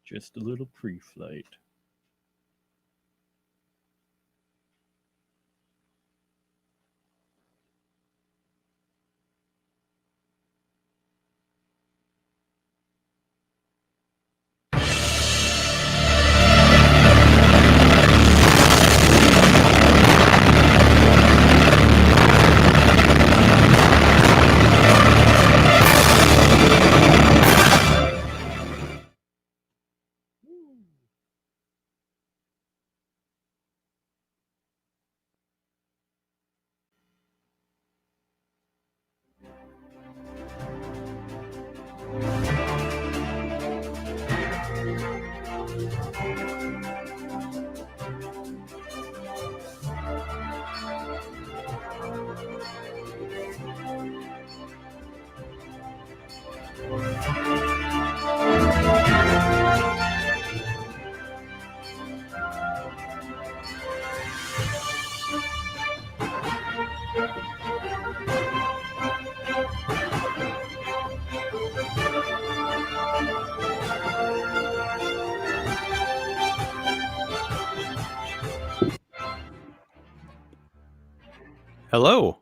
Just a little pre-flight. Hello.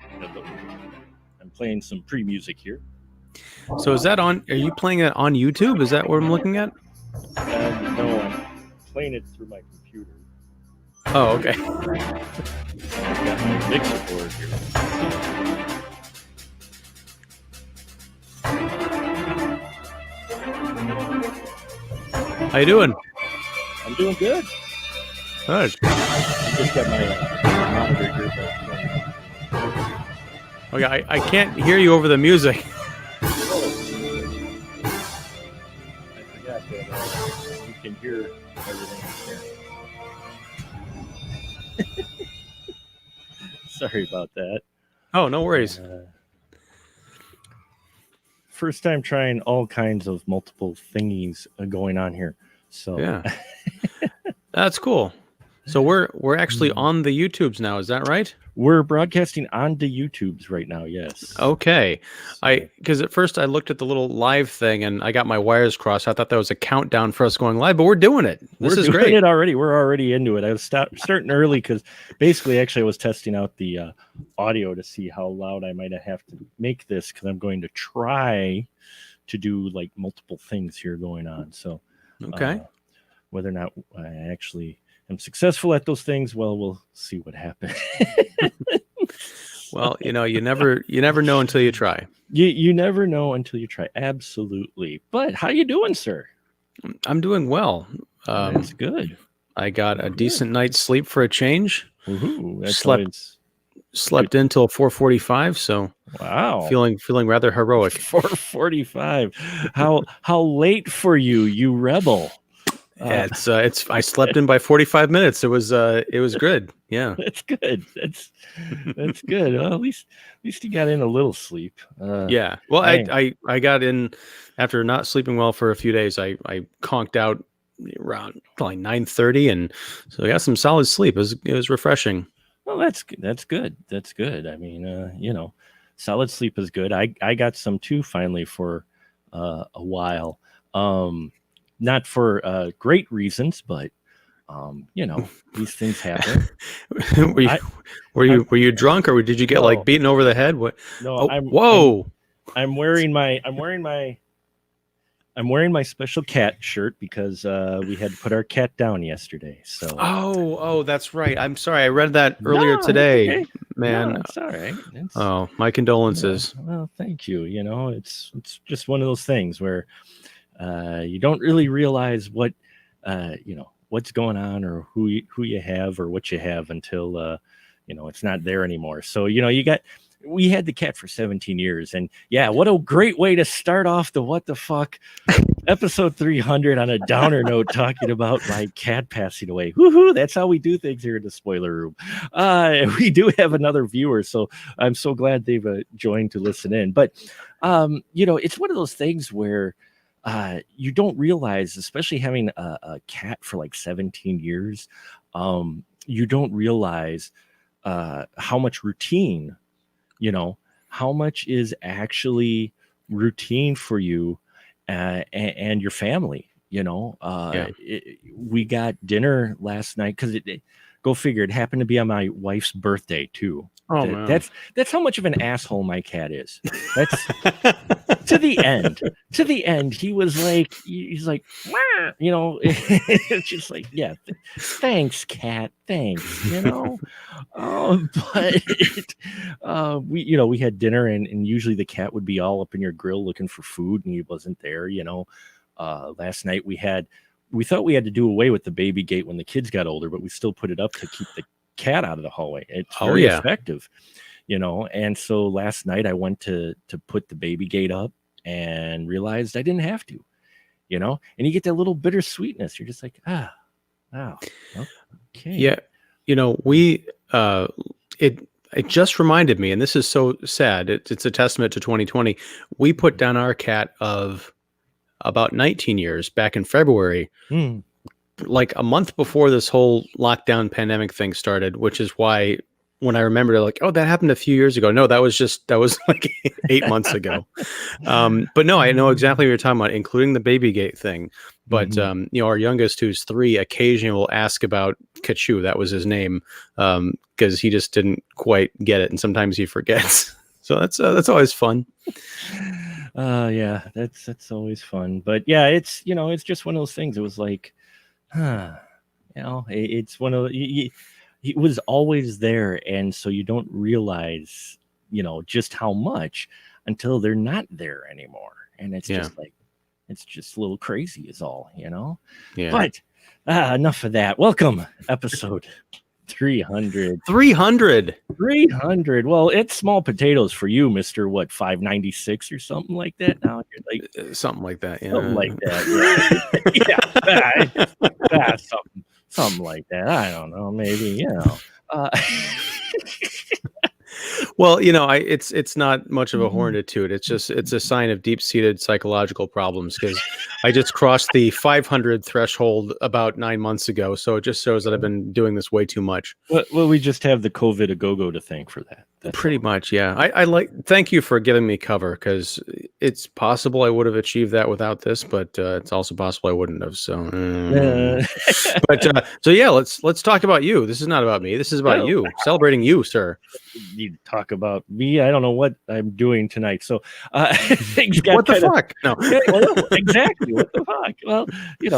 Hello. I'm playing some pre-music here. So is that on? Are you playing it on YouTube? Is that what I'm looking at? No, I'm playing it through my computer. Oh, okay. I've got my mixer board here. How you doing? I'm doing good. Good. I just got my monitor here. Okay, I can't hear you over the music. I forgot that you can hear everything here. Sorry about that. Oh, no worries. First time trying all kinds of multiple thingies going on here. So yeah, that's cool. So we're actually on the YouTubes now. Is that right? We're broadcasting onto YouTubes right now. Yes. Okay. So, Because at first I looked at the little live thing and I got my wires crossed. I thought that was a countdown for us going live, but we're doing it. This is great. It already. We're already into it. I was starting early because basically, actually, I was testing out the audio to see how loud I might have to make this because I'm going to try to do like multiple things here going on. So, okay. Whether or not I actually am successful at those things, well, we'll see what happens. Well, you never know until you try. You never know until you try. Absolutely. But how you doing, sir? I'm doing well. That's good. I got a decent night's sleep for a change. Woohoo. That's Slept in till 4:45, so wow, feeling rather heroic. 4:45. How late for you, you rebel? Yeah, it's. I slept in by 45 minutes. It was good. Yeah, that's good. That's good. Well, at least you got in a little sleep. Yeah. Well, I got in after not sleeping well for a few days. I conked out around probably 9:30, and so I got some solid sleep. It was refreshing. Well, that's good. That's good. I mean, solid sleep is good. I got some too finally for a while. Not for great reasons, but these things happen. Were you drunk or did you get like beaten over the head? What? No, I'm wearing my special cat shirt because we had to put our cat down yesterday. So oh, that's right. I'm sorry. I read that earlier today. Okay. Man, no, it's all right. My condolences. Well, thank you. It's just one of those things where you don't really realize what what's going on or who you have or what you have until it's not there anymore. So you got we had the cat for 17 years. And yeah, what a great way to start off the What the Fuck episode 300 on a downer note, talking about my cat passing away. Woohoo! That's how we do things here in the spoiler room. We do have another viewer, so I'm so glad they've joined to listen in. But it's one of those things where you don't realize, especially having a cat for like 17 years, you don't realize how much routine, how much is actually routine for you and your family. We got dinner last night because go figure, it happened to be on my wife's birthday too. Oh, man. That's how much of an asshole my cat is. That's to the end. He was like, he's like, wah! It's just like, yeah, thanks, cat, thanks. But we had dinner, and usually the cat would be all up in your grill looking for food, and he wasn't there. Last night we thought we had to do away with the baby gate when the kids got older, but we still put it up to keep the cat out of the hallway. It's very effective, and so last night I went to put the baby gate up and realized I didn't have to, and you get that little bittersweetness. You're just like, wow, okay. Yeah. It just reminded me, and this is so sad. It's a testament to 2020. We put down our cat of about 19 years back in February, like a month before this whole lockdown pandemic thing started, which is why when I remembered, like, oh, that happened a few years ago. No, that was like 8 months ago. But no, I know exactly what you're talking about, including the baby gate thing. But our youngest, who's 3, occasionally will ask about Kachu. That was his name, because he just didn't quite get it, and sometimes he forgets. So that's always fun. Yeah, that's always fun. But yeah, it's just one of those things. It was like, it's one of he was always there, and so you don't realize just how much until they're not there anymore, and it's just like, it's just a little crazy is all. But enough of that. Welcome, episode 300. Well, it's small potatoes for you, Mr. 596 or something like that. Now you're like something like that. Yeah. Something like that. Yeah. Something like that. I don't know. Maybe, Well, it's not much of a hornitude. It's a sign of deep-seated psychological problems, because I just crossed the 500 threshold about 9 months ago. So it just shows that I've been doing this way too much. Well, we just have the COVID a go-go to thank for that. That's pretty much, yeah. I thank you for giving me cover, because it's possible I would have achieved that without this, but it's also possible I wouldn't have. So, so yeah, let's talk about you. This is not about me. This is about you, celebrating you, sir. You talk about me. I don't know what I'm doing tonight. So things got what the fuck? No, exactly. What the fuck? Well,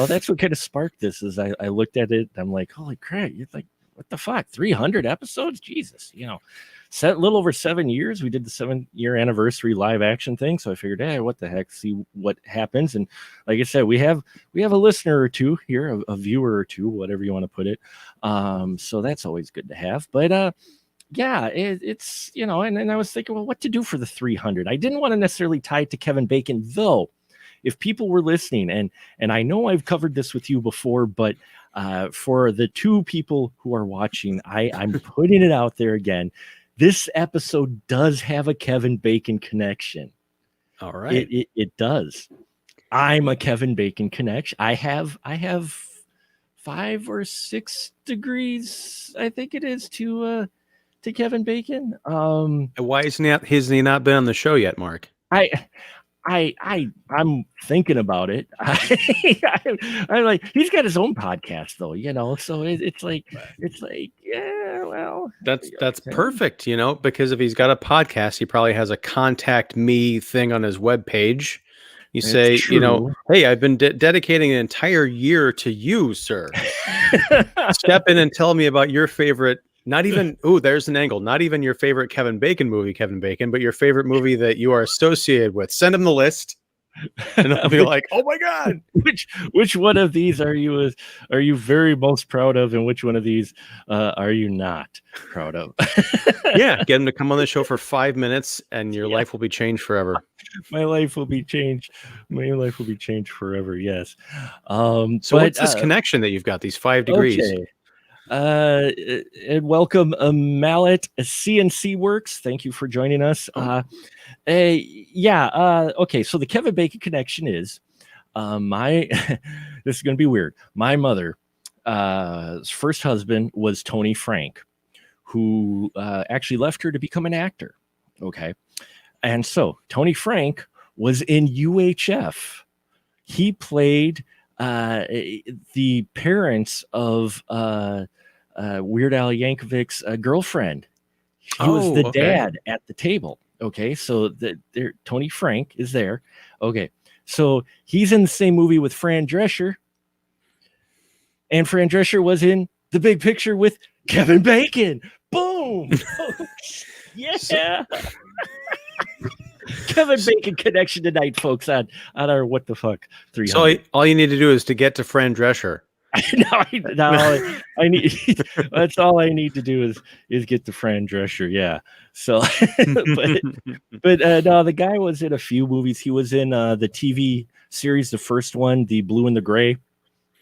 that's what kind of sparked this. Is I looked at it. I'm like, holy crap! You're like, what the fuck? 300 episodes? Jesus, a little over 7 years. We did the 7-year anniversary live action thing. So I figured, hey, what the heck? See what happens. And like I said, we have a listener or two here, a viewer or two, whatever you want to put it. So that's always good to have. But yeah, it's and I was thinking, well, what to do for the 300? I didn't want to necessarily tie it to Kevin Bacon, though. If people were listening, and I know I've covered this with you before, but for the 2 people who are watching, I'm putting it out there again. This episode does have a Kevin Bacon connection. All right, it does. I'm a Kevin Bacon connection. I have 5 or 6 degrees, I think it is, to Kevin Bacon. Why has he not been on the show yet, Mark? I'm thinking about it. I'm like, he's got his own podcast though, so it's like, yeah, well, that's perfect, because if he's got a podcast, he probably has a contact me thing on his webpage. You say, hey, I've been dedicating an entire year to you, sir. Step in and tell me about your favorite. Not even, there's an angle. Not even your favorite Kevin Bacon movie, Kevin Bacon, but your favorite movie that you are associated with. Send him the list. And I'll be like, "Oh my god!" Which one of these are you very most proud of, and which one of these are you not proud of? Yeah, get him to come on the show for 5 minutes, and your Yeah. life will be changed forever. My life will be changed. My life will be changed forever. Yes. So But what's this connection that you've got? These 5 degrees. okay. And welcome, Mallet CNC Works. Thank you for joining us. Oh. Okay. So the Kevin Bacon connection is my. This is going to be weird. My mother, first husband was Tony Frank, who actually left her to become an actor. Okay, and so Tony Frank was in UHF. He played the parents of Weird Al Yankovic's girlfriend. He was the dad at the table. Okay, so Tony Frank is there. Okay, so he's in the same movie with Fran Drescher, and Fran Drescher was in The Big Picture with Kevin Bacon. Boom! Yeah. Kevin Bacon connection tonight, folks, on our What the Fuck 300. So all you need to do is to get to Fran Drescher. I need. That's all I need to do is get to Fran Drescher. Yeah. So, but no, the guy was in a few movies. He was in the TV series, the first one, The Blue and the Gray.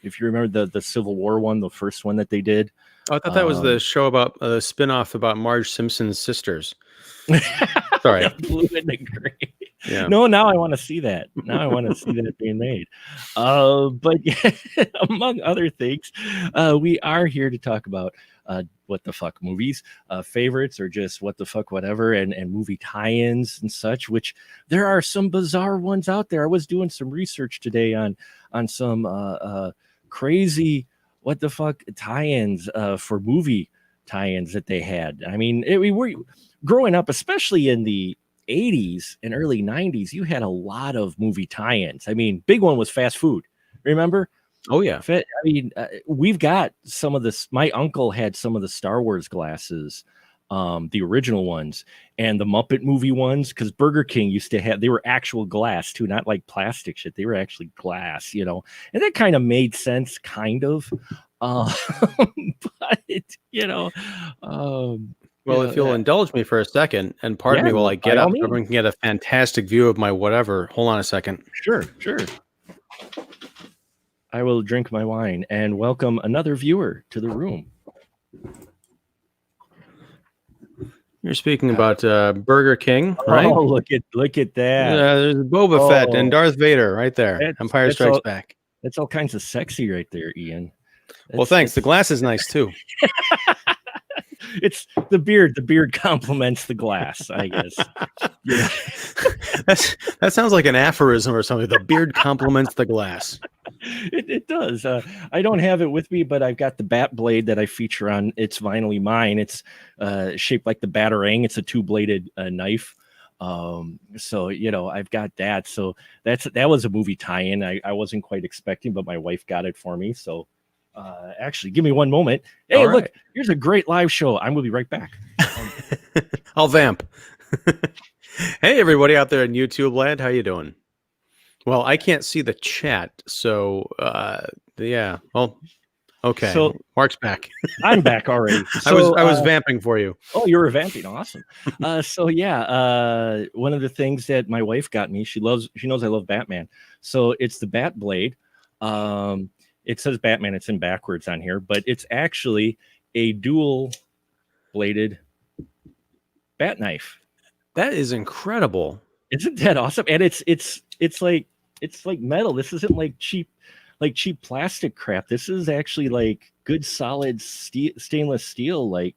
If you remember the Civil War one, the first one that they did. Oh, I thought that was the show about the spinoff about Marge Simpson's sisters. Sorry. Blue and the Gray. Yeah. No, now I want to see that. Now I want to see that being made. But yeah, among other things, we are here to talk about what the fuck movies, favorites, or just what the fuck whatever, and movie tie-ins and such, which there are some bizarre ones out there. I was doing some research today on some crazy what the fuck tie-ins for movie tie-ins that they had. I mean, we were growing up, especially in the 80s and early 90s, you had a lot of movie tie-ins. I mean, big one was fast food. Remember? Oh yeah. I mean, we've got some of this. My uncle had some of the Star Wars glasses, the original ones, and the Muppet movie ones, because Burger King used to have, they were actual glass too, not like plastic shit. They were actually glass, and that kind of made sense, kind of. But well, if you'll indulge me for a second, and pardon me while I get up, everyone can get a fantastic view of my whatever. Hold on a second. Sure. I will drink my wine and welcome another viewer to the room. You're speaking about Burger King, right? Oh, look at that. There's Boba Fett and Darth Vader right there. Empire Strikes Back. That's all kinds of sexy right there, Ian. Well, thanks. The glass is nice too. It's the beard. The beard complements the glass, I guess. Yeah. That sounds like an aphorism or something. The beard complements the glass. It does. I don't have it with me, but I've got the bat blade that I feature on It's Vinylly Mine. It's shaped like the Batarang. It's a two-bladed knife. So I've got that. So that was a movie tie-in. I wasn't quite expecting, but my wife got it for me. So actually, give me one moment. Hey, look, here's a great live show. I'm gonna be right back. I'll vamp. Hey, everybody out there in YouTube land, how you doing? Well, I can't see the chat, so yeah. Well, okay. So Mark's back. I'm back already. So, I was vamping for you. Oh, you were vamping. Awesome. So yeah, one of the things that my wife got me, she knows I love Batman. So it's the Bat Blade. It says Batman. It's in backwards on here, but it's actually a dual-bladed bat knife. That is incredible. Isn't that awesome? And it's like metal. This isn't like cheap plastic crap. This is actually like good solid stainless steel. Like,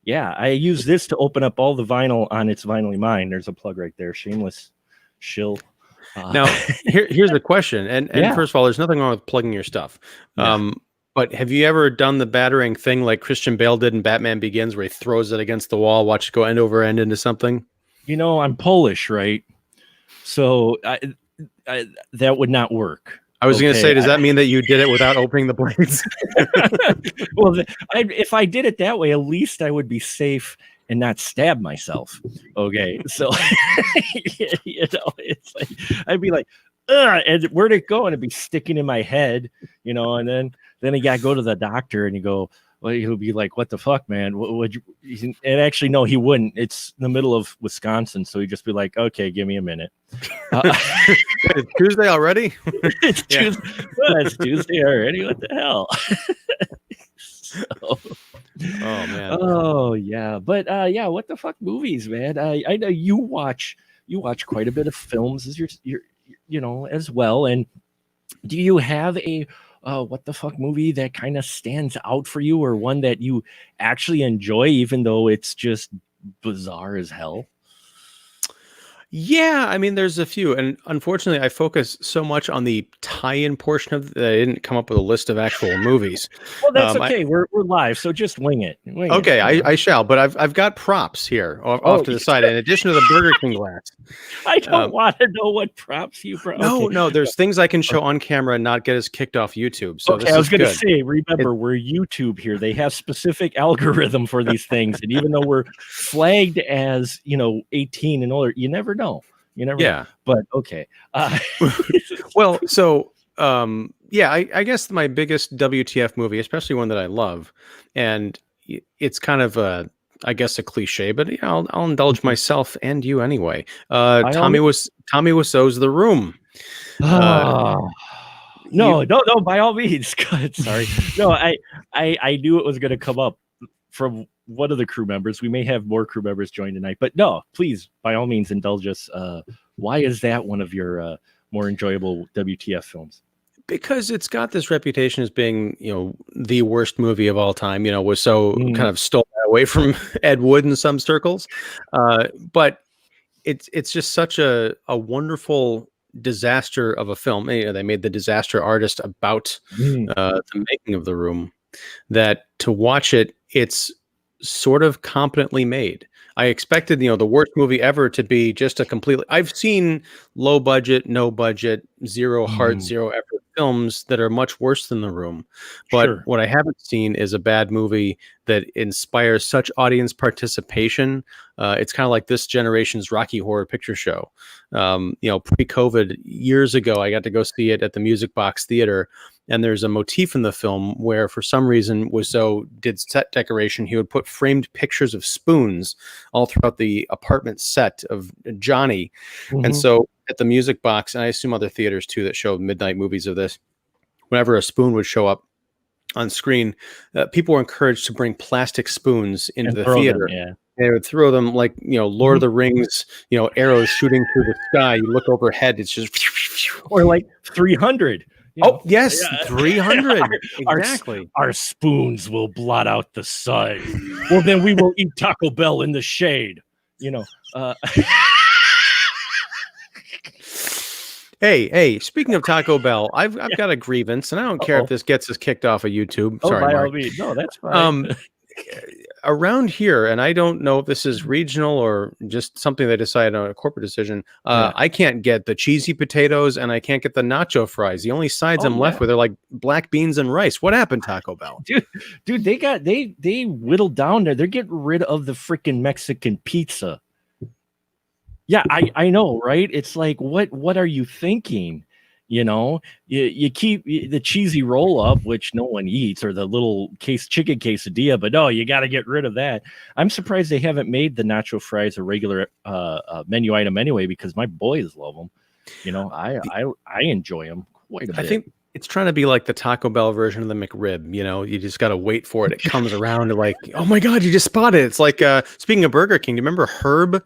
yeah, I use this to open up all the vinyl on It's Vinylly Mine. There's a plug right there. Shameless shill. Now, here's the question. And first of all, there's nothing wrong with plugging your stuff. Yeah. But have you ever done the Batarang thing like Christian Bale did in Batman Begins, where he throws it against the wall, watch it go end over end into something? I'm Polish, right? So that would not work. I was going to say, does that mean that you did it without opening the blades? Well, if I did it that way, at least I would be safe and not stab myself. Okay, so it's like I'd be like, ugh, and where'd it go? And it'd be sticking in my head, and then you gotta go to the doctor, and you go, well, he'll be like, what the fuck, man? What would you? And actually, no, he wouldn't. It's in the middle of Wisconsin, so he'd just be like, okay, give me a minute. It's Tuesday already? It's Tuesday. Well, it's Tuesday already. What the hell? So, oh man. Oh yeah, but yeah, what the fuck movies, man? I know you watch quite a bit of films as you're as well. And do you have a what the fuck movie that kind of stands out for you, or one that you actually enjoy, even though it's just bizarre as hell? Yeah, I mean, there's a few, and unfortunately, I focus so much on the tie-in portion of that I didn't come up with a list of actual movies. Well, that's okay. We're live, so just wing it. Okay, I shall, but I've got props here off to the side. In addition to the Burger King glass, I don't want to know what props you brought. No, there's things I can show on camera and not get us kicked off YouTube. So okay, I was going to say, remember, we're YouTube here. They have specific algorithm for these things, and even though we're flagged as 18 and older, you never know. Know. But okay. Well, so yeah, I guess my biggest WTF movie, especially one that I love, and it's kind of I guess a cliche, but I'll indulge myself and you anyway. Tommy Wiseau's The Room. No, by all means. God, sorry. No, I knew it was going to come up from one of the crew members. We may have more crew members join tonight, but no, please, by all means, indulge us. Why is that one of your more enjoyable WTF films? Because it's got this reputation as being, the worst movie of all time. Was so kind of stole away from Ed Wood in some circles, but it's just such a wonderful disaster of a film. They made The Disaster Artist about the making of The Room. That to watch it, it's sort of competently made. I expected, the worst movie ever to be just a completely. I've seen low budget, no budget, zero heart, zero effort films that are much worse than The Room. But what I haven't seen is a bad movie that inspires such audience participation. It's kind of like this generation's Rocky Horror Picture Show. Pre-COVID, years ago, I got to go see it at the Music Box Theater. And there's a motif in the film where, for some reason, Wiseau did set decoration. He would put framed pictures of spoons all throughout the apartment set of Johnny. And so at the Music Box, and I assume other theaters too that show midnight movies of this, whenever a spoon would show up on screen, people were encouraged to bring plastic spoons into the theater. They would throw them like, Lord of the Rings, arrows shooting through the sky. You look overhead, it's just... Or like 300. Yes, 300. Exactly. Our spoons will blot out the sun. Well, then we will eat Taco Bell in the shade. Hey, speaking of Taco Bell, I've got a grievance, and I don't care if this gets us kicked off of YouTube. Sorry, Mark. No, that's fine. Around here, and I don't know if this is regional or just something they decided on a corporate decision. I can't get the cheesy potatoes, and I can't get the nacho fries. The only sides I'm left with are like black beans and rice. What happened, Taco Bell? Dude, they whittled down there. They're getting rid of the freaking Mexican pizza. Yeah, I know, right? It's like, what are you thinking? You keep the cheesy roll up, which no one eats, or the little chicken quesadilla, but no, you got to get rid of that. I'm surprised they haven't made the nacho fries a regular menu item anyway, because my boys love them. I enjoy them quite a bit. I think it's trying to be like the Taco Bell version of the McRib. You just got to wait for it. It comes around and like, oh my God, you just spotted it. It's like, speaking of Burger King, do you remember Herb?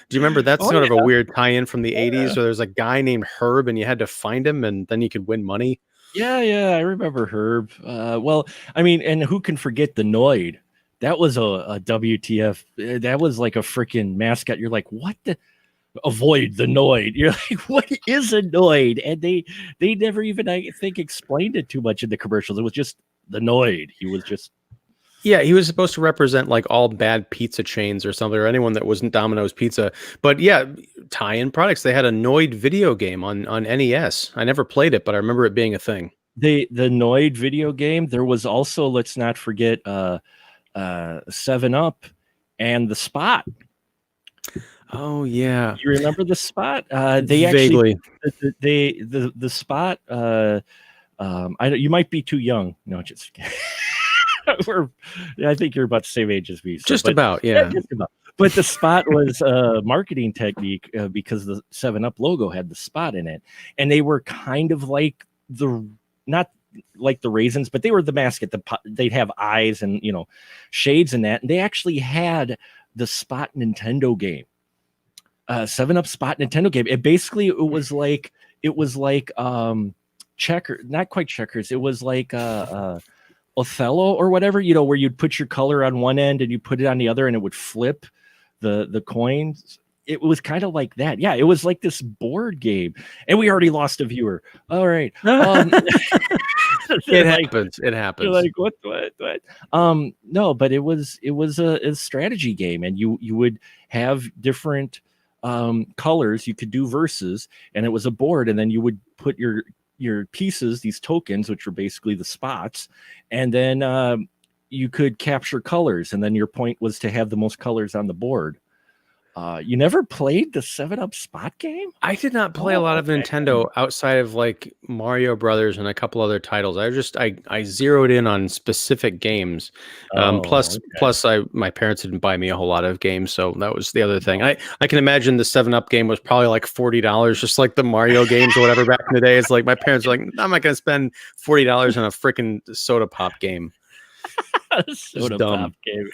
Do you remember that sort of a weird tie-in from the 80s where there's a guy named Herb and you had to find him and then you could win money? Yeah, I remember Herb. Well, I mean, and who can forget the Noid? That was a WTF. That was like a freaking mascot. You're like, what the? Avoid the Noid. You're like, what is a Noid? And they never even, I think, explained it too much in the commercials. It was just the Noid. He was just... Yeah, he was supposed to represent like all bad pizza chains or something, or anyone that wasn't Domino's Pizza. But yeah, tie-in products. They had a Noid video game on NES. I never played it, but I remember it being a thing. The Noid video game. There was also, let's not forget, 7-Up and the Spot. Oh yeah, You remember the Spot? They vaguely. actually the Spot. You might be too young. No, just I think you're about the same age as me. So, Just about, yeah. Just about. But the Spot was a marketing technique because the 7-Up logo had the Spot in it, and they were kind of like not like the raisins, but they were the mascot. They'd have eyes and shades in that, and they actually had the Spot Nintendo game. 7-Up Spot Nintendo game. It was like checker, not quite checkers. It was like Othello or whatever, where you'd put your color on one end and you put it on the other and it would flip the coins. It was kind of like that. Yeah, it was like this board game. And we already lost a viewer. All right. It happens. It happens. You're like, what? No, but it was a strategy game, and you would have different colors. You could do verses, and it was a board, and then you would put your pieces, these tokens, which were basically the spots, and then you could capture colors, and then your point was to have the most colors on the board. You never played the 7-Up Spot game? I did not play a lot of Nintendo outside of like Mario Brothers and a couple other titles. I zeroed in on specific games. Plus my parents didn't buy me a whole lot of games, so that was the other thing. I can imagine the 7-Up game was probably like $40, just like the Mario games or whatever back in the day. It's like my parents were like, I'm not going to spend $40 on a freaking soda pop game. Soda pop game.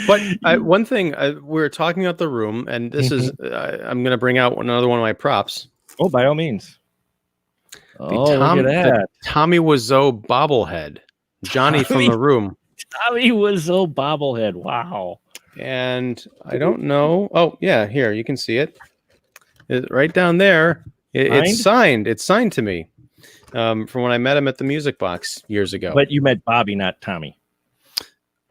But one thing, we were talking about The Room, and this is I'm going to bring out another one of my props. Oh, by all means. Look at that. The Tommy Wiseau bobblehead. Johnny from The Room. Tommy Wiseau bobblehead. Wow. And I don't know. Oh, yeah, here, you can see it. Right down there. It's signed. It's signed to me from when I met him at the Music Box years ago. But you met Bobby, not Tommy.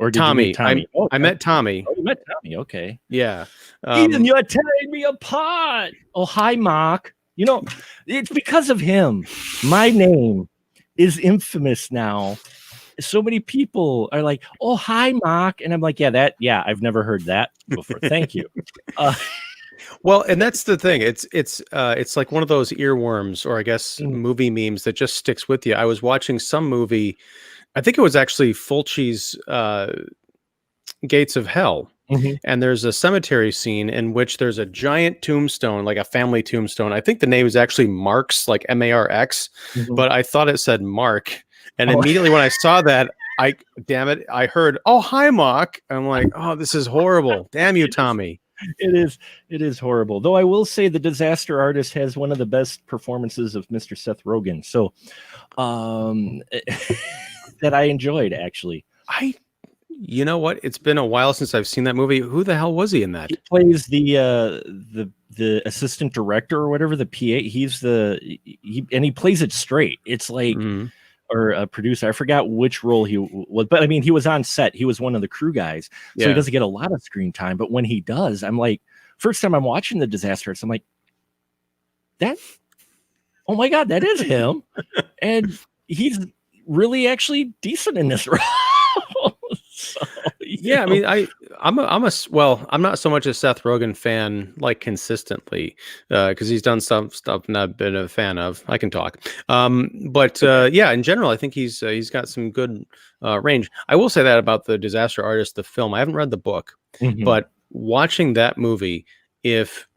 Or did Tommy. You meet Tommy? I met Tommy. Oh, you met Tommy. Okay. Yeah. Ethan, you're tearing me apart. Oh, hi, Mark. It's because of him. My name is infamous now. So many people are like, "Oh, hi, Mark," and I'm like, "Yeah, I've never heard that before. Thank you." Well, and that's the thing. It's like one of those earworms, or I guess movie memes that just sticks with you. I was watching some movie. I think it was actually Fulci's Gates of Hell. Mm-hmm. And there's a cemetery scene in which there's a giant tombstone, like a family tombstone. I think the name is actually Marx, like Marx, but I thought it said Mark. And immediately when I saw that, I heard, "Oh, hi, Mark." I'm like, "Oh, this is horrible. Damn you, Tommy." It is horrible. Though I will say The Disaster Artist has one of the best performances of Mr. Seth Rogen. So that I enjoyed, actually. You know what? It's been a while since I've seen that movie. Who the hell was he in that? He plays the assistant director or whatever, the PA. And he plays it straight. It's like, or a producer. I forgot which role he was, but I mean, he was on set. He was one of the crew guys, so he doesn't get a lot of screen time. But when he does, I'm like, first time I'm watching The Disaster Artist, I'm like, oh my God, that is him, and he's really actually decent in this role. So, I mean, I'm not so much a Seth Rogen fan, like, consistently, because he's done some stuff not been a fan of. I can talk, but in general, I think he's got some good range. I will say that about The Disaster Artist, the film. I haven't read the book, but watching that movie, if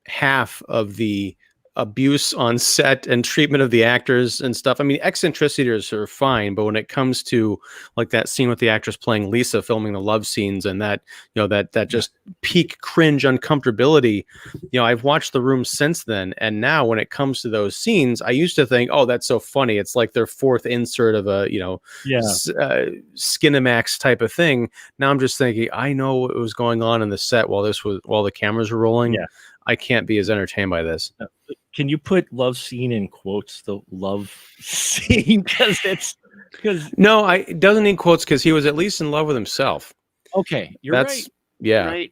half of the abuse on set and treatment of the actors and stuff. I mean, eccentricities are fine, but when it comes to like that scene with the actress playing Lisa, filming the love scenes, and that, that just peak cringe uncomfortability, I've watched The Room since then. And now when it comes to those scenes, I used to think, oh, that's so funny. It's like their fourth insert of a, Skinamax type of thing. Now I'm just thinking, I know what was going on in the set while the cameras were rolling. Yeah. I can't be as entertained by this. Can you put love scene in quotes? The love scene, no, it doesn't need quotes because he was at least in love with himself. Okay, right. Yeah. Right.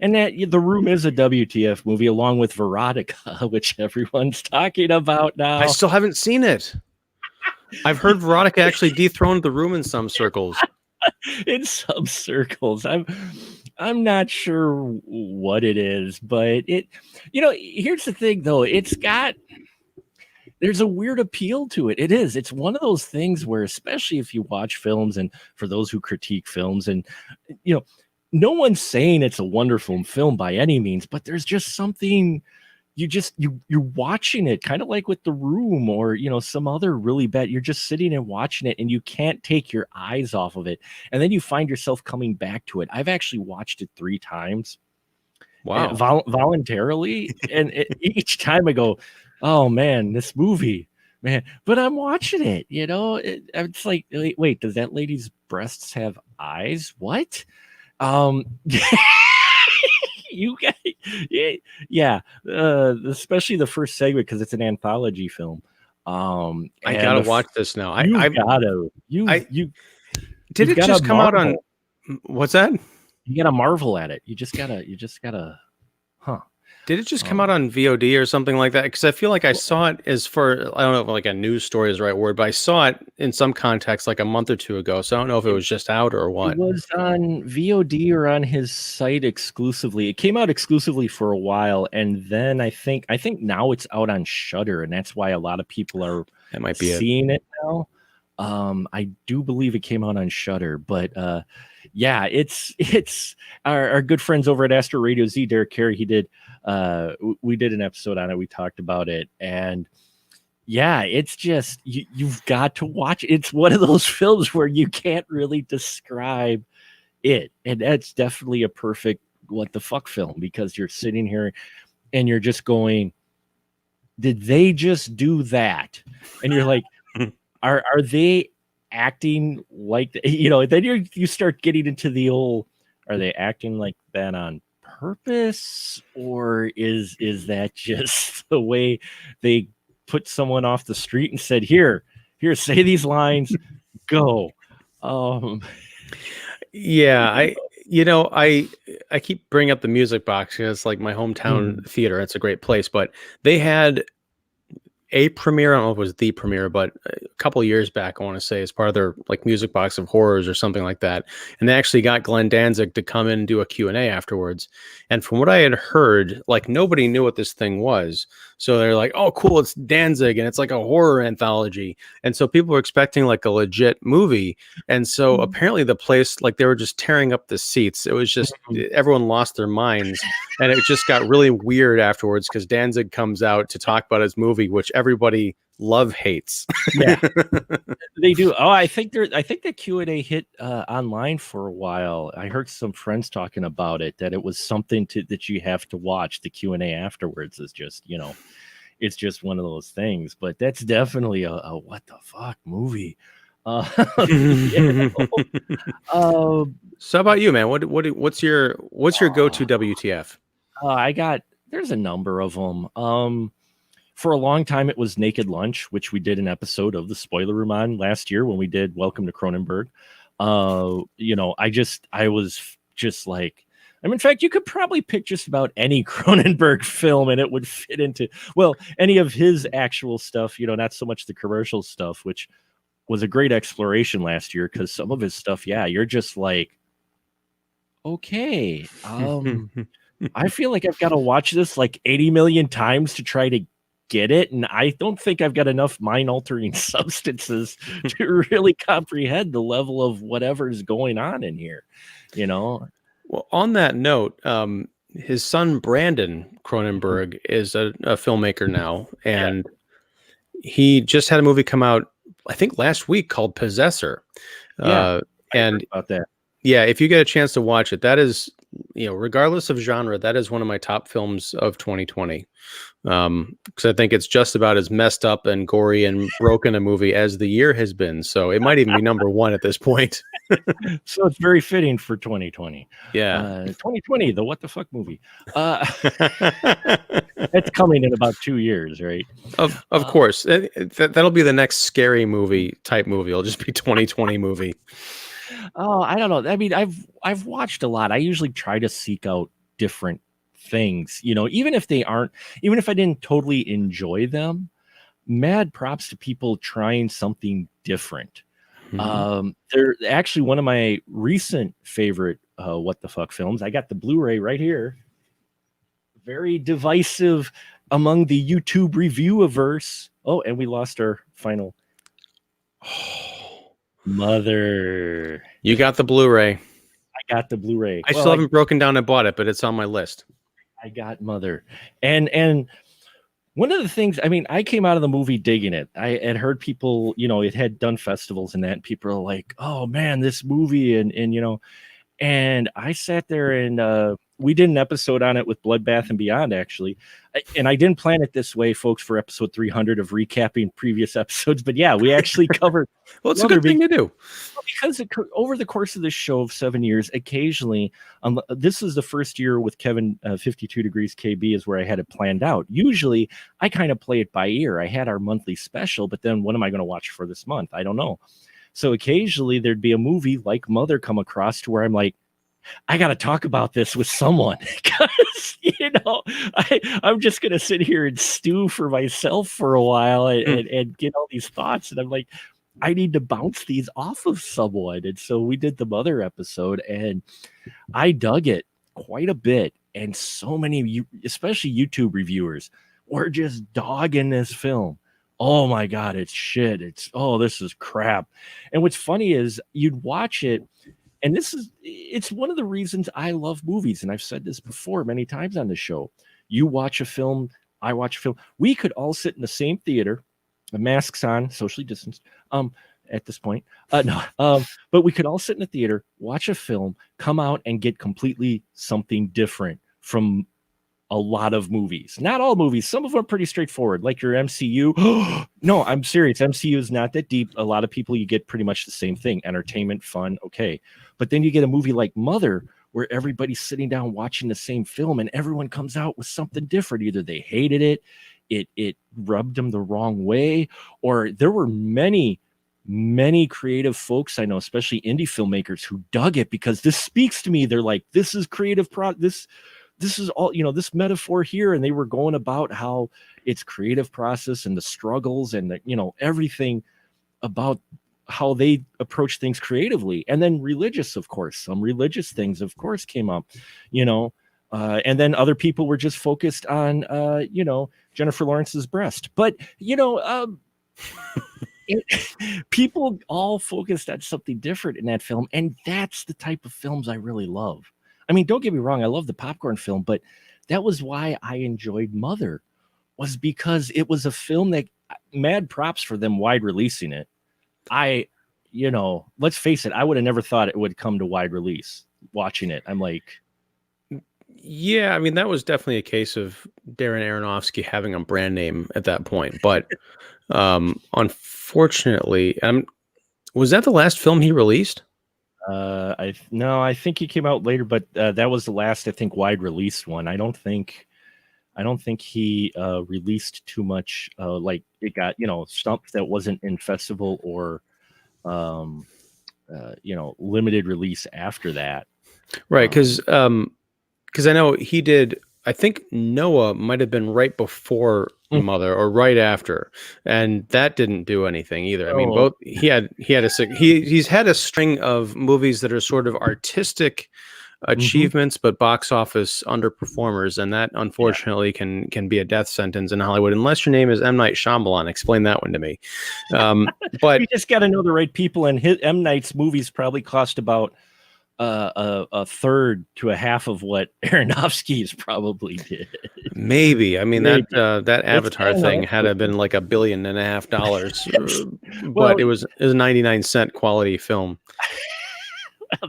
And that The Room is a WTF movie along with Veronica, which everyone's talking about now. I still haven't seen it. I've heard Veronica actually dethroned The Room in some circles. in some circles. I'm not sure what it is, but here's the thing though. There's a weird appeal to it. It's one of those things where, especially if you watch films, and for those who critique films, and no one's saying it's a wonderful film by any means, but there's just something you're watching it, kind of like with The Room, or some other really bad. You're just sitting and watching it and you can't take your eyes off of it, and then you find yourself coming back to it. I've actually watched it 3 times. Wow. Voluntarily, and each time I go, oh man, this movie, man, but I'm watching it. It's like, wait, does that lady's breasts have eyes? What? You guys, yeah, especially the first segment, because it's an anthology film. I gotta watch this now. Did it just come out on? What's that? You gotta marvel at it. You just gotta, huh? Did it just come out on VOD or something like that? Because I feel like I saw it I don't know if like a news story is the right word, but I saw it in some context like a month or 2 ago. So I don't know if it was just out or what. It was on VOD or on his site exclusively. It came out exclusively for a while, and then I think now it's out on Shudder, and that's why a lot of people are seeing it now. I do believe it came out on Shudder, but yeah, it's our good friends over at Astro Radio Z, Derek Carey. He did. We did an episode on it. We talked about it, and yeah, it's just you've got to watch it. It's one of those films where you can't really describe it, and that's definitely a perfect what the fuck film, because you're sitting here and you're just going, did they just do that? And you're like, are they acting like then you start getting into the old, are they acting like that on purpose, or is that just the way they put someone off the street and said, here say these lines, go? Yeah, I keep bringing up the Music Box because it's like my hometown theater. It's a great place, but they had a premiere. I don't know if it was the premiere, but a couple of years back, I want to say, as part of their like Music Box of Horrors or something like that. And they actually got Glenn Danzig to come in and do a Q&A afterwards. And from what I had heard, like nobody knew what this thing was. So they're like, oh, cool, it's Danzig and it's like a horror anthology. And so people were expecting like a legit movie. And so apparently the place, like they were just tearing up the seats. It was just, everyone lost their minds. And it just got really weird afterwards because Danzig comes out to talk about his movie, which everybody hates. Yeah, they do. Oh, I think that Q&A hit online for a while. I heard some friends talking about it, that it was something that you have to watch. The Q&A afterwards is just, it's just one of those things. But that's definitely a what the fuck movie. So how about you, man? What's your go-to WTF? There's a number of them. For a long time, it was Naked Lunch, which we did an episode of the Spoiler Room on last year when we did Welcome to Cronenberg. I was just like, in fact, you could probably pick just about any Cronenberg film and it would fit into, any of his actual stuff, not so much the commercial stuff, which was a great exploration last year, because some of his stuff, you're just like, okay, I feel like I've got to watch this like 80 million times to try to get it, and I don't think I've got enough mind-altering substances to really comprehend the level of whatever's going on in here, Well, on that note, his son Brandon Cronenberg is a filmmaker now, and he just had a movie come out, I think last week, called Possessor. I heard about that. Yeah, if you get a chance to watch it, that is, regardless of genre, that is one of my top films of 2020. Because I think it's just about as messed up and gory and broken a movie as the year has been. So it might even be number one at this point. So it's very fitting for 2020. Yeah. 2020, the what the fuck movie. It's coming in about 2 years, right? Of course. That'll be the next scary movie type movie. It'll just be 2020 movie. Oh, I don't know. I mean, I've watched a lot. I usually try to seek out different things, even if I didn't totally enjoy them. Mad props to people trying something different. They're actually one of my recent favorite what the fuck films. I got the Blu-ray right here. Very divisive among the YouTube review-averse. Oh, and we lost our final. Mother. You got the Blu-ray. I got the Blu-ray. I still haven't broken down and bought it, but it's on my list. I got Mother. And one of the things, I mean, I came out of the movie digging it. I had heard people, it had done festivals and that, and people are like, oh man, this movie, and and I sat there and we did an episode on it with Bloodbath and Beyond, actually. And I didn't plan it this way, folks, for episode 300 of recapping previous episodes. But yeah, we actually covered. Well, it's a good thing to do. Because over the course of this show of 7 years, occasionally, this is the first year with Kevin 52 Degrees KB is where I had it planned out. Usually, I kind of play it by ear. I had our monthly special, but then what am I going to watch for this month? I don't know. So occasionally, there'd be a movie like Mother come across to where I'm like, I got to talk about this with someone because, I'm just going to sit here and stew for myself for a while and get all these thoughts. And I'm like, I need to bounce these off of someone. And so we did the Mother episode and I dug it quite a bit. And so many, especially YouTube reviewers, were just dogging this film. Oh my God, it's shit. This is crap. And what's funny is you'd watch it. And it's one of the reasons I love movies. And I've said this before many times on the show. You watch a film, I watch a film. We could all sit in the same theater, masks on, socially distanced, at this point. But we could all sit in the theater, watch a film, come out and get completely something different from a lot of movies. Not all movies. Some of them are pretty straightforward, like your MCU. No, I'm serious. MCU is not that deep. A lot of people, you get pretty much the same thing. Entertainment, fun, okay. But then you get a movie like Mother, where everybody's sitting down watching the same film and everyone comes out with something different. Either they hated it rubbed them the wrong way, or there were many creative folks I know, especially indie filmmakers, who dug it because this speaks to me. They're like, this is creative this is all, this metaphor here. And they were going about how it's creative process and the struggles and everything about how they approach things creatively. And then religious, of course, some religious things, of course, came up, and then other people were just focused on, Jennifer Lawrence's breast. But, people all focused on something different in that film. And that's the type of films I really love. I mean, don't get me wrong. I love the popcorn film, but that was why I enjoyed Mother, was because it was a film that, mad props for them wide releasing it. Let's face it, I would have never thought it would come to wide release. Watching it, I'm like, yeah, I mean, that was definitely a case of Darren Aronofsky having a brand name at that point. But unfortunately, was that the last film he released? I think he came out later, but that was the last, I think, wide released one. I don't think he released too much. Like it got, stuff that wasn't in festival or, limited release after that. Right. Because I know he did. I think Noah might have been right before Mother or right after, and that didn't do anything either. I mean, both he's had a string of movies that are sort of artistic achievements, but box office underperformers, and that unfortunately can be a death sentence in Hollywood unless your name is M. Night Shyamalan. Explain that one to me. But you just got to know the right people, and M. Night's movies probably cost about a third to a half of what Aronofsky's probably did. Maybe. I mean, that Avatar thing had to have been like $1.5 billion, but it was a 99-cent quality film.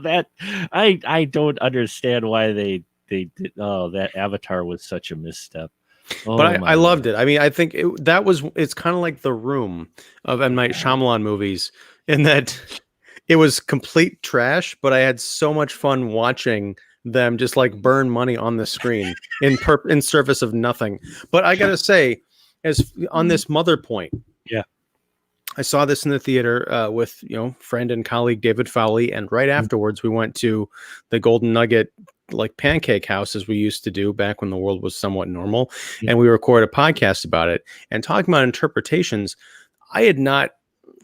That I don't understand why they did. Oh, that Avatar was such a misstep. Oh, but I loved it. I mean, I think it's kind of like The Room of M. Night Shyamalan movies in that it was complete trash, but I had so much fun watching them just like burn money on the screen in service of nothing. But I gotta say, as on this Mother point, yeah, I saw this in the theater with friend and colleague David Fowley, and right afterwards we went to the Golden Nugget like pancake house as we used to do back when the world was somewhat normal, and we recorded a podcast about it and talking about interpretations. I had not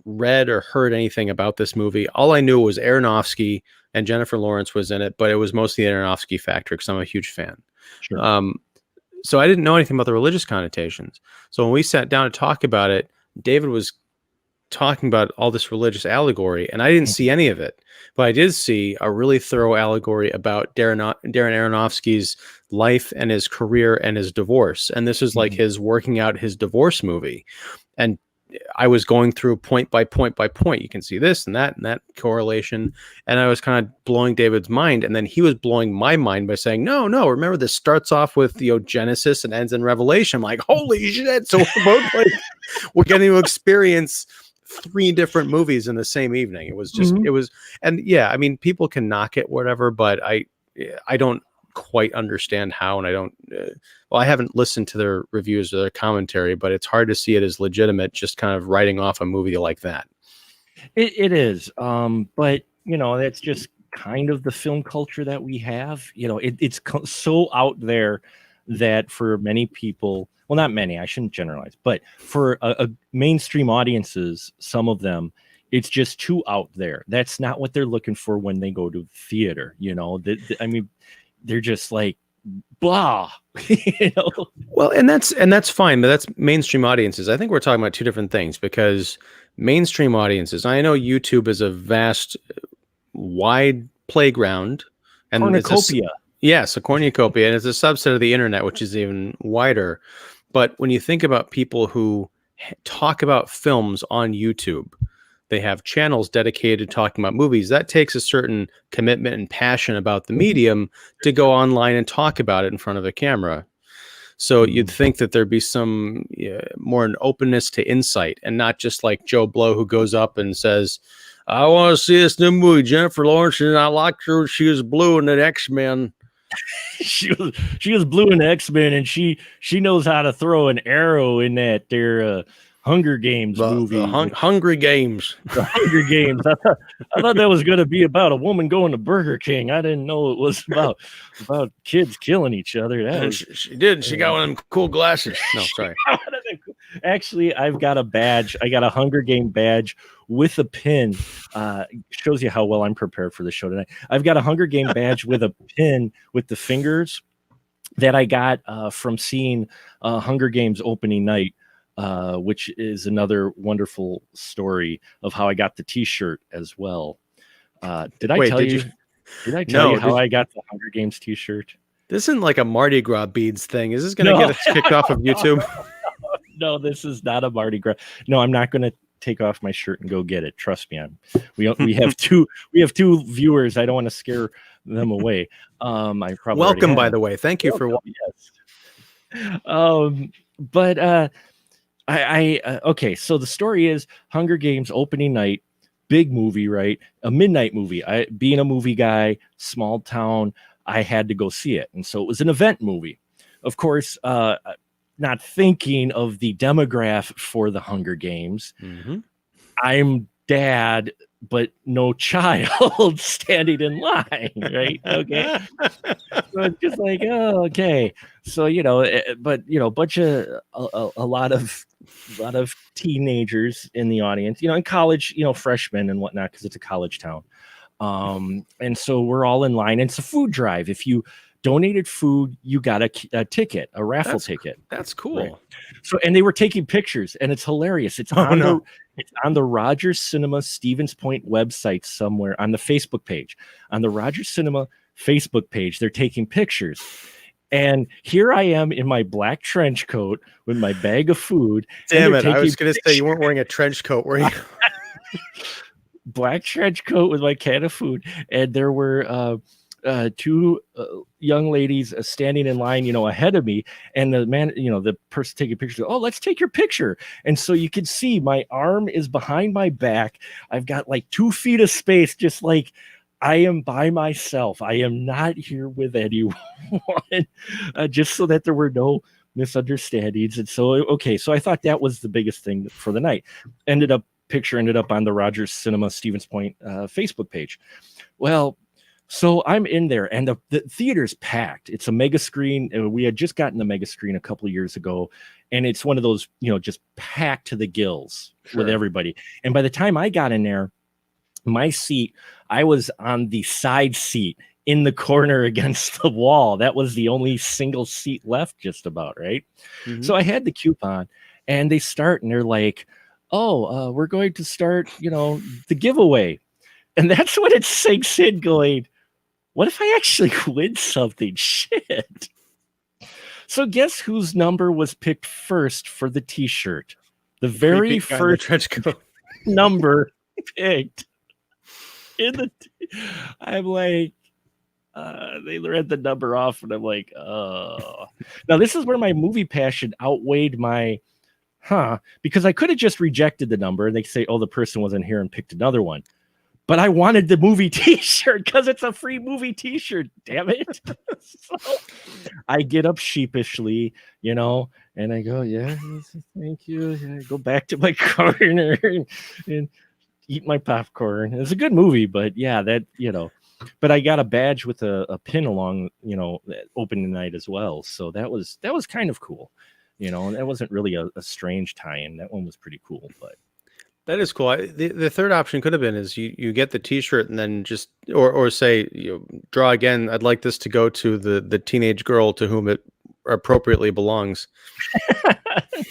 read or heard anything about this movie. All I knew was Aronofsky and Jennifer Lawrence was in it, but it was mostly the Aronofsky factor because I'm a huge fan. Sure. So I didn't know anything about the religious connotations. So when we sat down to talk about it, David was talking about all this religious allegory, and I didn't see any of it, but I did see a really thorough allegory about Darren Aronofsky's life and his career and his divorce. And this is like his working out his divorce movie. And I was going through point by point by point. You can see this and that correlation. And I was kind of blowing David's mind. And then he was blowing my mind by saying, no, remember this starts off with Genesis and ends in Revelation. I'm like, holy shit. So we're both like, we're getting to experience 3 different movies in the same evening. It was just, it was, and yeah, I mean, people can knock it, whatever, but I don't quite understand how, and I don't, well, I haven't listened to their reviews or their commentary, but it's hard to see it as legitimate, just kind of writing off a movie like that. It is. But that's just kind of the film culture that we have. It's so out there that for many people, well, not many, I shouldn't generalize, but for a mainstream audiences, some of them, it's just too out there. That's not what they're looking for when they go to theater. I mean, they're just like, blah. Well, and that's fine, but that's mainstream audiences. I think we're talking about 2 different things, because mainstream audiences, I know YouTube is a vast, wide playground, and cornucopia. Yes, a cornucopia, and it's a subset of the internet, which is even wider. But when you think about people who talk about films on YouTube, they have channels dedicated to talking about movies. That takes a certain commitment and passion about the medium to go online and talk about it in front of a camera. So you'd think that there'd be some more an openness to insight, and not just like Joe Blow, who goes up and says, I want to see this new movie, Jennifer Lawrence, and I liked her. She was blue in the X-Men. she was blue in the X-Men, and she knows how to throw an arrow in that there Hunger Games movie. Hungry Games. The Hunger Games. I thought that was going to be about a woman going to Burger King. I didn't know it was about kids killing each other. She did. She got one of them cool glasses. No, sorry. Actually, I've got a badge. I got a Hunger Game badge with a pin. Shows you how well I'm prepared for the show tonight. I've got a Hunger Game badge with a pin with the fingers that I got from seeing Hunger Games opening night. Which is another wonderful story of how I got the T-shirt as well. Did I tell you how I got the Hunger Games T-shirt? This isn't like a Mardi Gras beads thing. Is this going to get us kicked off of YouTube? No, this is not a Mardi Gras. No, I'm not going to take off my shirt and go get it. Trust me. We have two viewers. I don't want to scare them away. I probably welcome, by the way. Thank you for watching. Yes. But okay, so the story is Hunger Games opening night, big movie, right? A midnight movie. Being a movie guy, small town, I had to go see it. And so it was an event movie. Of course, not thinking of the demographic for the Hunger Games. Mm-hmm. I'm dad, but no child standing in line, right? Okay. So it's just like, oh, okay. So, bunch of a lot of teenagers in the audience, in college, freshmen and whatnot, because it's a college town. And so we're all in line. And it's a food drive. If you donated food, you got a ticket, a raffle ticket. That's cool. Right? So, and they were taking pictures, and it's hilarious. It's on the Rogers Cinema Stevens Point website somewhere on the Facebook page. On the Rogers Cinema Facebook page, they're taking pictures. And here I am in my black trench coat with my bag of food. Damn it. I was going to say you weren't wearing a trench coat, were you? Black trench coat with my can of food. And there were 2 young ladies standing in line, ahead of me. And the man, the person taking pictures, oh, let's take your picture. And so you can see my arm is behind my back. I've got like 2 feet of space, just like I am by myself. I am not here with anyone, just so that there were no misunderstandings. And so, okay, so I thought that was the biggest thing for the night. Picture ended up on the Rogers Cinema Stevens Point Facebook page. Well, So I'm in there, and the theater's packed. It's a mega screen. And we had just gotten the mega screen a couple of years ago, and it's one of those, just packed to the gills with everybody. And by the time I got in there, my seat, I was on the side seat in the corner against the wall. That was the only single seat left, just about, right? Mhm. So I had the coupon, and they start, and they're like, "Oh, we're going to start, the giveaway." And that's when it sinks in, going, what if I actually win something? Shit. So guess whose number was picked first for the t-shirt? The very first trench coat. number picked. I'm like, they read the number off, and I'm like, oh. Now this is where my movie passion outweighed my because I could have just rejected the number, and they say, oh, the person wasn't here, and picked another one. But I wanted the movie t-shirt because it's a free movie t-shirt, damn it. So I get up sheepishly, and I go, yeah, thank you. Yeah, I go back to my corner and eat my popcorn. It's a good movie, but yeah, but I got a badge with a pin along, opening night as well. So that was kind of cool, and that wasn't really a strange tie-in. That one was pretty cool, but. That is cool. The third option could have been is you get the t-shirt and then just or say draw again. I'd like this to go to the teenage girl to whom it appropriately belongs.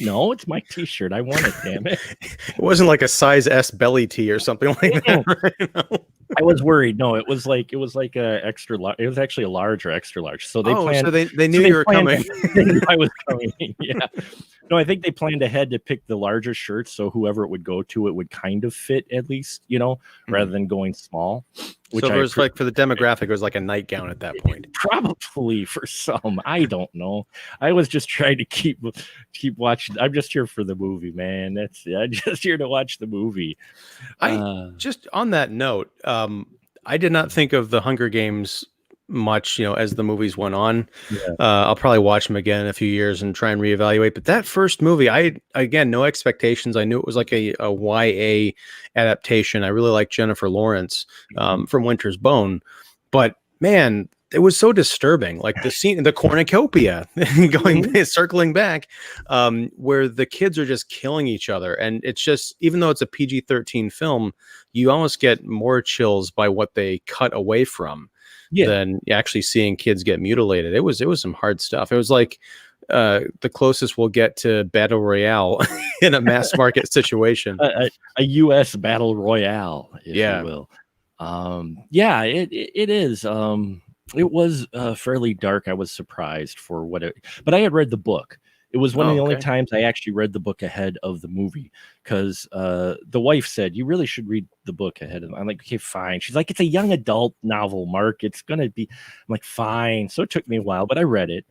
No, it's my t-shirt. I want it, damn it. It wasn't like a size S belly tee or something like that. Right? No. I was worried. No, it was like a extra large. It was actually a large or extra large. So they planned. So they knew you were coming. They knew I was coming. Yeah. No, I think they planned ahead to pick the larger shirts, so whoever it would go to, it would kind of fit at least, rather than going small. Which so it was like for the demographic, it was like a nightgown at that point. Probably for some, I don't know. I was just trying to keep watching. I'm just here for the movie, man. I'm just here to watch the movie. Just on that note, I did not think of the Hunger Games much, as the movies went on. Yeah. I'll probably watch them again in a few years and try and reevaluate. But that first movie, again, no expectations. I knew it was like a YA adaptation. I really like Jennifer Lawrence from Winter's Bone, but man, it was so disturbing. Like the scene, the cornucopia, circling back, where the kids are just killing each other, and it's just, even though it's a PG-13 film, you almost get more chills by what they cut away from. Than actually seeing kids get mutilated. It was some hard stuff. It was like the closest we'll get to battle royale in a mass market situation. A U.S. battle royale, if you will. It is. It was fairly dark. I was surprised for but I had read the book. It was one of the only times I actually read the book ahead of the movie, because the wife said, you really should read the book ahead. I'm like, okay, fine. She's like, it's a young adult novel, Mark. It's going to be, I'm like, fine. So it took me a while, but I read it.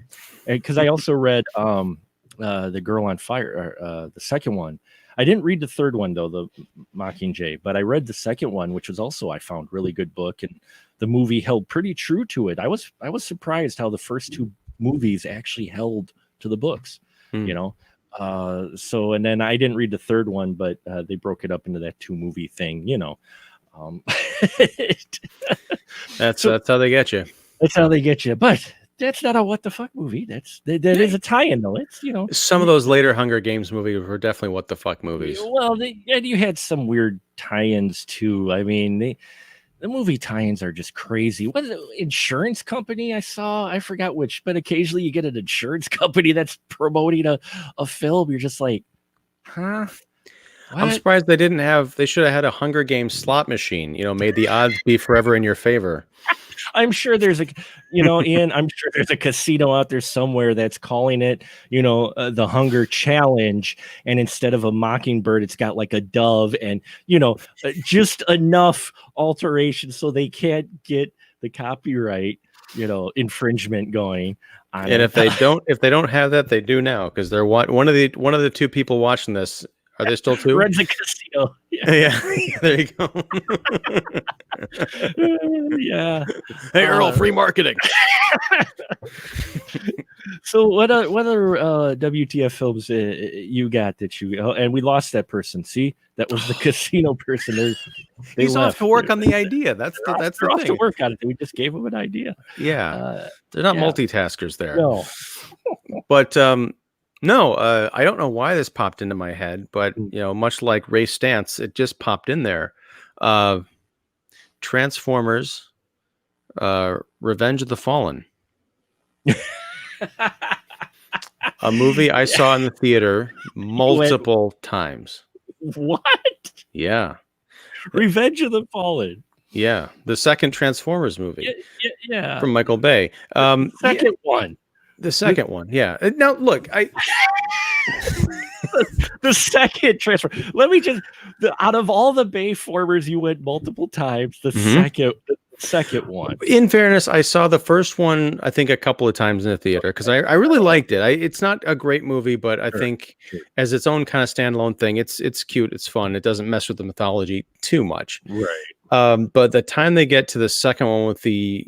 Because I also read The Girl on Fire, the second one. I didn't read the third one, though, the Mockingjay, but I read the second one, which was also, I found, really good book. And the movie held pretty true to it. I was surprised how the first two movies actually held to the books. So, and then I didn't read the third one, but they broke it up into that 2-movie thing, That's how they get you. That's how they get you. But that's not a what the fuck movie. That is a tie-in, though. It's some of those later Hunger Games movies were definitely what the fuck movies. Well, you had some weird tie-ins too. I mean, the movie tie-ins are just crazy. What is it, insurance company I saw? I forgot which, but occasionally you get an insurance company that's promoting a film. You're just like, huh? What? I'm surprised they should have had a Hunger Games slot machine, made the odds be forever in your favor. I'm sure there's Ian, I'm sure there's a casino out there somewhere that's calling it, the Hunger Challenge. And instead of a mockingbird, it's got like a dove and, just enough alteration so they can't get the copyright, infringement going on. And if they don't have that, they do now, because they're one of the two people watching this. Are there still two? Runs a casino. Yeah. There you go. Yeah. Hey, Earl, free marketing. So what other WTF films you got that you and we lost that person. See, that was the casino person. They He's off left. to work on the idea. That's the They're off to thing. work on it. We just gave them an idea. Yeah, they're not Yeah. multitaskers there. No. But no, I don't know why this popped into my head, but much like Ray Stantz, it just popped in there. Transformers, Revenge of the Fallen. A movie I saw in the theater multiple times. What? Yeah. Revenge of the Fallen. Yeah. The second Transformers movie. Yeah. From Michael Bay. Second one. The second one. Yeah. Now, look, the second transfer. Let me just out of all the Bay formers you went multiple times, the second one. In fairness, I saw the first one I think a couple of times in the theater because I really liked it. It's not a great movie, but I think as its own kind of standalone thing, it's cute, it's fun. It doesn't mess with the mythology too much. Right. But the time they get to the second one with the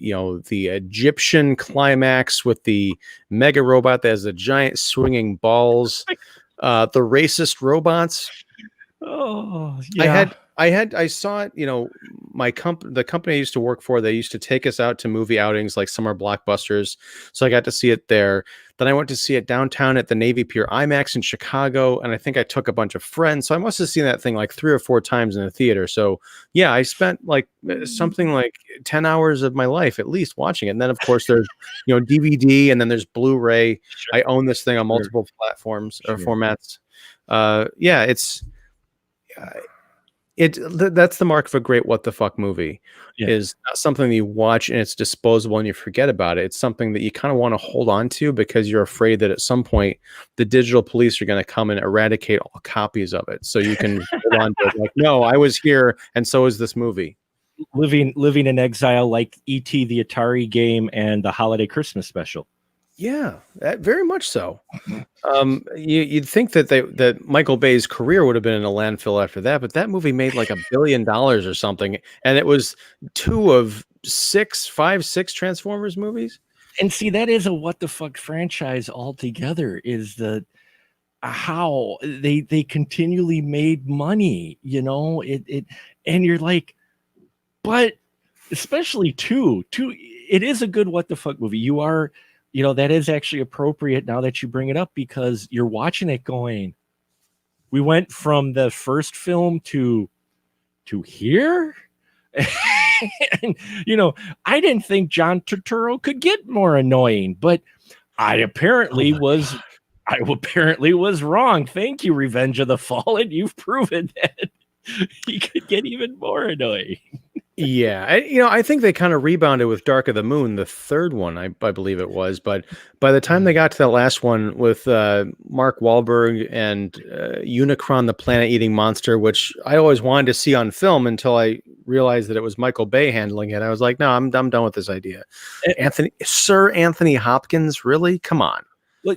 the Egyptian climax with the mega robot that has the giant swinging balls, the racist robots. Oh, yeah. I saw it, the company I used to work for, they used to take us out to movie outings like summer blockbusters. So I got to see it there. Then I went to see it downtown at the Navy Pier IMAX in Chicago. And I think I took a bunch of friends. So I must have seen that thing like 3 or 4 times in the theater. So yeah, I spent like something like 10 hours of my life at least watching it. And then of course there's, DVD and then there's Blu-ray. Sure. I own this thing on multiple platforms or formats. Yeah, that's the mark of a great what the fuck movie. Is not something that you watch and it's disposable and you forget about it. It's something that you kind of want to hold on to because you're afraid that at some point the digital police are going to come and eradicate all copies of it. So you can hold on to it like, no, I was here and so is this movie. Living in exile like E.T. the Atari game and the Holiday Christmas special. Yeah, very much so. You'd think that Michael Bay's career would have been in a landfill after that, but that movie made like $1 billion or something, and it was 2 of 6 Transformers movies. And see, that is a what the fuck franchise altogether. Is the how they continually made money, it and you're like, but especially two, it is a good what the fuck movie. You are. That is actually appropriate now that you bring it up because you're watching it going, we went from the first film to here. And, I didn't think John Turturro could get more annoying, but I apparently was wrong. Thank you, Revenge of the Fallen. You've proven that he could get even more annoying. Yeah, I think they kind of rebounded with Dark of the Moon, the third one, I believe it was. But by the time they got to that last one with Mark Wahlberg and Unicron, the planet-eating monster, which I always wanted to see on film until I realized that it was Michael Bay handling it. I was like, no, I'm done with this idea. Sir Anthony Hopkins, really? Come on.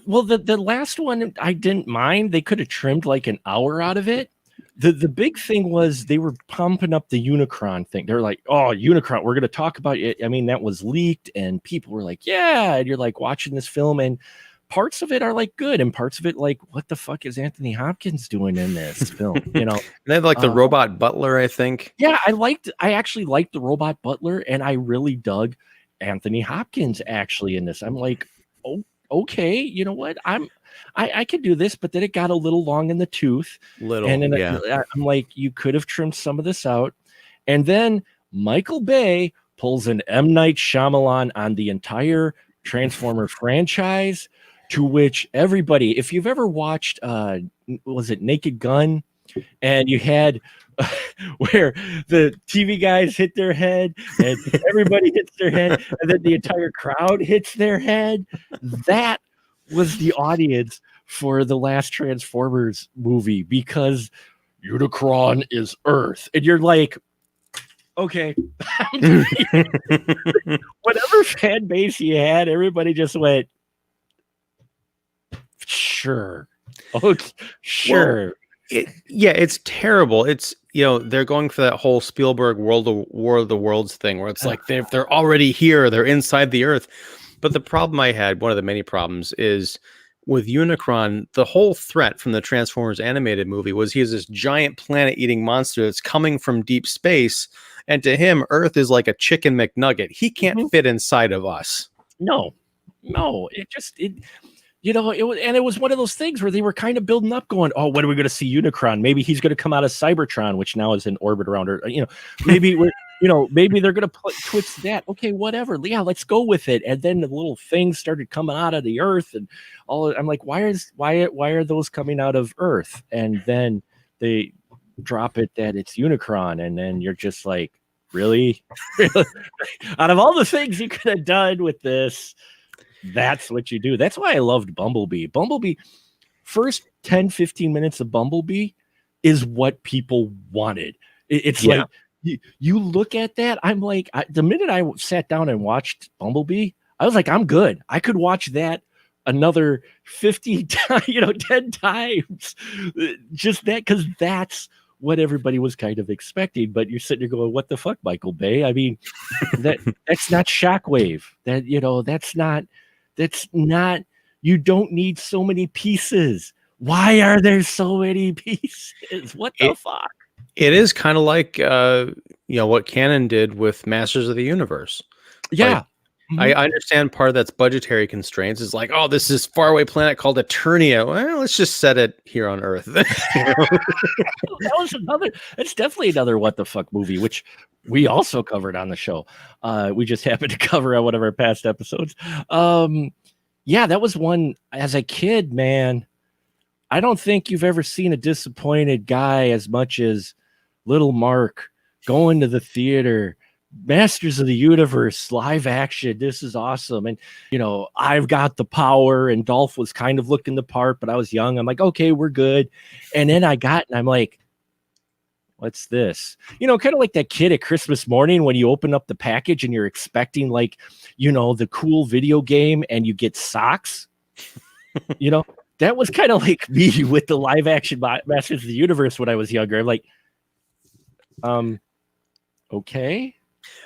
Well, the last one I didn't mind. They could have trimmed like an hour out of it. The big thing was they were pumping up the Unicron thing. They're like, oh, Unicron, we're going to talk about it. I mean, that was leaked and people were like, yeah. And you're like watching this film and parts of it are like good. And parts of it, like, what the fuck is Anthony Hopkins doing in this film? And they had like the robot butler, I think. Yeah, I actually liked the robot butler and I really dug Anthony Hopkins actually in this. I'm like, oh, okay, you know what? I could do this, but then it got a little long in the tooth. And then I'm like, you could have trimmed some of this out. And then Michael Bay pulls an M. Night Shyamalan on the entire Transformer franchise, to which everybody, if you've ever watched, was it Naked Gun? And you had where the TV guys hit their head and everybody hits their head and then the entire crowd hits their head. That was the audience for the last Transformers movie because Unicron is Earth. And you're like, okay. Whatever fan base you had, everybody just went, sure. Oh, sure. Well, it's terrible. It's they're going for that whole Spielberg War of the Worlds thing where it's like they're already here, they're inside the Earth. But the problem I had, one of the many problems, is with Unicron, the whole threat from the Transformers animated movie was he is this giant planet-eating monster that's coming from deep space, and to him, Earth is like a chicken McNugget. He can't fit inside of us. No, it was one of those things where they were kind of building up going, oh, when are we going to see Unicron? Maybe he's going to come out of Cybertron, which now is in orbit around her. Maybe maybe they're going to twist that. Okay, whatever. Yeah, let's go with it. And then the little things started coming out of the Earth and all. I'm like, why are those coming out of Earth? And then they drop it that it's Unicron. And then you're just like, really? Out of all the things you could have done with this, that's what you do. That's why I loved Bumblebee. First 10, 15 minutes of Bumblebee is what people wanted. It's like, you look at that, I'm like, the minute I sat down and watched Bumblebee, I was like, I'm good. I could watch that another 50 times, 10 times. Just that, because that's what everybody was kind of expecting. But you're sitting there going, what the fuck, Michael Bay? I mean, that's not Shockwave. That's not, you don't need so many pieces. Why are there so many pieces? What the fuck? It is kind of like, what Canon did with Masters of the Universe. Yeah. I understand part of that's budgetary constraints. It's like, oh, this is faraway planet called Eternia. Well, let's just set it here on Earth. It's definitely another what the fuck movie, which we also covered on the show. We just happened to cover on one of our past episodes. That was one as a kid, man. I don't think you've ever seen a disappointed guy as much as little Mark going to the theater. Masters of the Universe live action. This is awesome. And, I've got the power, and Dolph was kind of looking the part, but I was young. I'm like, okay, we're good. And then and I'm like, what's this? Kind of like that kid at Christmas morning when you open up the package and you're expecting the cool video game and you get socks. That was kind of like me with the live action Masters of the Universe when I was younger. I'm like, okay.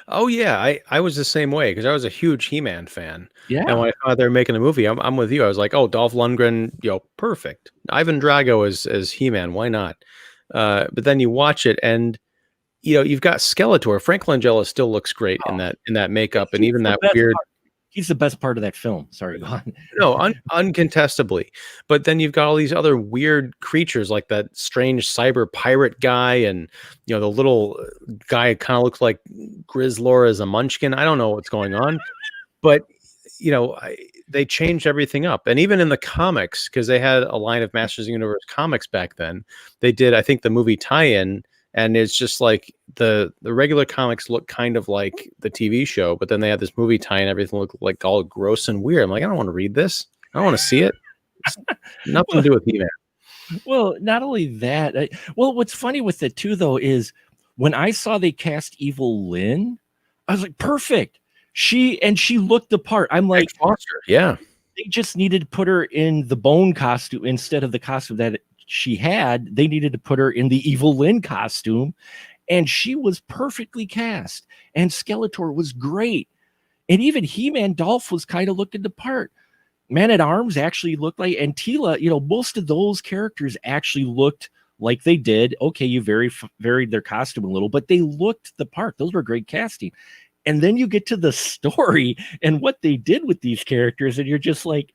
Oh yeah, I was the same way because I was a huge He-Man fan. Yeah, and when I thought they were making a movie, I'm with you. I was like, oh, Dolph Lundgren, perfect. Ivan Drago as He-Man, why not? But then you watch it, and you've got Skeletor. Frank Langella still looks great in that makeup, and even that weird. He's the best part of that film. Sorry, go on. No, uncontestably. But then you've got all these other weird creatures like that strange cyber pirate guy, and the little guy kind of looks like Grizzlor as a munchkin. I don't know what's going on, but they changed everything up. And even in the comics, because they had a line of Masters of the Universe comics back then, they did, I think, the movie tie-in. And it's just like the regular comics look kind of like the TV show, but then they had this movie tie and everything looked like all gross and weird. I'm like, I don't want to read this. I don't want to see it. It's nothing to do with He-Man. Well, not only that. What's funny with it too, though, is when I saw they cast Evil Lynn, I was like, perfect. She looked the part. I'm like, Foster. Yeah. They just needed to put her in the bone costume instead of the costume that she had. They needed to put her in the Evil Lynn costume, and she was perfectly cast. And Skeletor was great, and even He-Man Dolph was kind of looking the part. Man at Arms actually looked like, and Tila, most of those characters actually looked like they did. Okay, you varied their costume a little, but they looked the part. Those were great casting. And then you get to the story and what they did with these characters, and you're just like,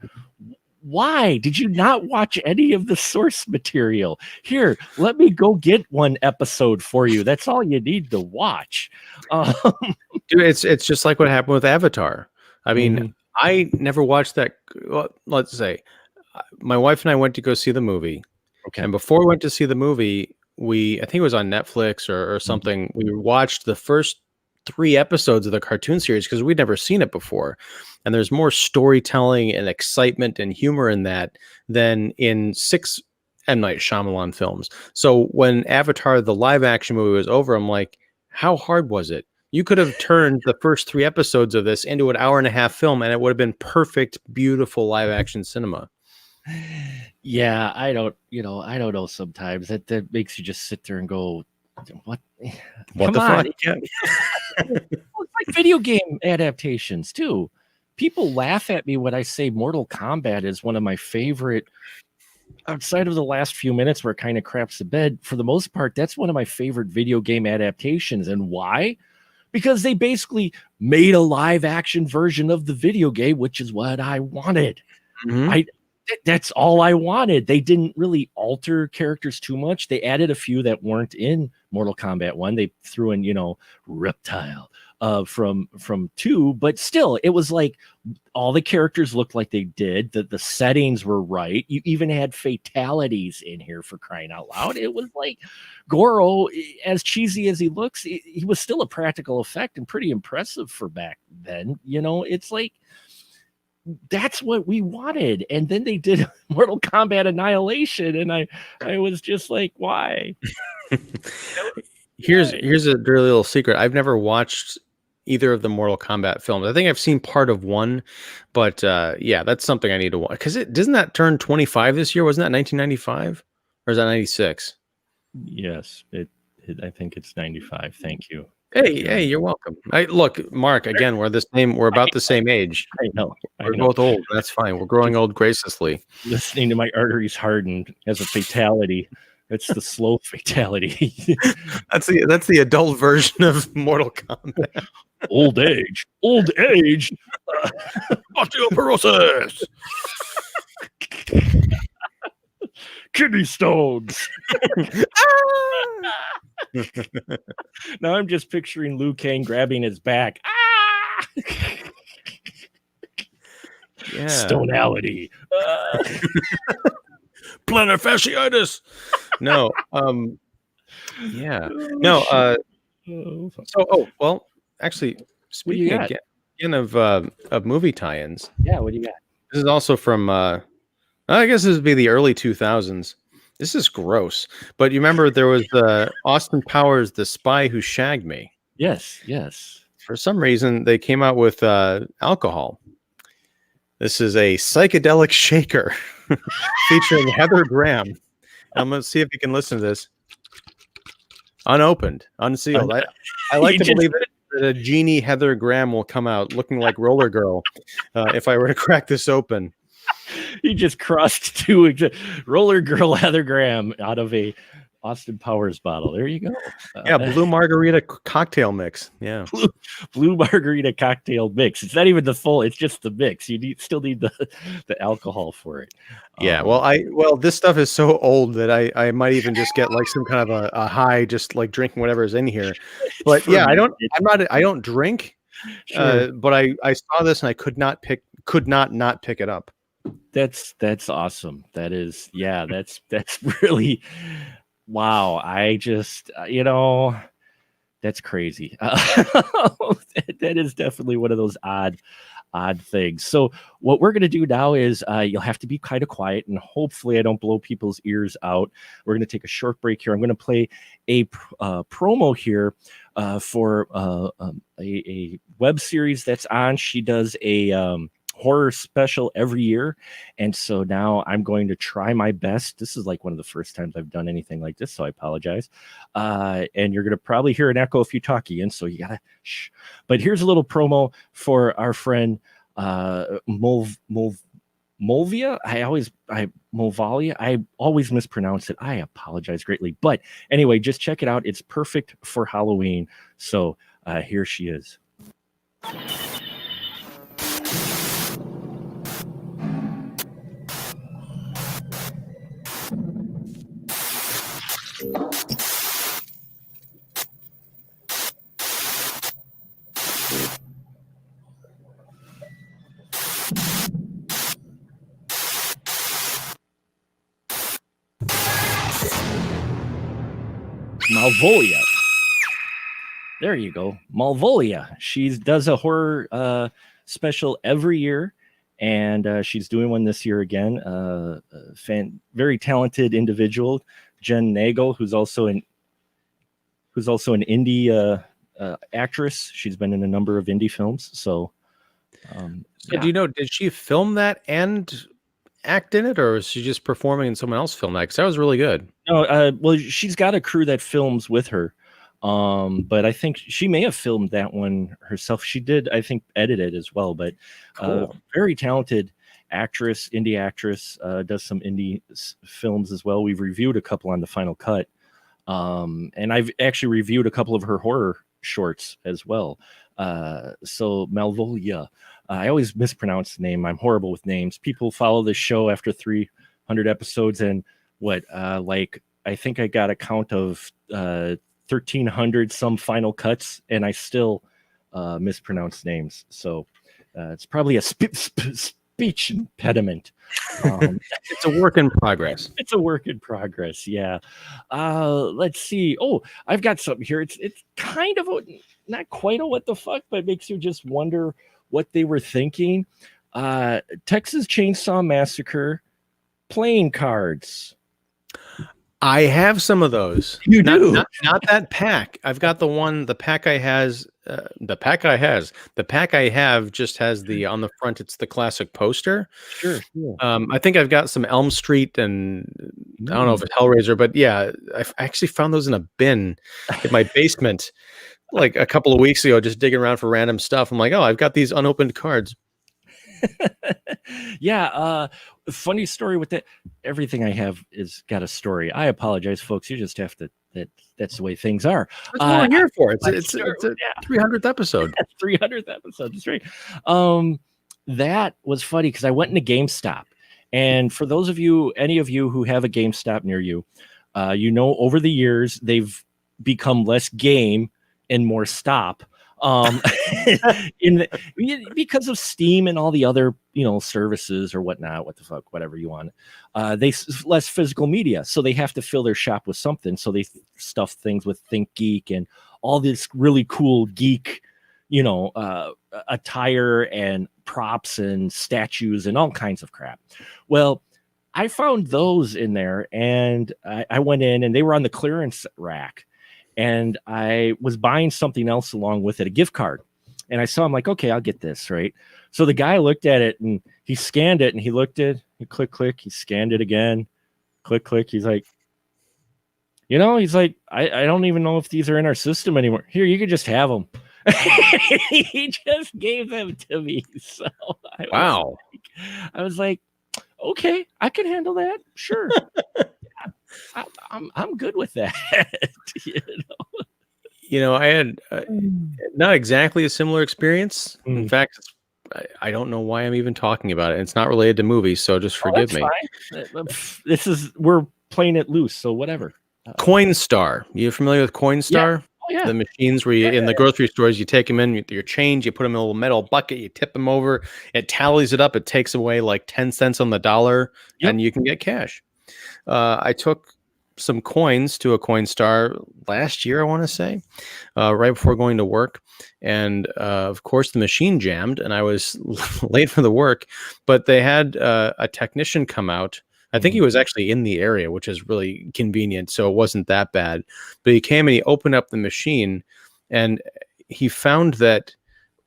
why did you not watch any of the source material? Here, let me go get one episode for you. That's all you need to watch. Dude, it's just like what happened with Avatar. I mean, I never watched that. Well, let's say my wife and I went to go see the movie. Okay. And before we went to see the movie, I think it was on Netflix or something. We watched the first 3 episodes of the cartoon series because we'd never seen it before. And there's more storytelling and excitement and humor in that than in 6 M. Night Shyamalan films. So when Avatar, the live action movie, was over, I'm like, how hard was it? You could have turned the first 3 episodes of this into an hour-and-a-half film, and it would have been perfect, beautiful live action cinema. Yeah, I don't know sometimes. That makes you just sit there and go, what the fuck? Yeah. It's like video game adaptations too. people laugh at me when I say Mortal Kombat is one of my favorite. Outside of the last few minutes where it kind of craps the bed, for the most part, that's one of my favorite video game adaptations. And why? Because they basically made a live action version of the video game, which is what I wanted. That's all I wanted. They didn't really alter characters too much. They added a few that weren't in Mortal Kombat 1. They threw in, Reptile from 2, but still, it was like all the characters looked like they did. The settings were right. You even had fatalities in here, for crying out loud. It was like Goro, as cheesy as he looks, he was still a practical effect and pretty impressive for back then. It's like, that's what we wanted. And then they did Mortal Kombat Annihilation, and I was just like, why? Here's a dirty little secret. I've never watched either of the Mortal Kombat films. I think I've seen part of one, but that's something I need to watch. Because doesn't that turn 25 this year? Wasn't that 1995? Or is that 96? Yes, I think it's 95. Thank you. Hey, you're welcome. Look, Mark, again, we're about the same age. I know. We're both old. That's fine. We're growing old graciously. Listening to my arteries harden as a fatality. It's the slow fatality. That's the adult version of Mortal Kombat. Old age. Osteoporosis. Kidney stones. Now I'm just picturing Liu Kang grabbing his back. Yeah. Stonality. Plantar fasciitis. No. Yeah. No. Well, actually, speaking again of movie tie-ins. Yeah. What do you got? This is also from. I guess this would be the early 2000s. This is gross. But you remember there was Austin Powers, The Spy Who Shagged Me. Yes. For some reason, they came out with alcohol. This is a psychedelic shaker featuring Heather Graham. I'm going to see if you can listen to this. Unopened, unsealed. I like to believe that a genie Heather Graham will come out looking like Roller Girl if I were to crack this open. He just crossed two Roller Girl Heather Graham out of a Austin Powers bottle. There you go. Blue margarita cocktail mix. Yeah, blue margarita cocktail mix. It's not even the full. It's just the mix. You still need the alcohol for it. Yeah. Well, this stuff is so old that I might even just get like some kind of a high, just like drinking whatever is in here. But yeah, I don't drink. Sure. But I saw this and I could not not pick it up. That's awesome. That is, that's really. Wow, I just, that's crazy. That is definitely one of those odd things. So what we're going to do now is you'll have to be kind of quiet, and hopefully I don't blow people's ears out. We're going to take a short break here. I'm going to play a promo here for a web series that's on. She does a horror special every year, and so now I'm going to try my best. This is like one of the first times I've done anything like this, so I apologize. And you're going to probably hear an echo if you talk, Ian, so you gotta shh. But here's a little promo for our friend Molvia. Molvalia. I always mispronounce it. I apologize greatly, but anyway, just check it out. It's perfect for Halloween. So here she is. Malvolia. There you go. Malvolia. She does a horror special every year, and she's doing one this year again. Very talented individual, Jen Nagel, who's also an indie actress. She's been in a number of indie films. So do you know, did she film that and act in it, or is she just performing and someone else filmed that? Because that was really good. No, well, she's got a crew that films with her. But I think she may have filmed that one herself. She did, I think, edit it as well. But Cool. very talented actress, indie actress, does some indie films as well. We've reviewed a couple on the Final Cut. And I've actually reviewed a couple of her horror shorts as well. So Malvolia, I always mispronounce the name. I'm horrible with names. People follow this show after 300 episodes, and like I think I got a count of 1,300 some Final Cuts, and I still mispronounce names. So it's probably a speech impediment. It's a work in progress. It's a work in progress. Yeah. Let's see. Oh, I've got something here. It's kind of not quite a what the fuck, but it makes you just wonder what they were thinking. Texas Chainsaw Massacre playing cards. I have some of those. You do? Not that pack. I've got the pack I have just has on the front, it's the classic poster. Sure. I think I've got some Elm Street, and I don't know if it's Hellraiser, but yeah, I actually found those in a bin in my basement like a couple of weeks ago, just digging around for random stuff. I'm like, oh, I've got these unopened cards. Yeah. Funny story with that. Everything I have is got a story. I apologize, folks. You just have to. That's the way things are. That's what we're here for. It's a 300th episode. 300th episode. That's right. That was funny because I went into GameStop, and for those of you, any of you who have a GameStop near you, over the years they've become less game and more stop. Because of Steam and all the other services or whatnot, what the fuck, whatever you want, they less physical media, so they have to fill their shop with something, so they stuff things with ThinkGeek and all this really cool geek attire and props and statues and all kinds of crap. Well, I found those in there, and I went in, and they were on the clearance rack. And I was buying something else along with it, a gift card. And I saw, I'm like, okay, I'll get this, right? So the guy looked at it, and he scanned it, and he looked at it, he click, he scanned it again, click. He's like, I don't even know if these are in our system anymore. Here, you could just have them. He just gave them to me. So Wow. I was like, okay, I can handle that. Sure. I'm good with that. I had not exactly a similar experience. In fact, I don't know why I'm even talking about it. It's not related to movies, so just forgive me. Fine. We're playing it loose, so whatever. Coinstar. You familiar with Coinstar? Yeah. Oh, yeah. The machines where in the grocery stores, you take them in with your change, you put them in a little metal bucket, you tip them over, it tallies it up, it takes away like 10 cents on the dollar, and you can get cash. I took some coins to a Coinstar last year, I want to say, right before going to work. And of course, the machine jammed and I was late for the work, but they had a technician come out. I think he was actually in the area, which is really convenient. So it wasn't that bad. But he came and he opened up the machine, and he found that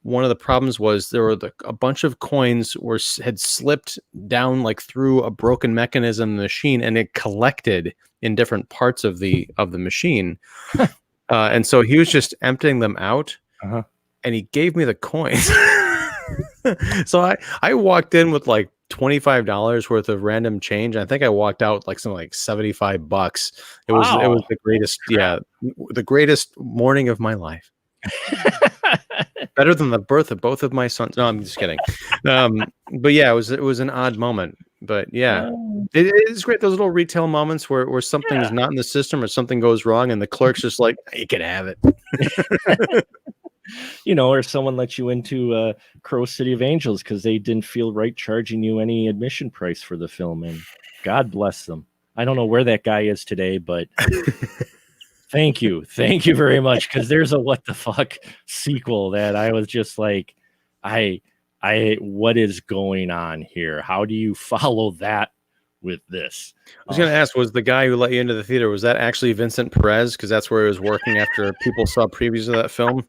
one of the problems was there were a bunch of coins had slipped down like through a broken mechanism in the machine, and it collected in different parts of the machine. And so he was just emptying them out, and he gave me the coins. So I walked in with like $25 worth of random change. I think I walked out like something like $75. It was the greatest, the greatest morning of my life. Better than the birth of both of my sons. No, I'm just kidding. But yeah, it was an odd moment. But yeah, it is great. Those little retail moments where something is not in the system or something goes wrong, and the clerk's just like, you can have it. Or someone lets you into Crow City of Angels because they didn't feel right charging you any admission price for the film, and God bless them. I don't know where that guy is today, but thank you very much, because there's a what the fuck sequel that I was just like, what is going on here? How do you follow that with this? I was going to ask, was the guy who let you into the theater, was that actually Vincent Perez? Because that's where he was working after people saw previews of that film.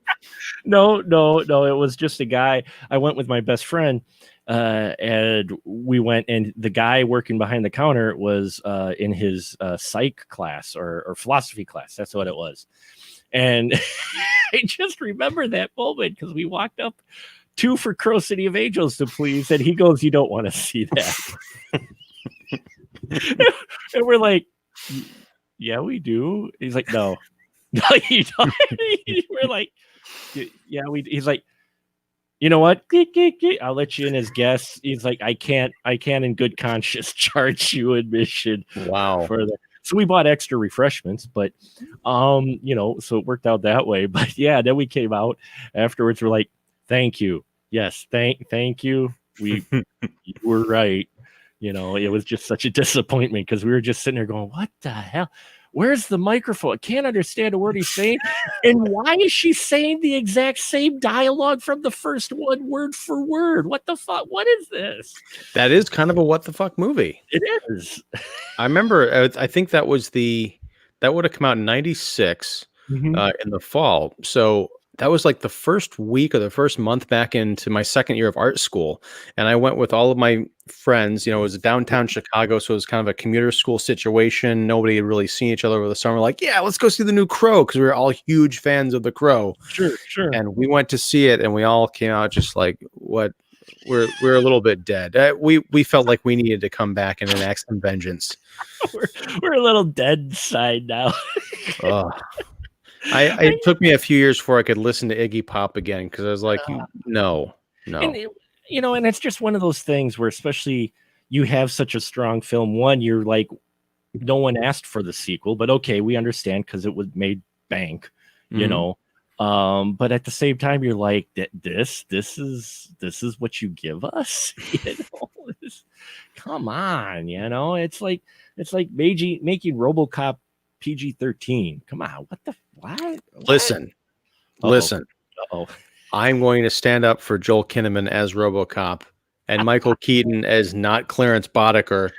No. It was just a guy. I went with my best friend, and we went, and the guy working behind the counter was in his psych class or philosophy class. That's what it was. And I just remember that moment because we walked up 2 for Crow City of Angels to please, and he goes, "You don't want to see that." And we're like, "Yeah, we do." He's like, "No, no, you don't." We're like, "Yeah, we." He's like, "You know what? I'll let you in as guests." He's like, I can't in good conscience charge you admission." Wow. For the So we bought extra refreshments, but so it worked out that way. But yeah, then we came out afterwards. We're like, "Thank you. Yes, thank you. You were right." It was just such a disappointment because we were just sitting there going, "What the hell? Where's the microphone? I can't understand a word he's saying. And why is she saying the exact same dialogue from the first one, word for word? What the fuck? What is this?" That is kind of a what the fuck movie. It is. I remember, I think that would have come out in 96 in the fall. So that was like the first week or the first month back into my second year of art school. And I went with all of my friends. It was downtown Chicago. So it was kind of a commuter school situation. Nobody had really seen each other over the summer. Like, yeah, let's go see the new Crow, because we were all huge fans of the Crow. Sure. And we went to see it, and we all came out just like, what? We're a little bit dead. We felt like we needed to come back and enact some vengeance. We're a little dead inside now. It took me a few years before I could listen to Iggy Pop again, because I was like, no. And and it's just one of those things where, especially you have such a strong film. One, you're like, no one asked for the sequel, but okay, we understand because it was made bank, But at the same time, you're like, this is what you give us, come on, it's like making RoboCop PG-13. Come on, what? Listen. Uh-oh. I'm going to stand up for Joel Kinnaman as RoboCop and Michael Keaton as not Clarence Boddicker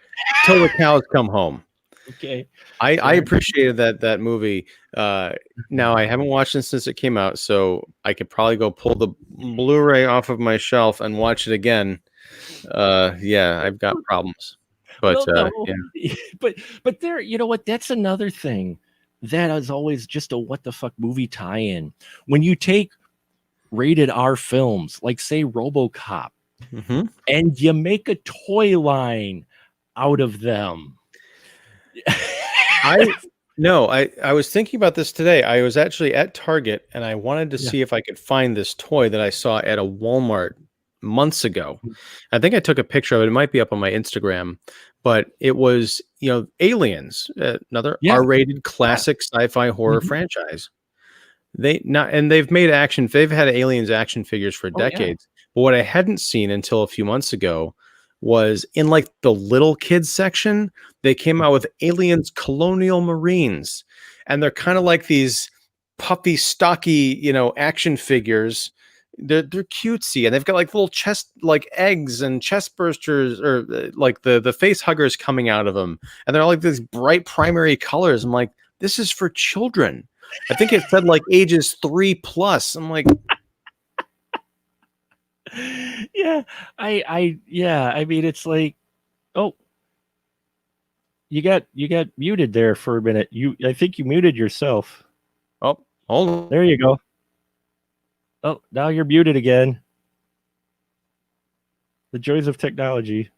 till the cows come home. Okay. I appreciated that movie. Now I haven't watched it since it came out, so I could probably go pull the Blu-ray off of my shelf and watch it again. Yeah, I've got problems. But yeah. But there, you know what? That's another thing that is always just a what the fuck movie tie-in. When you take rated R films, like say RoboCop, and you make a toy line out of them. I was thinking about this today. I was actually at Target, and I wanted to see if I could find this toy that I saw at a Walmart months ago. I think I took a picture of it. It might be up on my Instagram, but it was, Aliens, another R-rated classic sci-fi horror franchise. They've had Aliens action figures for decades. But what I hadn't seen until a few months ago was in like the little kids section, they came out with Aliens Colonial Marines, and they're kind of like these puffy, stocky, action figures. They're cutesy, and they've got like little chest, like eggs and chest bursters, or like the face huggers coming out of them, and they're all like these bright primary colors. I'm like, this is for children. I think it said like ages 3+. I'm like, yeah, I mean, it's like, oh, you got muted there for a minute. I think you muted yourself. Oh, hold on. There you go. Oh, now you're muted again. The joys of technology.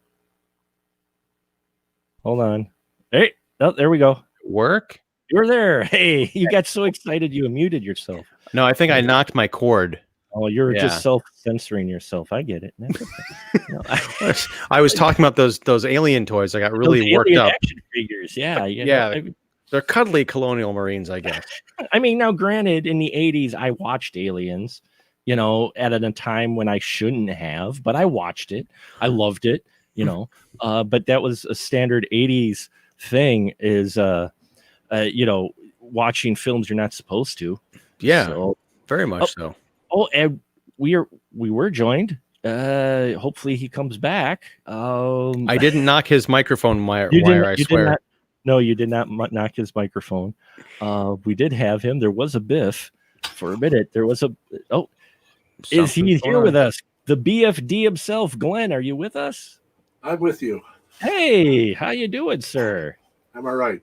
Hold on. Hey, oh, there we go. Work? You're there. Hey, you got so excited you muted yourself. No, I think I knocked my cord. Oh, you're just self-censoring yourself. I get it. I was talking about those alien toys. I got really worked up. Action figures. They're cuddly Colonial Marines, I guess. I mean, now granted, in the 80s, I watched Aliens, at a time when I shouldn't have, but I watched it. I loved it, but that was a standard 80s thing, is, watching films you're not supposed to. Yeah, so, very much so. Oh, and we were joined. Hopefully he comes back. I didn't knock his microphone wire, I swear. No, you did not knock his microphone. We did have him. There was a biff for a minute. There was is he here with us? the BFD himself. Glenn, are you with us? I'm with you. Hey, how you doing, sir? I'm all right.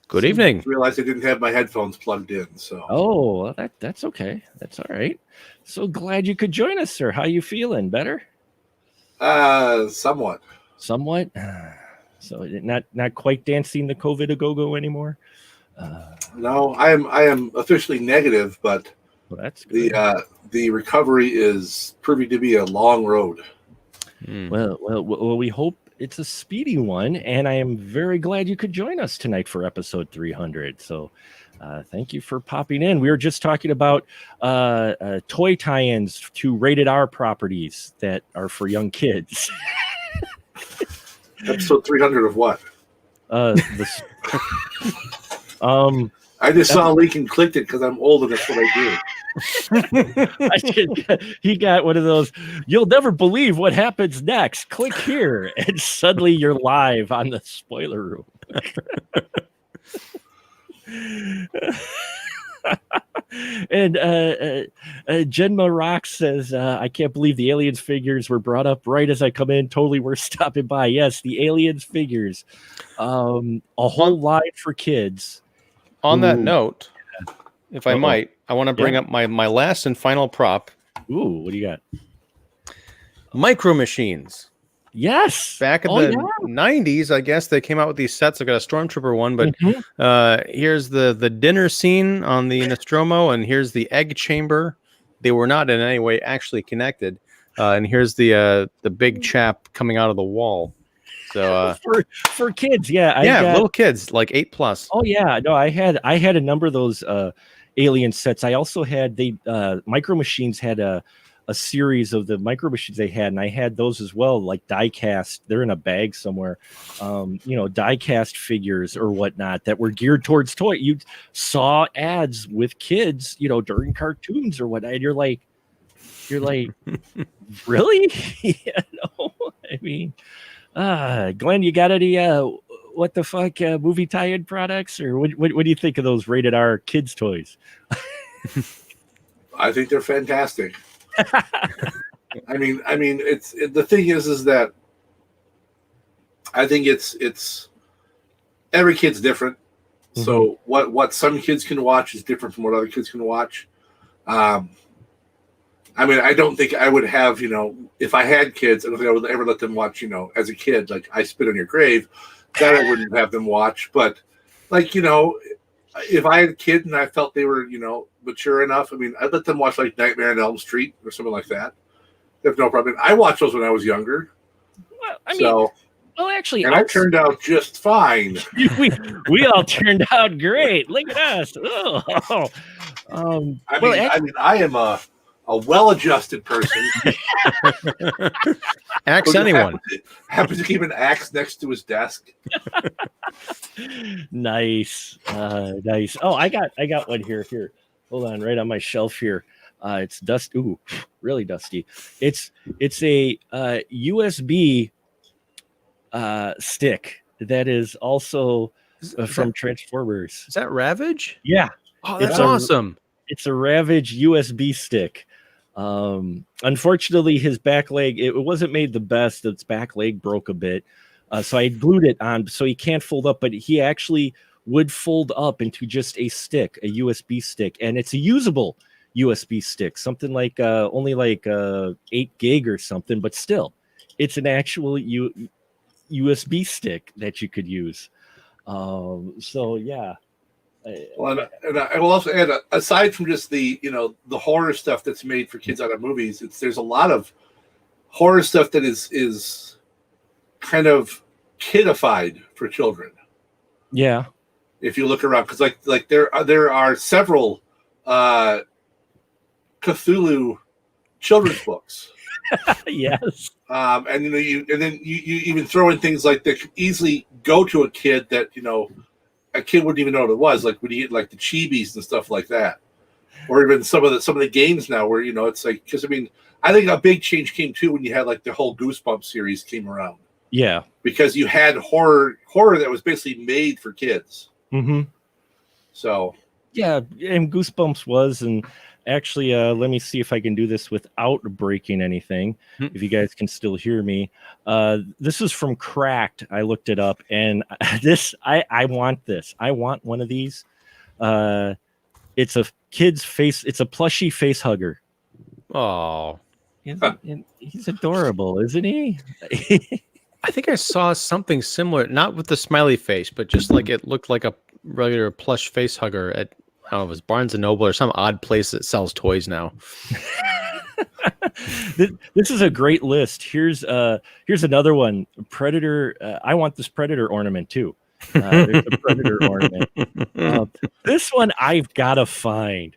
Good evening. I realized I didn't have my headphones plugged in, so. Oh, well, that's okay. That's all right. So glad you could join us, sir. How you feeling? Better? Somewhat. Somewhat. So not quite dancing the COVID a go-go anymore. No, I am officially negative, but Well, that's good. the recovery is proving to be a long road. Well, we hope it's a speedy one, and I am very glad you could join us tonight for episode 300. So thank you for popping in. We were just talking about toy tie-ins to rated R properties that are for young kids. Episode 300 of what? I just saw a link and clicked it because I'm old and that's what I do. He got one of those, you'll never believe what happens next. Click here, and suddenly you're live on the spoiler room. And Jenma Rock says, I can't believe the aliens figures were brought up right as I come in. Totally worth stopping by. Yes, the aliens figures. A whole line for kids. On that note, if I might, I want to bring up my last and final prop. Ooh, what do you got? Micro Machines. Yes. Back in the 90s, I guess, they came out with these sets. I got a Stormtrooper one, but here's the dinner scene on the Nostromo, and here's the egg chamber. They were not in any way actually connected. And here's the big chap coming out of the wall. So for kids, little kids, like 8+. Oh yeah, no, I had a number of those alien sets. I also had Micro Machines had a series of the Micro Machines they had, and I had those as well, like die-cast. They're in a bag somewhere, die-cast figures or whatnot that were geared towards toy. You saw ads with kids, during cartoons or whatnot, and you're like, really? I mean. Glenn, you got any what the fuck movie tie-in products, or what do you think of those rated R kids toys? I think they're fantastic. I mean, the thing is that I think it's every kid's different. Mm-hmm. So what some kids can watch is different from what other kids can watch. I mean, I don't think I would have, if I had kids, I don't think I would ever let them watch, as a kid, like I Spit on Your Grave, that I wouldn't have them watch. But, like, if I had a kid and I felt they were, mature enough, I mean, I'd let them watch, like, Nightmare on Elm Street or something like that. There's no problem. I watched those when I was younger. Well, I mean, actually, and I turned out just fine. we all turned out great. Look at us. I am a well-adjusted person. Axe anyone. Happens to keep an axe next to his desk. Nice. Nice. Oh, I got one here. Here. Hold on, right on my shelf here. It's dust. Ooh, really dusty. It's a USB stick that is also from Transformers. Is that Ravage? Yeah. Oh, that's awesome. It's a Ravage USB stick. Unfortunately, his back leg, it wasn't made the best. Its back leg broke a bit. So I glued it on so he can't fold up, but he actually would fold up into just a stick, a USB stick. And it's a usable USB stick, something like only like 8 gig or something, but still, it's an actual USB stick that you could use. So yeah. Well, and I will also add, aside from just the horror stuff that's made for kids out of movies, there's a lot of horror stuff that is kind of kidified for children. Yeah, if you look around, because like there are several Cthulhu children's books. Yes. And you even throw in things like that could easily go to a kid that a kid wouldn't even know what it was, like when you get like the chibis and stuff like that, or even some of the games now where it's like, because I think a big change came too when you had like the whole Goosebumps series came around. Yeah, because you had horror that was basically made for kids. Mm-hmm. So Yeah, and Goosebumps was, and actually, let me see if I can do this without breaking anything. If you guys can still hear me, this is from Cracked. I looked it up, and I want this. I want one of these. It's a kid's face. It's a plushy face hugger. Oh, He's adorable, isn't he? I think I saw something similar, not with the smiley face, but just like it looked like a regular plush face hugger at, I don't know, it was Barnes and Noble or some odd place that sells toys now. This is a great list. Here's another one. Predator. I want this Predator ornament too. There's a Predator ornament. This one I've got to find.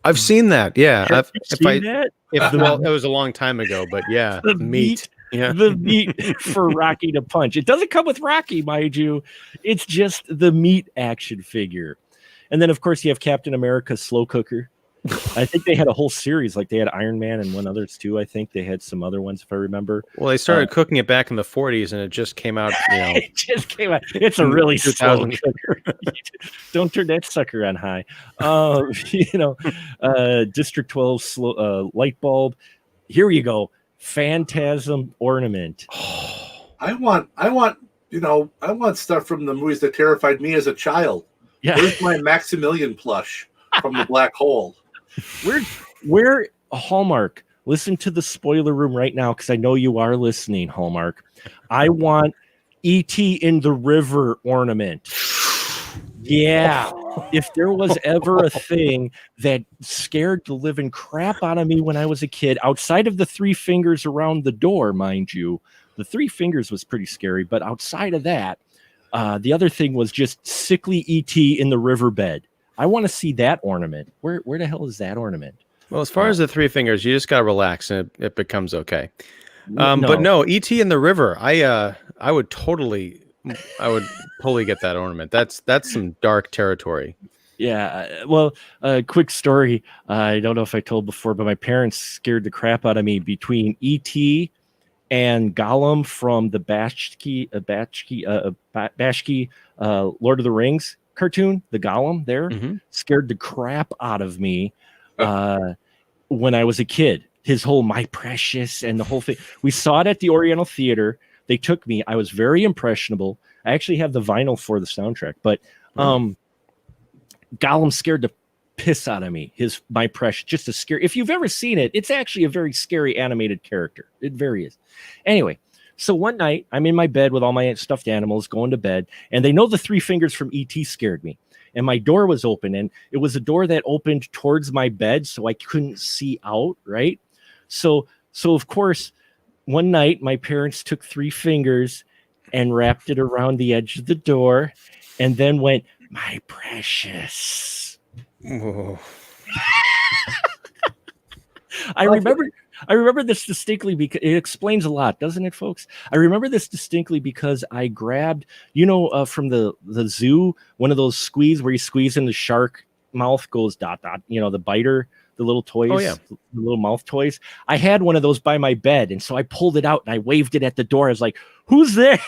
I've seen that. Yeah. Have you seen that? Well, it was a long time ago, but yeah, The meat. Yeah. The meat for Rocky to punch. It doesn't come with Rocky, mind you. It's just the meat action figure. And then, of course, you have Captain America's slow cooker. I think they had a whole series. Like they had Iron Man and one others too. I think they had some other ones, if I remember. Well, they started cooking it back in the 40s, and it just came out. It just came out. It's a really slow cooker. Don't turn that sucker on high. District 12 light bulb. Here you go. Phantasm ornament. I want stuff from the movies that terrified me as a child. Yeah. Where's my Maximilian plush from the black hole? Where Hallmark? Listen to the spoiler room right now, because I know you are listening, Hallmark. I want E.T. in the river ornament. Yeah. If there was ever a thing that scared the living crap out of me when I was a kid, outside of the three fingers around the door, mind you, the three fingers was pretty scary. But outside of that, the other thing was just sickly E.T. in the riverbed. I want to see that ornament. Where the hell is that ornament? Well, as far as the three fingers, you just got to relax and it becomes okay. No. But no, E.T. in the river, I would totally get that ornament. That's some dark territory. Yeah. Well, quick story. I don't know if I told before, but my parents scared the crap out of me between E.T. and Gollum from the Bashki Lord of the Rings cartoon. The Gollum there scared the crap out of me when I was a kid. His whole "my precious" and the whole thing. We saw it at the Oriental Theater. They took me. I was very impressionable. I actually have the vinyl for the soundtrack, but Gollum scared the piss out of me. His "my precious," just a scary. If you've ever seen it, it's actually a very scary animated character. It very is. Anyway, so one night I'm in my bed with all my stuffed animals, going to bed, and they know the three fingers from E.T. scared me. And my door was open, and it was a door that opened towards my bed, so I couldn't see out. Right. So of course, one night my parents took three fingers and wrapped it around the edge of the door, and then went, "My precious." I remember this distinctly because it explains a lot, doesn't it, folks? I remember this distinctly because I grabbed, from the zoo, one of those squeeze where you squeeze and the shark mouth goes dot dot, the biter, the little toys, the little mouth toys. I had one of those by my bed, and so I pulled it out and I waved it at the door. I was like, "Who's there?"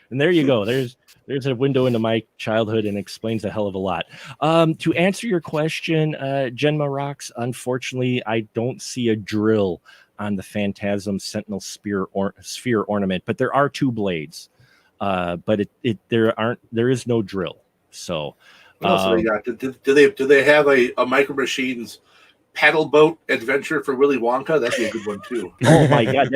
And there you go. There's a window into my childhood and explains a hell of a lot. To answer your question, Genma Rocks, unfortunately, I don't see a drill on the Phantasm Sentinel sphere ornament, but there are two blades. But there is no drill. So what else do they got? Do they have a Micro Machines paddle boat adventure for Willy Wonka? That'd be a good one too. Oh my god,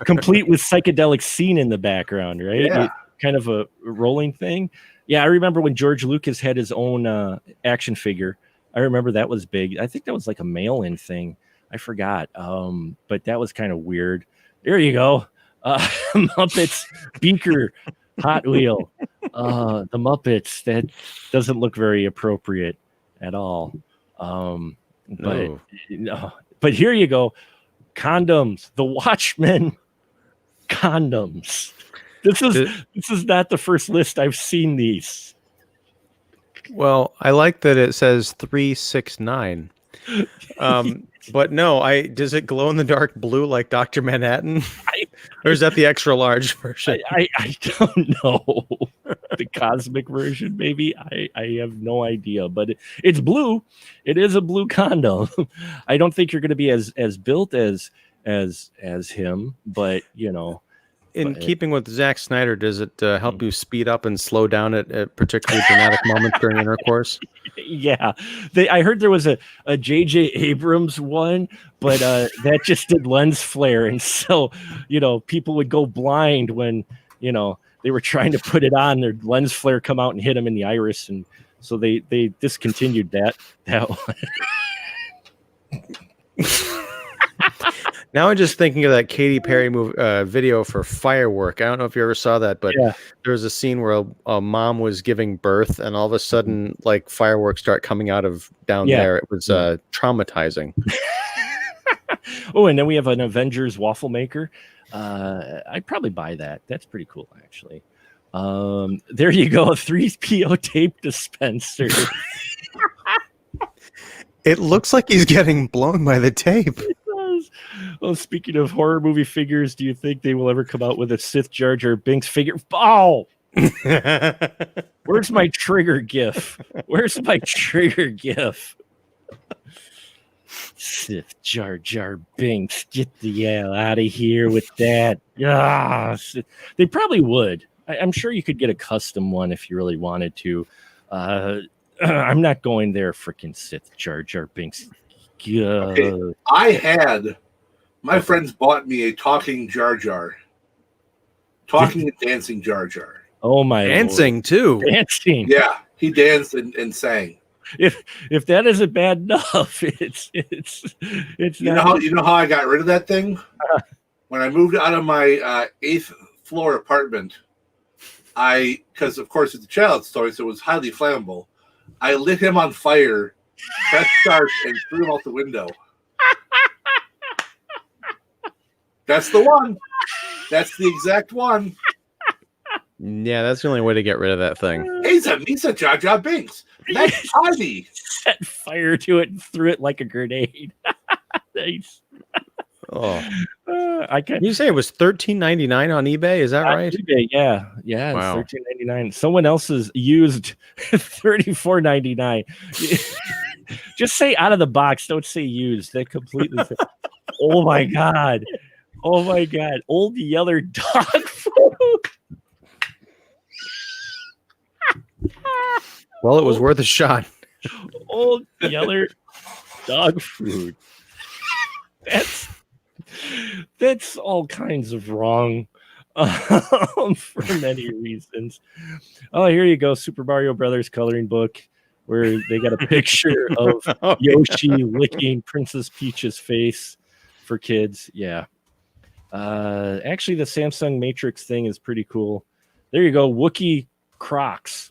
complete with psychedelic scene in the background, right? Yeah. Kind of a rolling thing. Yeah, I remember when George Lucas had his own action figure. I remember that was big. I think that was like a mail-in thing. I forgot. But that was kind of weird. There you go. Muppets Beaker Hot Wheel. The Muppets. That doesn't look very appropriate at all. But here you go. Condoms. The Watchmen condoms. This is not the first list I've seen these. Well, I like that it says 369. But no, does it glow in the dark blue like Dr. Manhattan? I, Or is that the extra large version? I don't know. The cosmic version, maybe. I have no idea, but it's blue. It is a blue condom. I don't think you're going to be as built as him, but In keeping with Zack Snyder, does it help you speed up and slow down at particularly dramatic moments during intercourse? Yeah, I heard there was a J.J. Abrams one, but that just did lens flare, and so people would go blind when they were trying to put it on. Their lens flare come out and hit them in the iris, and so they discontinued that one. Now I'm just thinking of that Katy Perry video for Firework. I don't know if you ever saw that, but there was a scene where a mom was giving birth, and all of a sudden, like, fireworks start coming out of down there. It was traumatizing. Oh, and then we have an Avengers waffle maker. I'd probably buy that. That's pretty cool, actually. There you go, a 3PO tape dispenser. It looks like he's getting blown by the tape. Well, speaking of horror movie figures, do you think they will ever come out with a Sith Jar Jar Binks figure? Oh! Where's my trigger gif? Where's my trigger gif? Sith Jar Jar Binks, get the hell out of here with that. They probably would. I'm sure you could get a custom one if you really wanted to. I'm not going there, freaking Sith Jar Jar Binks. Okay. My friends bought me a talking Jar Jar. Talking and dancing JarJar. Oh my dancing Lord. Too. Dancing. Yeah, he danced and sang. If that isn't bad enough, it's you know how I got rid of that thing? When I moved out of my 8th floor apartment, because of course it's a child's toy, so it was highly flammable. I lit him on fire, pressed start, and threw him out the window. That's the one. That's the exact one. Yeah, that's the only way to get rid of that thing. He's a Jar Jar Binks. That's tiny. Set fire to it and threw it like a grenade. Nice. Oh, I can't. You say it was $13.99 on eBay? Is that right? eBay, yeah. Wow. It's $13.99. Someone else's used $34.99. Just say out of the box. Don't say used. That completely. Oh my god. Oh my god. Old Yeller dog food. Well, it was worth a shot. Old Yeller dog food. That's all kinds of wrong for many reasons. Oh, here you go. Super Mario Brothers coloring book where they got a picture of Yoshi licking Princess Peach's face for kids. Yeah. Actually, the Samsung Matrix thing is pretty cool. There you go. Wookiee Crocs.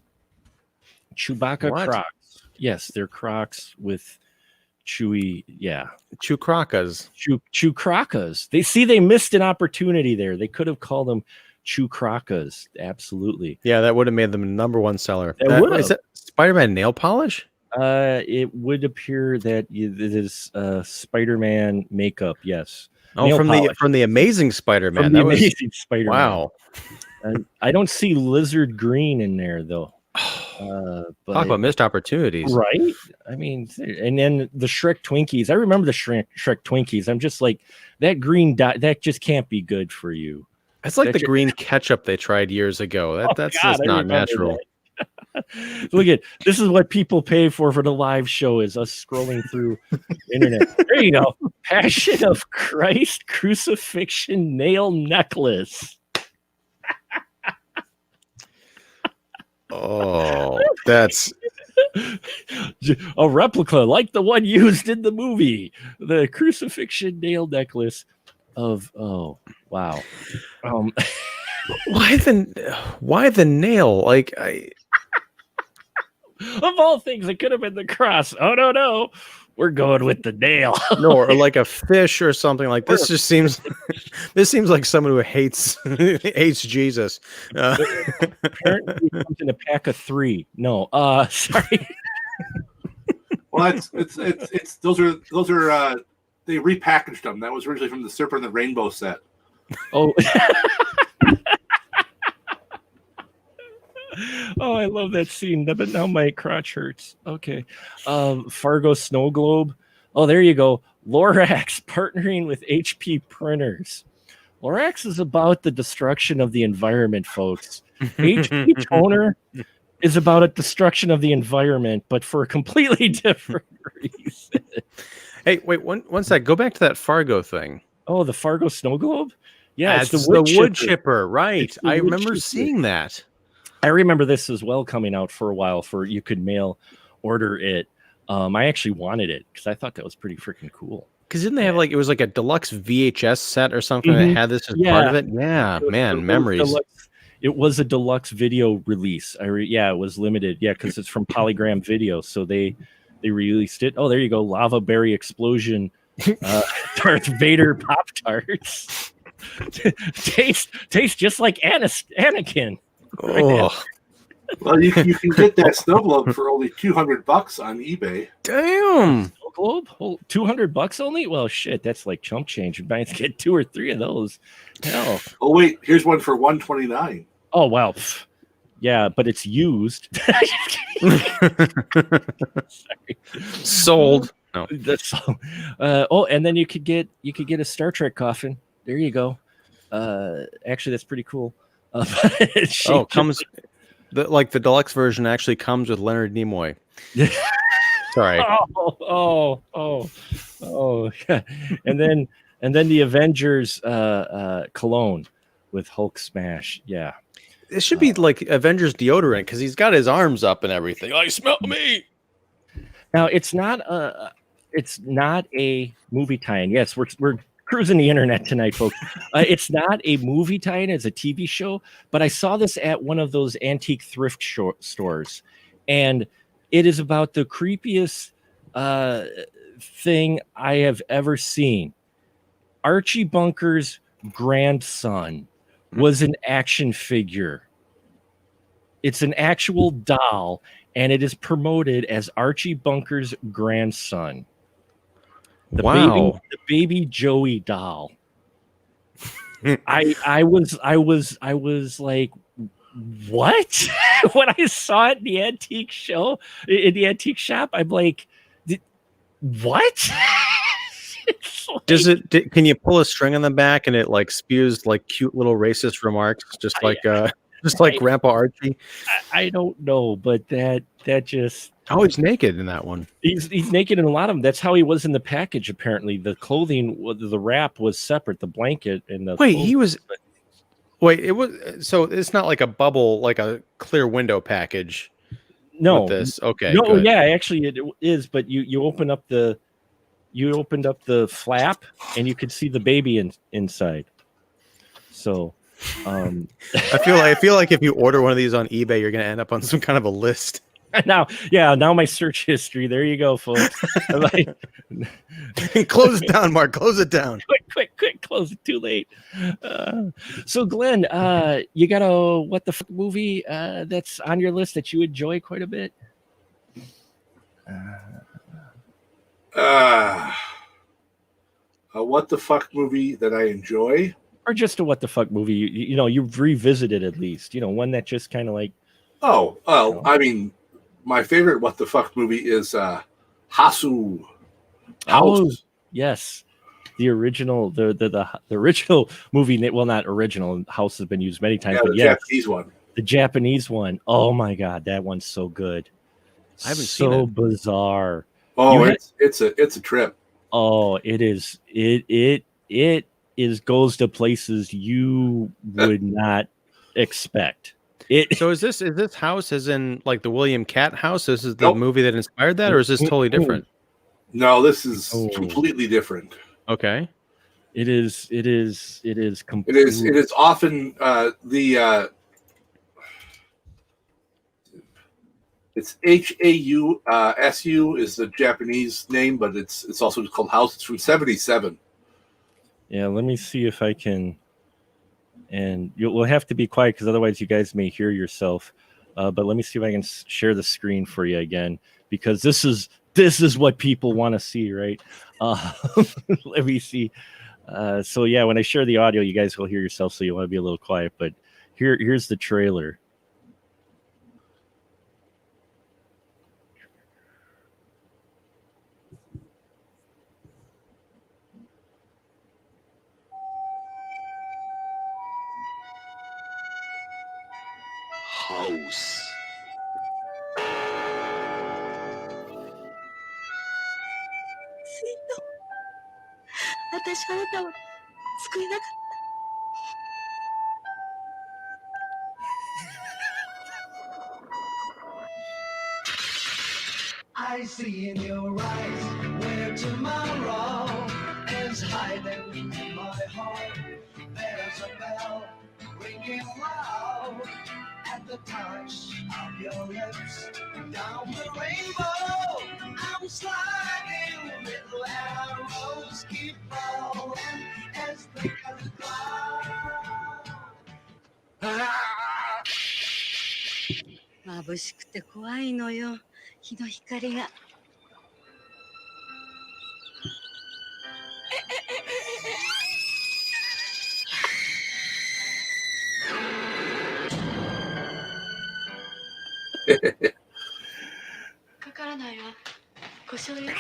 Chewbacca Crocs. Yes, they're Crocs with Chewy. Yeah. Chewcrockas. Chewcrockas. They missed an opportunity there. They could have called them Chewcrockas. Absolutely. Yeah, that would have made them a #1 seller. Is that Spider-Man nail polish? It would appear that it is Spider-Man makeup. Yes. Oh, from the Amazing Spider-Man. From the Amazing Spider-Man. Wow. I don't see lizard green in there though. Talk about missed opportunities, right? I mean, and then the Shrek Twinkies. I remember the Shrek Twinkies. I'm just like, that green dot. That just can't be good for you. It's like the green ketchup they tried years ago. That's just not natural. Look at this is what people pay for the live show is us scrolling through internet. There you go. Passion of Christ crucifixion nail necklace. Oh, that's a replica like the one used in the movie. The crucifixion nail necklace of wow. Why the nail? Like of all things, it could have been the cross. Oh no. We're going with the nail. No, or like a fish or something like this. Just seems like someone who hates Jesus. Apparently, it comes in a pack of 3. No, sorry. Well, it's those are they repackaged them. That was originally from the Serpent and the Rainbow set. Oh. Oh, I love that scene. But now my crotch hurts. Okay. Fargo Snow Globe. Oh, there you go. Lorax partnering with HP printers. Lorax is about the destruction of the environment, folks. HP toner is about a destruction of the environment, but for a completely different reason. Hey, wait, one sec. Go back to that Fargo thing. Oh, the Fargo Snow Globe? Yeah, it's the wood chipper, right? I remember seeing that. I remember this as well coming out for a while. You could mail order it. I actually wanted it because I thought that was pretty freaking cool. Because didn't they have it was like a deluxe VHS set or something that had this as part of it? Yeah, man, memories. It was a deluxe video release. It was limited. Yeah, because it's from Polygram Video, so they released it. Oh, there you go, Lava Berry Explosion, Darth Vader Pop Tarts. taste just like Anakin. Oh. Well, you can get that snow globe for only $200 on eBay. Damn. Snow globe? Oh, $200 only? Well, shit, that's like chump change. You might get 2 or 3 of those. Hell. Oh wait, here's one for $129. Oh wow. Yeah, but it's used. Sorry. Sold. No. That's and then you could get a Star Trek coffin. There you go. Actually, that's pretty cool. Comes the deluxe version actually comes with Leonard Nimoy. Sorry. Oh. Yeah. And then the Avengers cologne with Hulk smash. Yeah. It should be like Avengers deodorant because he's got his arms up and everything. I smell me. Now it's not a movie tie-in. Yes, we're cruising the internet tonight, folks. It's not a movie tie-in; it's a TV show. But I saw this at one of those antique thrift stores, and it is about the creepiest thing I have ever seen. Archie Bunker's grandson was an action figure. It's an actual doll, and it is promoted as Archie Bunker's grandson. The baby Joey doll. I was like, what? When I saw it in the antique shop, I'm like, what? Can you pull a string on the back and it like spews like cute little racist remarks, just like Grandpa Archie? I don't know, but that just he's naked in that one. He's naked in a lot of them. That's how he was in the package. Apparently, the clothing, the wrap was separate. The blanket and the it was so it's not like a bubble, like a clear window package. No, with this okay. No, good. Yeah, actually it is. But you opened up the flap and you could see the baby inside. So, I feel like if you order one of these on eBay, you're going to end up on some kind of a list. Now my search history. There you go, folks. Close it down, Mark. Close it down. Quick! Close it. Too late. So, Glenn, you got a what the fuck movie that's on your list that you enjoy quite a bit? A what the fuck movie that I enjoy, or just a what the fuck movie you've revisited at least. One that just kind of like. I mean, my favorite what the fuck movie is Hasu. Oh, yes, the original, the original movie. Well, not original. House has been used many times, but Japanese one. The Japanese one. Oh my god, that one's so good. I haven't seen it. So bizarre. Oh, it's a trip. Oh, it is. It goes to places you would not expect. So is this house as in like the William Catt house? This is the movie that inspired that, or is this totally different? No, this is completely different. Okay. It is completely. It is often it's HAUSU is the Japanese name, but it's also called House. It's from 1977. Yeah, let me see if I can. And we'll have to be quiet because otherwise you guys may hear yourself. But let me see if I can share the screen for you again, because this is this is what people want to see, right? Let me see. So yeah, when I share the audio, you guys will hear yourself, so you want to be a little quiet. But here's the trailer. House. 私はあなたを救えなかっ I see in your eyes where tomorrow is hiding in my heart. There's a bell ringing loud at the touch of your lips. Down the rainbow, I'm sliding. Little arrows keep falling as they come by. 眩しくて怖いのよ。日の光が。かからないわ。故障よ。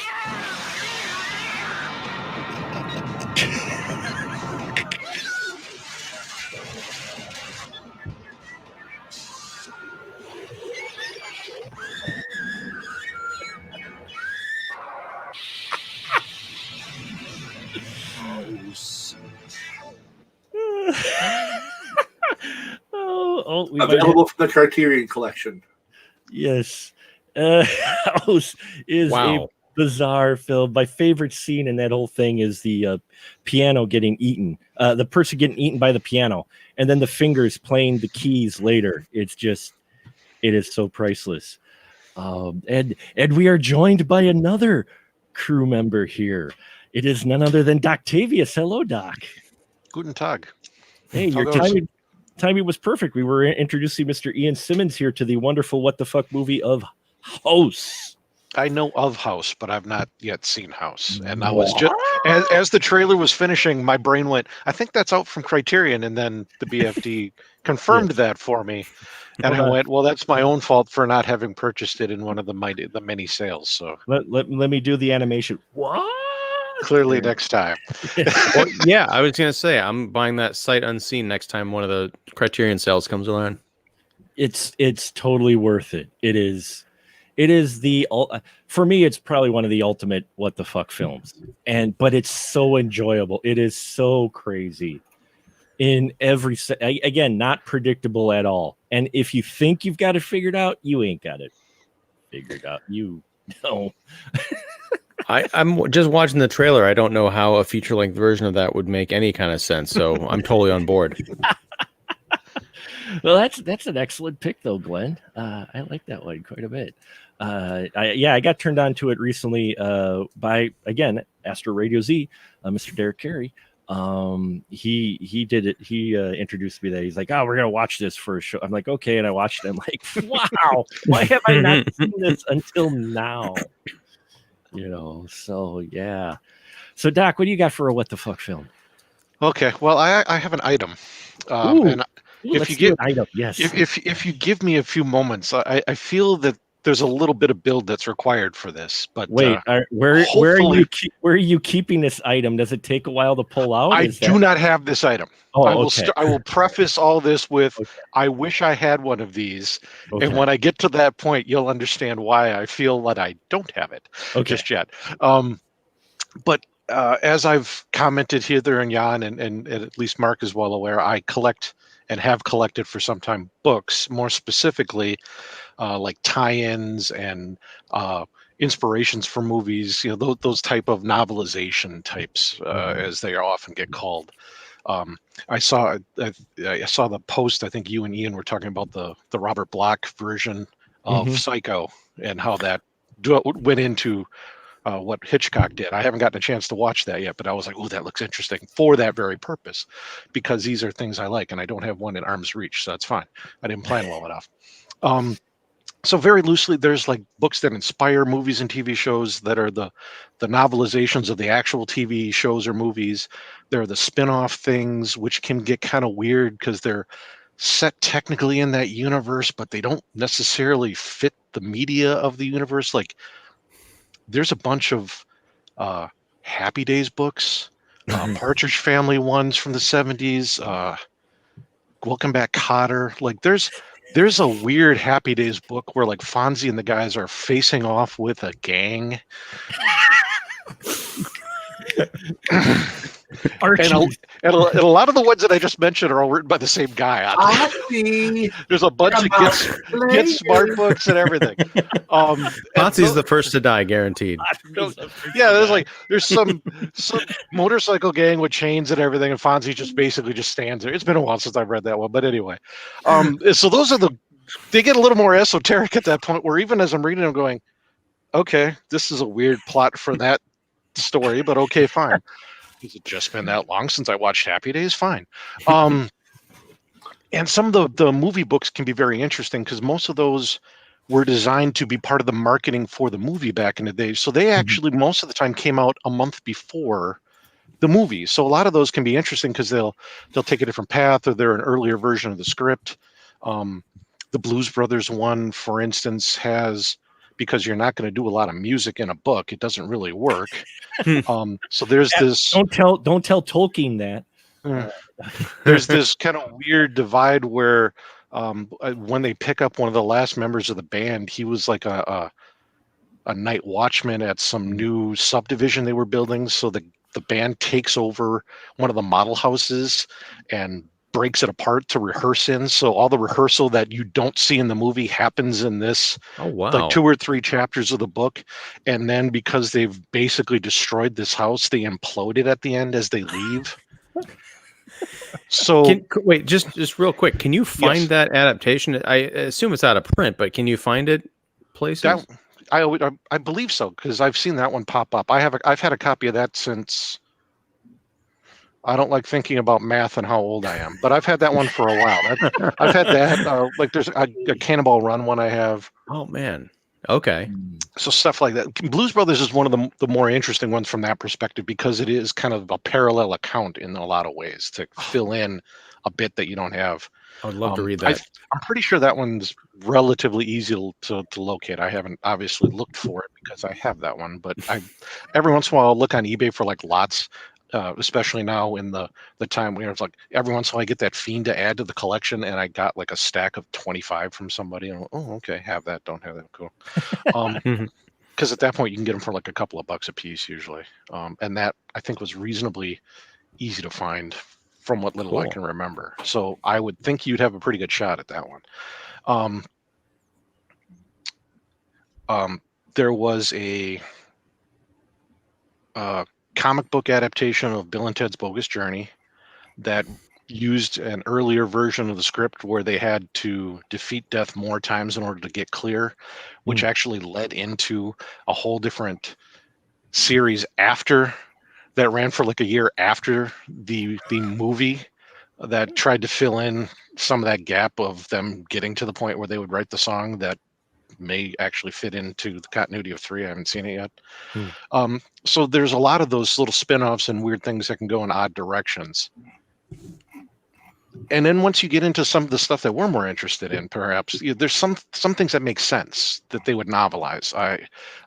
We might have, Available from the Criterion Collection. yes. House is a bizarre film. My favorite scene in that whole thing is the piano getting eaten. The person getting eaten by the piano, and then the fingers playing the keys later. It's just, it is so priceless. And we are joined by another crew member here. It is none other than Doctavius. Hello, Doc. Guten Tag. Hey, How your goes? timing was perfect. We were introducing Mr. Ian Simmons here to the wonderful What the Fuck movie of House. I know of House, but I've not yet seen House. And I was just as the trailer was finishing, my brain went, I think that's out from Criterion, and then the BFD confirmed that for me. And I went, well, that's my own fault for not having purchased it in one of the many sales. So Let me do the animation. What? clearly next time. Well, yeah, I was gonna say I'm buying that sight unseen next time one of the Criterion sales comes around. It's totally worth it. It is the for me, it's probably one of the ultimate what the fuck films. But it's so enjoyable. It is so crazy in every again, not predictable at all. And if you think you've got it figured out, you ain't got it figured out. You know. I'm just watching the trailer. I don't know how a feature-length version of that would make any kind of sense, so I'm totally on board. Well, that's an excellent pick, though, Glenn. I like that one quite a bit. I got turned on to it recently by, again, Astro Radio Z, Mr. Derek Carey. He did it. He introduced me that. He's like, oh, we're gonna watch this for a show. I'm like, okay, and I watched it. I'm like, wow, why have I not seen this until now? You know, so yeah. So Doc, what do you got for a what the fuck film? Okay, well, I have an item. And if you give an item, yes. if you give me a few moments, I feel that there's a little bit of build that's required for this. But wait, where are you keeping this item? Does it take a while to pull out? I do not have this item. Oh, I will preface all this with, I wish I had one of these. Okay. And when I get to that point, you'll understand why I feel that I don't have it just yet. But as I've commented here, there, and yon, and at least Mark is well aware, I collect and have collected for some time books, more specifically like tie-ins and inspirations for movies, you know, those type of novelization types, as they often get called. I saw the post. I think you and Ian were talking about the Robert Bloch version of Psycho and how that went into what Hitchcock did. I haven't gotten a chance to watch that yet, but I was like, oh, that looks interesting for that very purpose, because these are things I like, and I don't have one in arm's reach, so that's fine. I didn't plan well enough. So very loosely, there's like books that inspire movies and TV shows that are the novelizations of the actual TV shows or movies. There are the spin-off things, which can get kind of weird because they're set technically in that universe, but they don't necessarily fit the media of the universe. Like there's a bunch of Happy Days books, Partridge Family ones from the 70s, Welcome Back, Kotter. Like there's a weird Happy Days book where like Fonzie and the guys are facing off with a gang. And a lot of the ones that I just mentioned are all written by the same guy. There's a bunch of Get Smart books and everything. Fonzie's the first to die, guaranteed. Yeah, there's some motorcycle gang with chains and everything, and Fonzie just basically just stands there. It's been a while since I've read that one, but anyway. So those are they get a little more esoteric at that point, where even as I'm reading, I'm going, okay, this is a weird plot for that story, but okay, fine. Has it just been that long since I watched Happy Days? Fine. And some of the movie books can be very interesting because most of those were designed to be part of the marketing for the movie back in the day. So they actually most of the time came out a month before the movie. So a lot of those can be interesting because they'll take a different path, or they're an earlier version of the script. The Blues Brothers one, for instance, has, because you're not going to do a lot of music in a book, it doesn't really work. So there's this. Don't tell Tolkien that. There's this kind of weird divide where when they pick up one of the last members of the band, he was like a night watchman at some new subdivision they were building. So the band takes over one of the model houses and breaks it apart to rehearse in. So all the rehearsal that you don't see in the movie happens in this, like 2 or 3 chapters of the book. And then because they've basically destroyed this house, they implode it at the end as they leave. So wait, just real quick, can you find that adaptation? I assume it's out of print, but can you find it places? I believe so, because I've seen that one pop up. I've had a copy of that since. I don't like thinking about math and how old I am, but I've had that one for a while. I've had that. Like there's a Cannonball Run one I have. Oh man. Okay. So stuff like that. Blues Brothers is one of the more interesting ones from that perspective, because it is kind of a parallel account in a lot of ways to fill in a bit that you don't have. I would love to read that. I'm pretty sure that one's relatively easy to locate. I haven't obviously looked for it because I have that one, but every once in a while I'll look on eBay for like lots. Especially now in the time where it's like every once in a while I get that Fiend to add to the collection, and I got like a stack of 25 from somebody, and I'm like, oh, okay, have that, don't have that, cool. Because at that point you can get them for like a couple of bucks a piece usually, and that I think was reasonably easy to find from what little I can remember. So I would think you'd have a pretty good shot at that one. There was a comic book adaptation of Bill and Ted's Bogus Journey that used an earlier version of the script where they had to defeat death more times in order to get clear, which actually led into a whole different series after that, ran for like a year after the movie, that tried to fill in some of that gap of them getting to the point where they would write the song that may actually fit into the continuity of 3. I haven't seen it yet. So there's a lot of those little spin-offs and weird things that can go in odd directions. And then once you get into some of the stuff that we're more interested in, perhaps there's some things that make sense that they would novelize.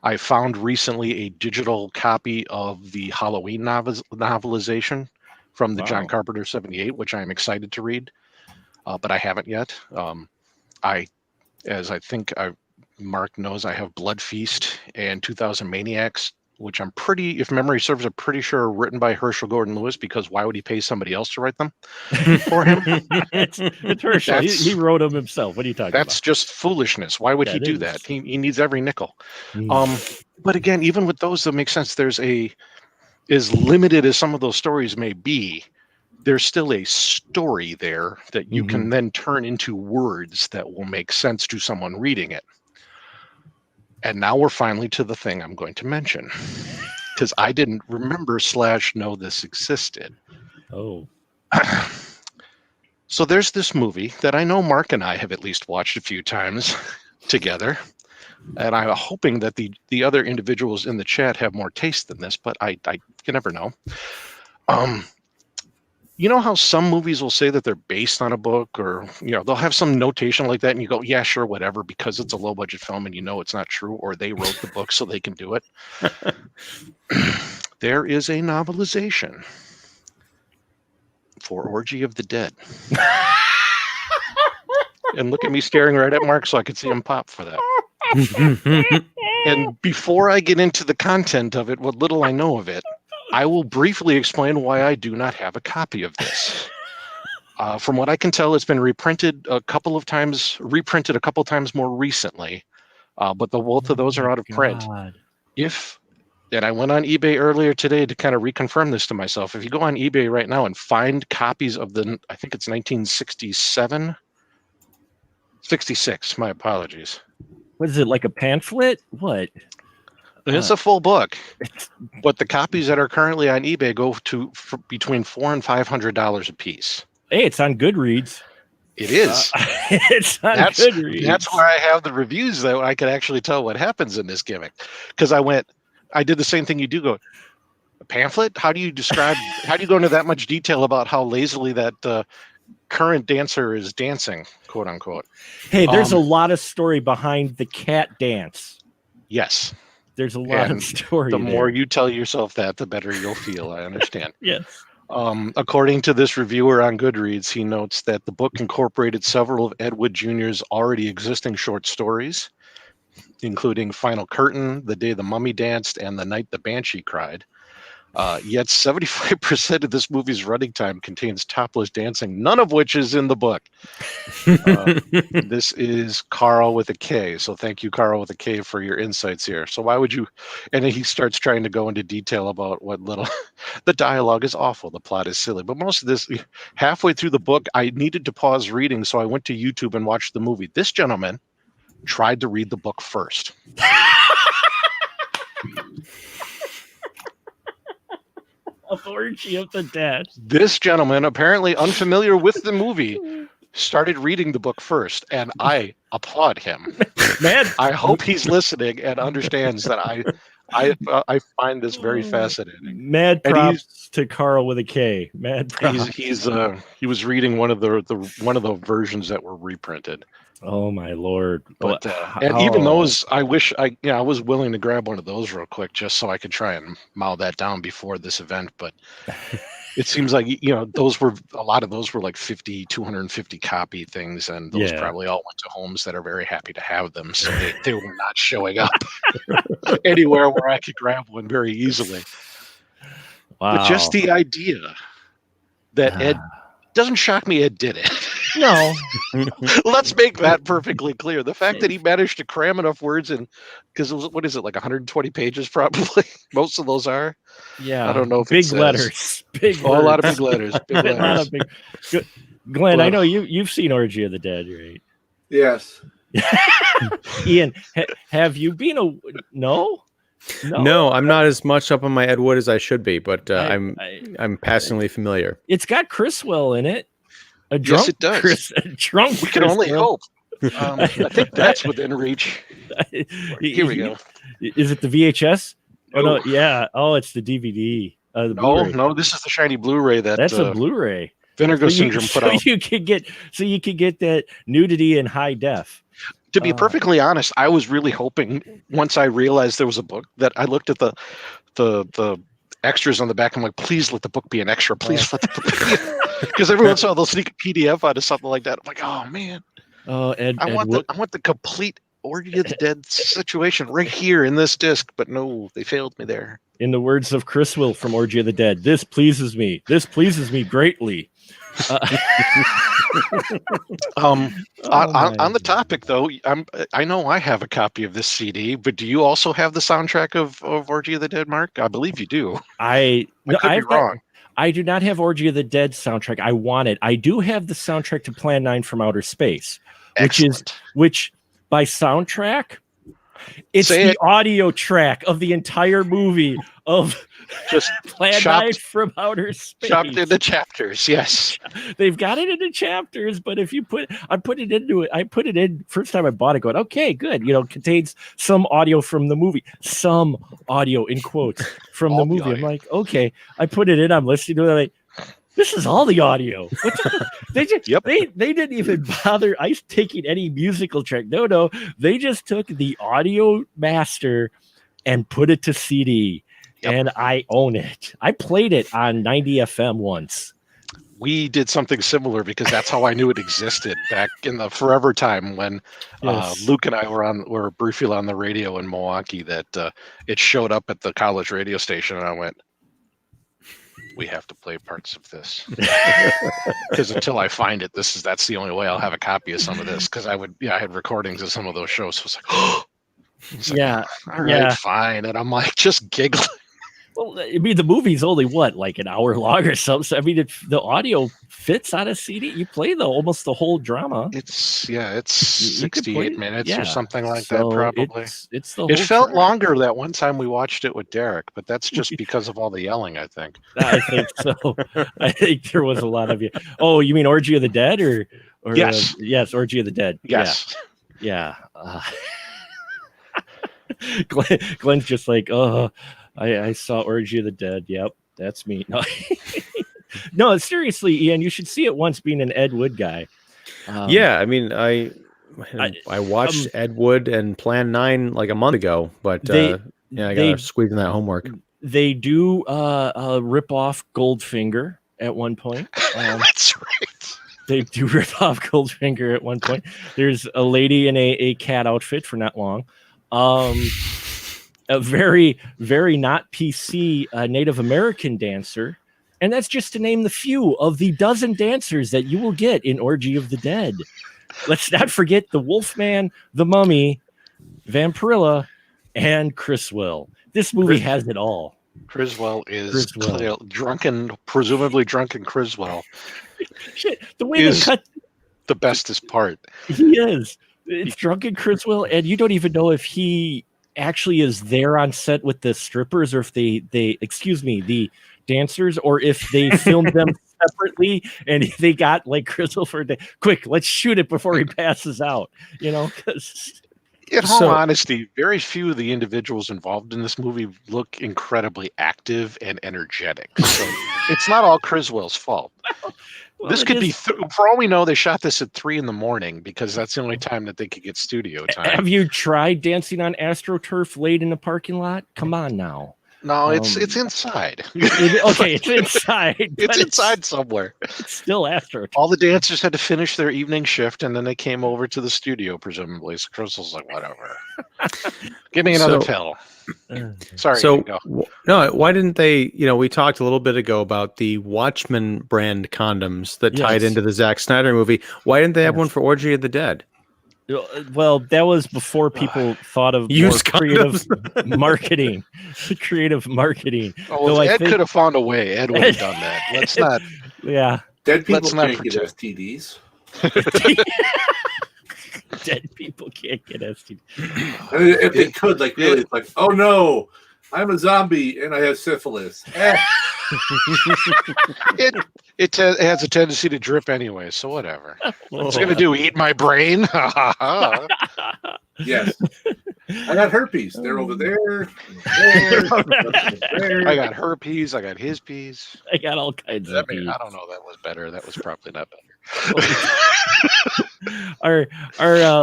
I found recently a digital copy of the Halloween novelization from the John Carpenter 78, which I'm excited to read, but I haven't yet. As I think Mark knows, I have Blood Feast and 2000 Maniacs, which I'm if memory serves, I'm pretty sure are written by Herschel Gordon Lewis, because why would he pay somebody else to write them for him? It's Herschel. He wrote them himself. What are you talking about? That's just foolishness. Why would he do that? He needs every nickel. But again, even with those that make sense, there's as limited as some of those stories may be, there's still a story there that you can then turn into words that will make sense to someone reading it. And now we're finally to the thing I'm going to mention, because I didn't remember / know this existed. Oh. So there's this movie that I know Mark and I have at least watched a few times together. And I'm hoping that the other individuals in the chat have more taste than this, but I can never know. You know how some movies will say that they're based on a book, or they'll have some notation like that, and you go, yeah, sure, whatever, because it's a low budget film, and it's not true, or they wrote the book so they can do it. There is a novelization for Orgy of the Dead. And look at me staring right at Mark so I could see him pop for that. And before I get into the content of it, what little I know of it, I will briefly explain why I do not have a copy of this. From what I can tell, it's been reprinted a couple times more recently, but both of those are out of print. And I went on eBay earlier today to kind of reconfirm this to myself. If you go on eBay right now and find copies of I think it's 1967, 66, my apologies. What is it, like a pamphlet? What? It's a full book, but the copies that are currently on eBay go for between $400 and $500 a piece. Hey, it's on Goodreads. It is. It's on Goodreads. That's where I have the reviews that I can actually tell what happens in this gimmick. Because I did the same thing you do. Go, a pamphlet? How do you go into that much detail about how lazily that current dancer is dancing, quote unquote? Hey, there's a lot of story behind the cat dance. Yes. There's a lot of story. The more you tell yourself that, the better you'll feel. I understand. Yes. According to this reviewer on Goodreads, he notes that the book incorporated several of Ed Wood Jr.'s already existing short stories, including Final Curtain, The Day the Mummy Danced, and The Night the Banshee Cried. Yet 75% of this movie's running time contains topless dancing, none of which is in the book. This is Carl with a K. So thank you, Carl with a K, for your insights here. So why would you? And then he starts trying to go into detail about what little the dialogue is awful. The plot is silly. But most of this, halfway through the book, I needed to pause reading. So I went to YouTube and watched the movie. This gentleman tried to read the book first. Orgy of the Dead. This gentleman, apparently unfamiliar with the movie, started reading the book first, and I applaud him. Man, I hope he's listening and understands that I find this very fascinating. Mad props to Carl with a K. Mad props. He was reading one of the versions that were reprinted. Oh my Lord! But even those, I wish I was willing to grab one of those real quick just so I could try and mow that down before this event. But it seems like a lot of those were like 250 copy things, and those probably all went to homes that are very happy to have them, so they were not showing up anywhere where I could grab one very easily. Wow! But just the idea that Ed doesn't shock me. Ed did it. No. Let's make that perfectly clear. The fact that he managed to cram enough words in, because what is it, like 120 pages probably? Most of those are. Yeah. I don't know if big letters. Big a lot of big letters. Big letters. Glenn, I know you've seen Orgy of the Dead, right? Yes. Ian, have you been No, I'm not as much up on my Ed Wood as I should be, but I'm passingly familiar. It's got Criswell in it. A drunk, yes, it does. A drunk. We can only hope. I think that's within reach. Here we go. Is it the VHS? Oh no, yeah. Oh, it's the DVD. No, this is the shiny Blu-ray. That's a Blu-ray. Vinegar Syndrome put out. You could get that nudity in high def. To be perfectly honest, I was really hoping once I realized there was a book that I looked at the extras on the back. I'm like, please let the book be an extra. Please let the book be. Because every once in a while they'll sneak a PDF out of something like that. I'm like, oh man. Oh, I want the complete Orgy of the Dead situation right here in this disc, but no, they failed me there. In the words of Criswell from Orgy of the Dead, this pleases me. This pleases me greatly. On the topic though, I know I have a copy of this CD, but do you also have the soundtrack of Orgy of the Dead, Mark? I believe you do. I could be wrong. I do not have Orgy of the Dead soundtrack. I want it. I do have the soundtrack to Plan 9 from Outer Space, which by soundtrack, it's the audio track of the entire movie of Just Plan 9 chopped, from outer space. chopped into chapters. Yes. They've got it into chapters, but if you I put it in first time I bought it going, okay, good. Contains some audio from the movie, some audio in quotes from the All the movie. I'm audio. like, okay, I put it in, I'm listening to it. Like, this is all the audio. They just, Yep. they didn't even bother taking any musical track. No, they just took the audio master and put it to CD. Yep. And I own it. I played it on 90 FM once. We did something similar because that's how I knew it existed back in the forever time when Yes. Luke and I were briefly on the radio in Milwaukee. That it showed up at the college radio station, and I went, "We have to play parts of this because until I find it, that's the only way I'll have a copy of some of this." Because I had recordings of some of those shows. So it's like, oh, Yeah. all right, Yeah. fine, and I'm like just giggling. Well, I mean, the movie's only like an hour long or something. So, I mean, the audio fits on a CD. You play almost the whole drama. It's You could 68 play- minutes yeah. or something like So that, probably. It's the It whole felt track. longer that one time we watched it with Derek, but that's just because of all the yelling, I think. I think so. I think there was a lot of you. Oh, you mean Orgy of the Dead or Yes. yes, Orgy of the Dead. Yes. Yeah. Glenn's just like, oh, I saw Orgy of the Dead. Yep, that's me. No, no, seriously, Ian, you should see it once. Being an Ed Wood guy. Yeah, I mean, I watched Ed Wood and Plan 9 like a month ago, but I gotta squeeze in that homework. They do rip off Goldfinger at one point. That's right. They do rip off Goldfinger at one point. There's a lady in a cat outfit for not long. A very, very not PC Native American dancer. And that's just to name the few of the dozen dancers that you will get in Orgy of the Dead. Let's not forget the Wolfman, the Mummy, Vampirilla, and Criswell. This movie has it all. Criswell is Criswell. presumably drunken Criswell. Shit, the way they cut the bestest part. He is. It's drunken Criswell, and you don't even know if he actually is there on set with the strippers, or if the dancers, or if they filmed them separately and they got like Criswell for a day. Quick, let's shoot it before he passes out. Because In all honesty, very few of the individuals involved in this movie look incredibly active and energetic. So it's not all Criswell's fault. This could be, for all we know, they shot this at 3 a.m. because that's the only time that they could get studio time. Have you tried dancing on AstroTurf late in the parking lot? Come on now. No, it's inside. Okay, it's inside. It's inside somewhere. It's still AstroTurf. All the dancers had to finish their evening shift, and then they came over to the studio, presumably. So Crystal's like, whatever. Give me another pill. Sorry. So, no, why didn't they, we talked a little bit ago about the Watchmen brand condoms that tied into the Zack Snyder movie. Why didn't they have one for Orgy of the Dead? Well, that was before people thought of more creative marketing. Creative marketing. Oh, well, Ed could have found a way. Ed would have done that. Let's not. Yeah. Dead people can't get STDs. Dead people can't get STDs. I mean, if they could, really, it's like, oh no, I'm a zombie and I have syphilis. It has a tendency to drip anyway, so whatever. What's it going to do? Eat my brain? Yes. I got herpes. They're over there. I got her peas. I got his peas. I got all kinds of peas. I don't know. That was better. That was probably not better. Our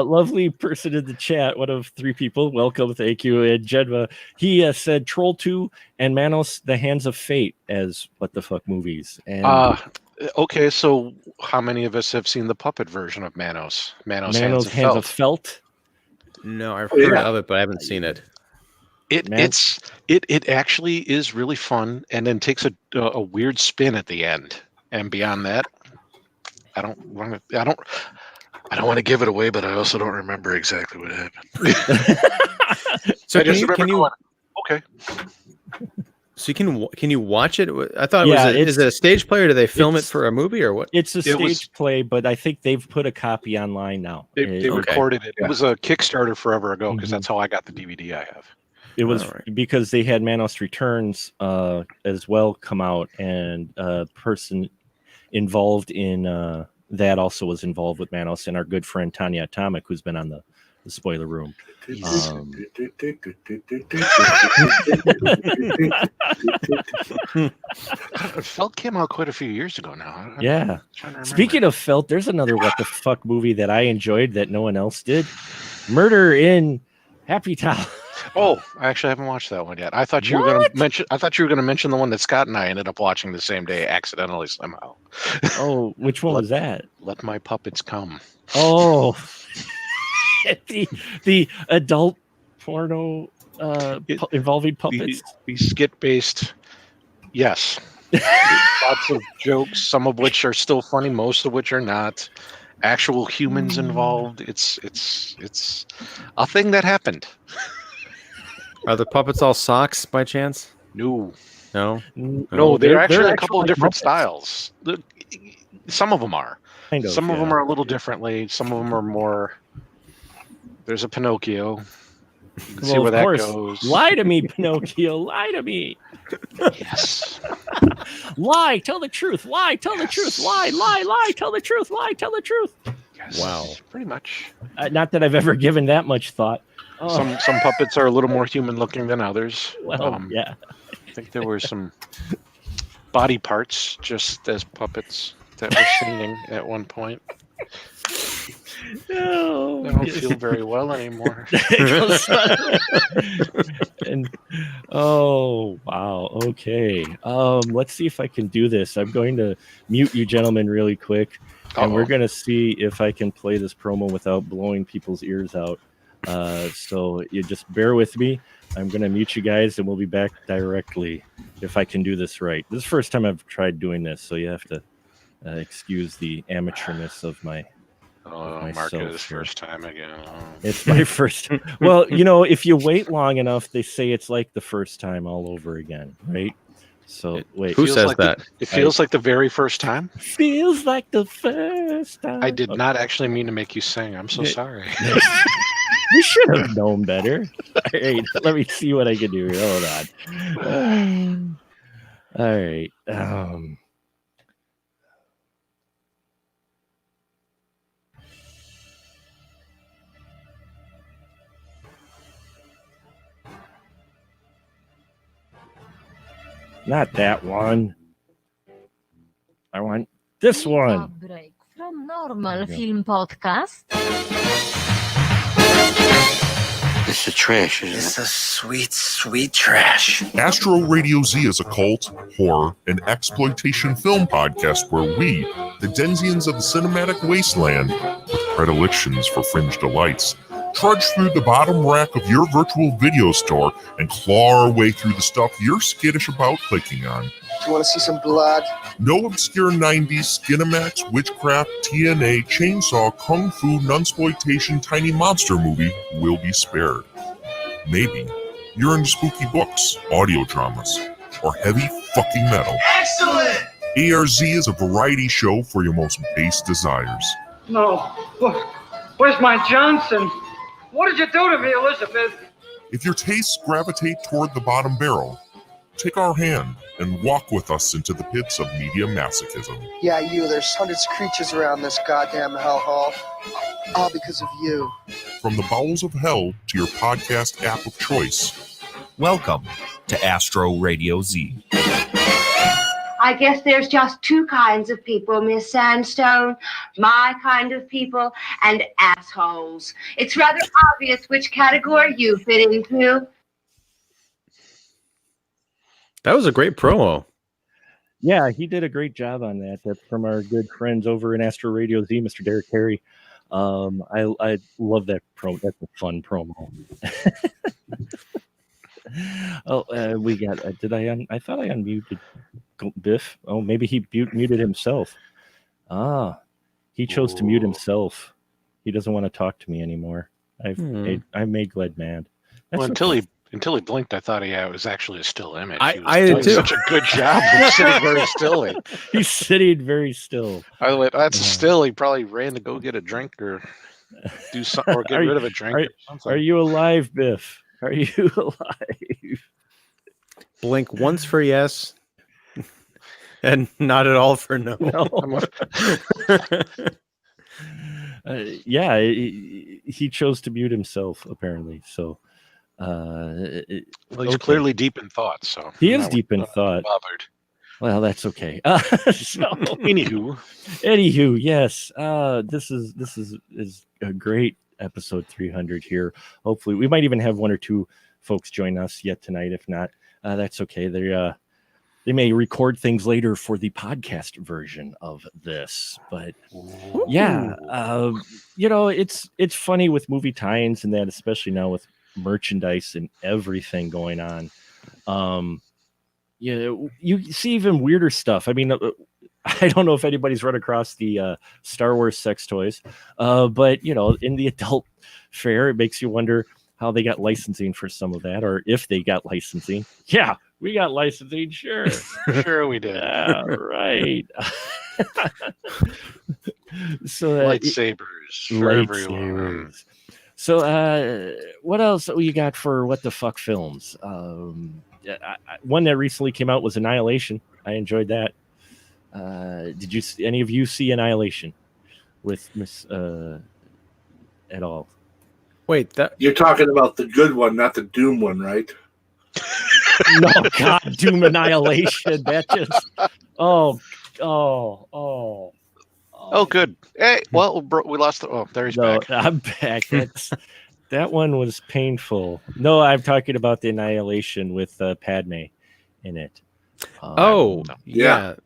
lovely person in the chat, one of 3 people, welcome, thank you, and Jedva, he said Troll 2 and Manos, The Hands of Fate as what the fuck movies. And okay, so how many of us have seen the puppet version of Manos? Manos Hands of Felt? No, I've heard of it, but I haven't seen it. It actually is really fun, and then takes a weird spin at the end. And beyond that, I don't want to give it away, but I also don't remember exactly what happened. So okay. So can you watch it? I thought is it a stage play, or do they film it for a movie, or what? It's a stage play, but I think they've put a copy online now. They recorded it. It was a Kickstarter forever ago, because that's how I got the DVD I have. It was All right. because they had Manos Returns as well come out, and a person involved in that also was involved with Manos, and our good friend Tanya Atomic, who's been on the spoiler room. Felt came out quite a few years ago now. Yeah. Speaking of Felt, there's another what the fuck movie that I enjoyed that no one else did. Murder in Happy Town. Oh, I actually haven't watched that one yet. I thought you were going to mention. I thought you were going to mention the one that Scott and I ended up watching the same day, accidentally somehow. Oh, which one was that? Let My Puppets Come. Oh, the adult porno involving puppets. The skit-based, yes. Lots of jokes, some of which are still funny, most of which are not. Actual humans involved. It's a thing that happened. Are the puppets all socks by chance? No, No, they're actually a couple of like different Muppets. styles. Some of them are. Kind of, Some of yeah. them are a little differently. Some of them are more. There's a Pinocchio. You can see Well, where of that course. goes. Lie to me, Pinocchio. Lie to me. Yes. Lie. Tell the truth. Lie. Tell the truth. Lie. Lie. Lie. Tell the truth. Lie. Tell the truth. Yes. Wow. Pretty much. Not that I've ever given that much thought. Oh, Some puppets are a little more human looking than others. well, yeah. I think there were some body parts just as puppets that were singing at one point. No. I don't feel very well anymore. And oh wow, okay. Let's see if I can do this. I'm going to mute you gentlemen really quick, and we're gonna see if I can play this promo without blowing people's ears out. So you just bear with me. I'm gonna mute you guys, and we'll be back directly if I can do this right. This is the first time I've tried doing this, so you have to excuse the amateurness of my. Oh, myself Marcus' here. first time again. It's my first. Well, if you wait long enough, they say it's like the first time all over again, right? So wait, Who says like that? It feels like the very first time. feels like the first time. I did not actually mean to make you sing. I'm so Yeah. sorry. You should have known better. All right, let me see what I can do here. Hold on. All right. Not that one. I want this one. Break from Normal Yeah. Film Podcast. It's the trash, isn't It's it? a sweet, sweet trash. Astro Radio Z is a cult, horror, and exploitation film podcast where we, the Denzians of the cinematic wasteland, with predilections for fringe delights, trudge through the bottom rack of your virtual video store and claw our way through the stuff you're skittish about clicking on. Do you want to see some blood? No obscure 90s Skinamax, witchcraft, TNA, chainsaw, kung fu, nunsploitation, tiny monster movie will be spared. Maybe you're into spooky books, audio dramas, or heavy fucking metal. Excellent! ARZ is a variety show for your most base desires. No. Where's my Johnson? What did you do to me, Elizabeth? If your tastes gravitate toward the bottom barrel, take our hand and walk with us into the pits of media masochism. Yeah, there's hundreds of creatures around this goddamn hellhole. All because of you. From the bowels of hell to your podcast app of choice. Welcome to Astro Radio Z. I guess there's just two kinds of people, Miss Sandstone. My kind of people and assholes. It's rather obvious which category you fit into. That was a great promo. Yeah, he did a great job on that. That's from our good friends over in Astro Radio Z, Mr. Derek Carey. I love that promo. That's a fun promo. We got. I thought I unmuted Biff. Oh, maybe he muted himself. He chose to mute himself. He doesn't want to talk to me anymore. I've made Gled mad. That's Well, until he blinked, I thought he was actually a still image. I He was did doing too. Such a good job of sitting very still. He's sitting very still. I went, that's still. He probably ran to go get a drink or do something or get rid of a drink. or something. Are you alive, Biff? Are you alive? Blink once for yes, and not at all for no. Yeah, he chose to mute himself apparently. So, Well, he's clearly deep in thought. So he is deep in thought. Bothered. Well, that's okay. Anywho, yes. This is a great episode 300 here. Hopefully, we might even have one or two folks join us yet tonight. If not, that's okay. They may record things later for the podcast version of this, but yeah, it's funny with movie tie-ins and that, especially now with merchandise and everything going on. You see even weirder stuff. I mean, I don't know if anybody's run across the Star Wars sex toys, but in the adult fare, it makes you wonder how they got licensing for some of that, or if they got licensing. Yeah, we got licensing, sure. Sure we did. Yeah, right. So lightsabers for everyone. So what else you got for What the Fuck films? One that recently came out was Annihilation. I enjoyed that. Did any of you see Annihilation with Miss at all? Wait, you're talking about the good one, not the Doom one, right? No, God, Doom Annihilation. That just oh, good. Hey, well, we lost. There he's back. I'm back. That one was painful. No, I'm talking about the Annihilation with Padme in it. Yeah.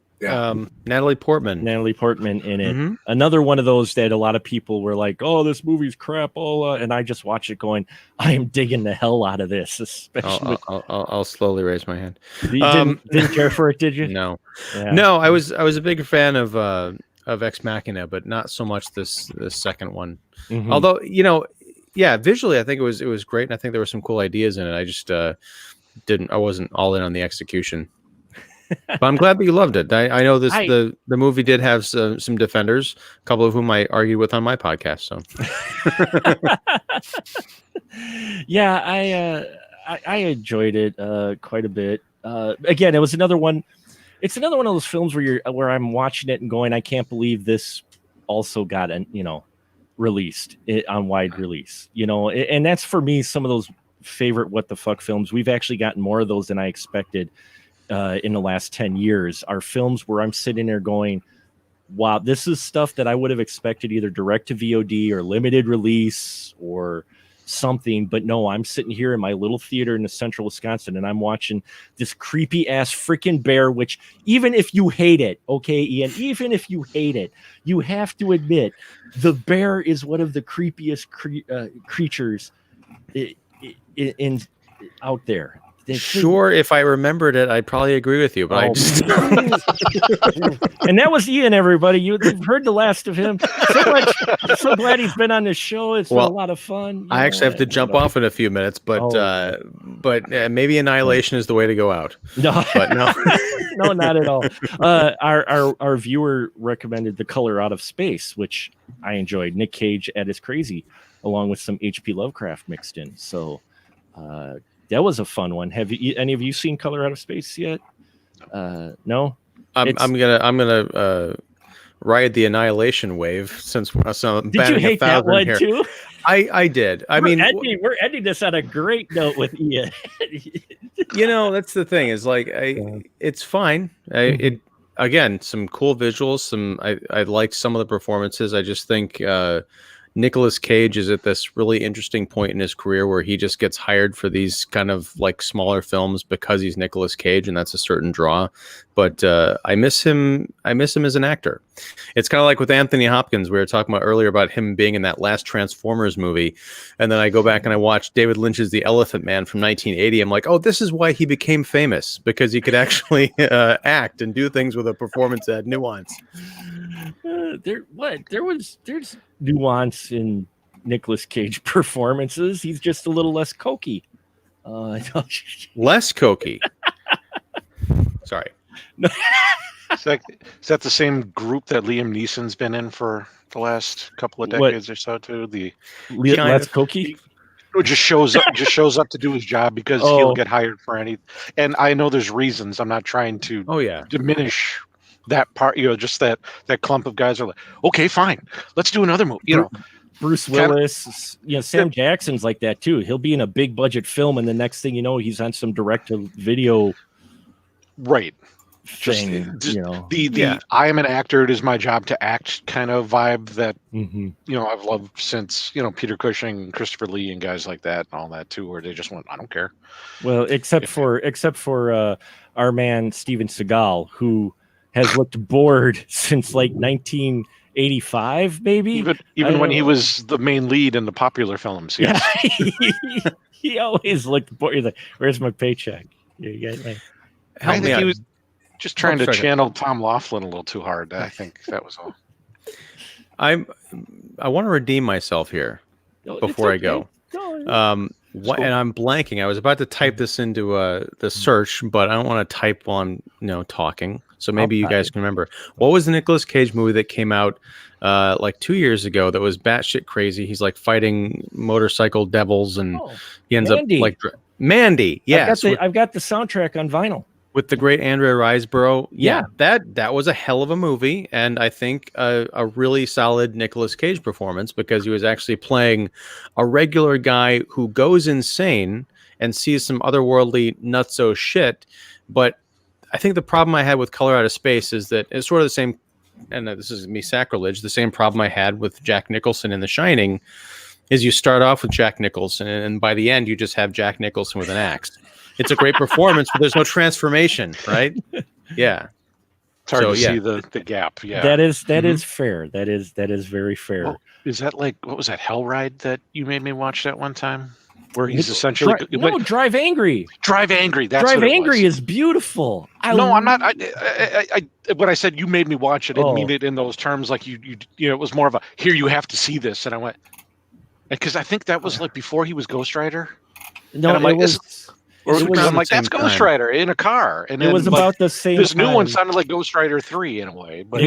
Natalie Portman in it. Mm-hmm. Another one of those that a lot of people were like, "Oh, this movie's crap." And I just watch it going, "I am digging the hell out of this." Especially, I'll slowly raise my hand. You didn't care for it, did you? No, yeah. No. I was a big fan of Ex Machina, but not so much this second one. Mm-hmm. Although visually I think it was great, and I think there were some cool ideas in it. I just I wasn't all in on the execution. But I'm glad that you loved it. I know the movie did have some defenders, a couple of whom I argued with on my podcast. So, yeah, I enjoyed it quite a bit. Again, it was another one. It's another one of those films where I'm watching it and going, I can't believe this also got released on wide release. And that's for me some of those favorite What the Fuck films. We've actually gotten more of those than I expected. In the last 10 years are films where I'm sitting there going, wow, this is stuff that I would have expected either direct to VOD or limited release or something. But no, I'm sitting here in my little theater in the central Wisconsin and I'm watching this creepy ass freaking bear, which even if you hate it, okay, Ian, even if you hate it, you have to admit the bear is one of the creepiest creatures in out there. Sure, if I remembered it, I'd probably agree with you, but I just And that was Ian, everybody. You've heard the last of him. So glad he's been on this show. It's been a lot of fun. I actually have to jump off in a few minutes, but maybe Annihilation is the way to go out. No, but no. No, not at all. Our viewer recommended The Color Out of Space, which I enjoyed. Nick Cage at his crazy, along with some H.P. Lovecraft mixed in. So that was a fun one. Have any of you seen Color Out of Space yet? No. I'm gonna ride the Annihilation wave since did you hate that one here. Too? I did. We're ending this on a great note with Ian. That's the thing is like it's fine. Again, some cool visuals. I liked some of the performances. I just think Nicolas Cage is at this really interesting point in his career where he just gets hired for these kind of like smaller films because he's Nicolas Cage, and that's a certain draw. But I miss him. I miss him as an actor. It's kind of like with Anthony Hopkins. We were talking about earlier about him being in that last Transformers movie, and then I go back and I watch David Lynch's The Elephant Man from 1980. I'm like, oh, this is why he became famous, because he could actually act and do things with a performance that had nuance. There's nuance in Nicolas Cage performances. He's just a little less cokey. Less cokey. Sorry. Is that the same group that Liam Neeson's been in for the last couple of decades or so too? The less cokey. Who just shows up to do his job because he'll get hired for anything. And I know there's reasons. I'm not trying to diminish that part. Just that clump of guys are like, okay, fine, let's do another movie. Bruce Willis, Sam Jackson's like that too. He'll be in a big budget film, and the next thing you know, he's on some direct to video thing. The I am an actor, it is my job to act kind of vibe that I've loved since Peter Cushing, Christopher Lee, and guys like that, and all that too, where they just went, I don't care. Well, except for our man Steven Seagal, who has looked bored since like 1985, maybe. Even when he was the main lead in the popular films. Yes. Yeah, he always looked bored. He's like, "Where's my paycheck?" I think he was just trying to channel Tom Laughlin a little too hard. I think that was all. I want to redeem myself here before I go. And I'm blanking. I was about to type this into the search, but I don't want to type on talking. So maybe you guys can remember. What was the Nicolas Cage movie that came out like 2 years ago that was batshit crazy? He's like fighting motorcycle devils, and he ends up like Mandy. Yes, I've got the soundtrack on vinyl with the great Andrea Riseborough. Yeah, that was a hell of a movie, and I think a really solid Nicolas Cage performance, because he was actually playing a regular guy who goes insane and sees some otherworldly nutso shit. But I think the problem I had with Color Out of Space is that it's sort of the same, and this is me sacrilege, the same problem I had with Jack Nicholson in The Shining, is you start off with Jack Nicholson, and by the end you just have Jack Nicholson with an axe. It's a great performance, but there's no transformation, right? Yeah. It's hard to see the gap. Yeah. That is fair. That is very fair. Well, is that like, what was that, Hell Ride that you made me watch that one time? Where he's essentially Drive Angry. Drive Angry. That's Drive what it Angry was. is beautiful. I'm not. I when I said you made me watch it, I didn't mean it in those terms. Like you it was more of a, here, you have to see this. And I went, because I think that was like before he was Ghost Rider. No, and I'm like, I'm like, that's Ghost Rider in a car. And it was about the same. This new one sounded like Ghost Rider 3 in a way, but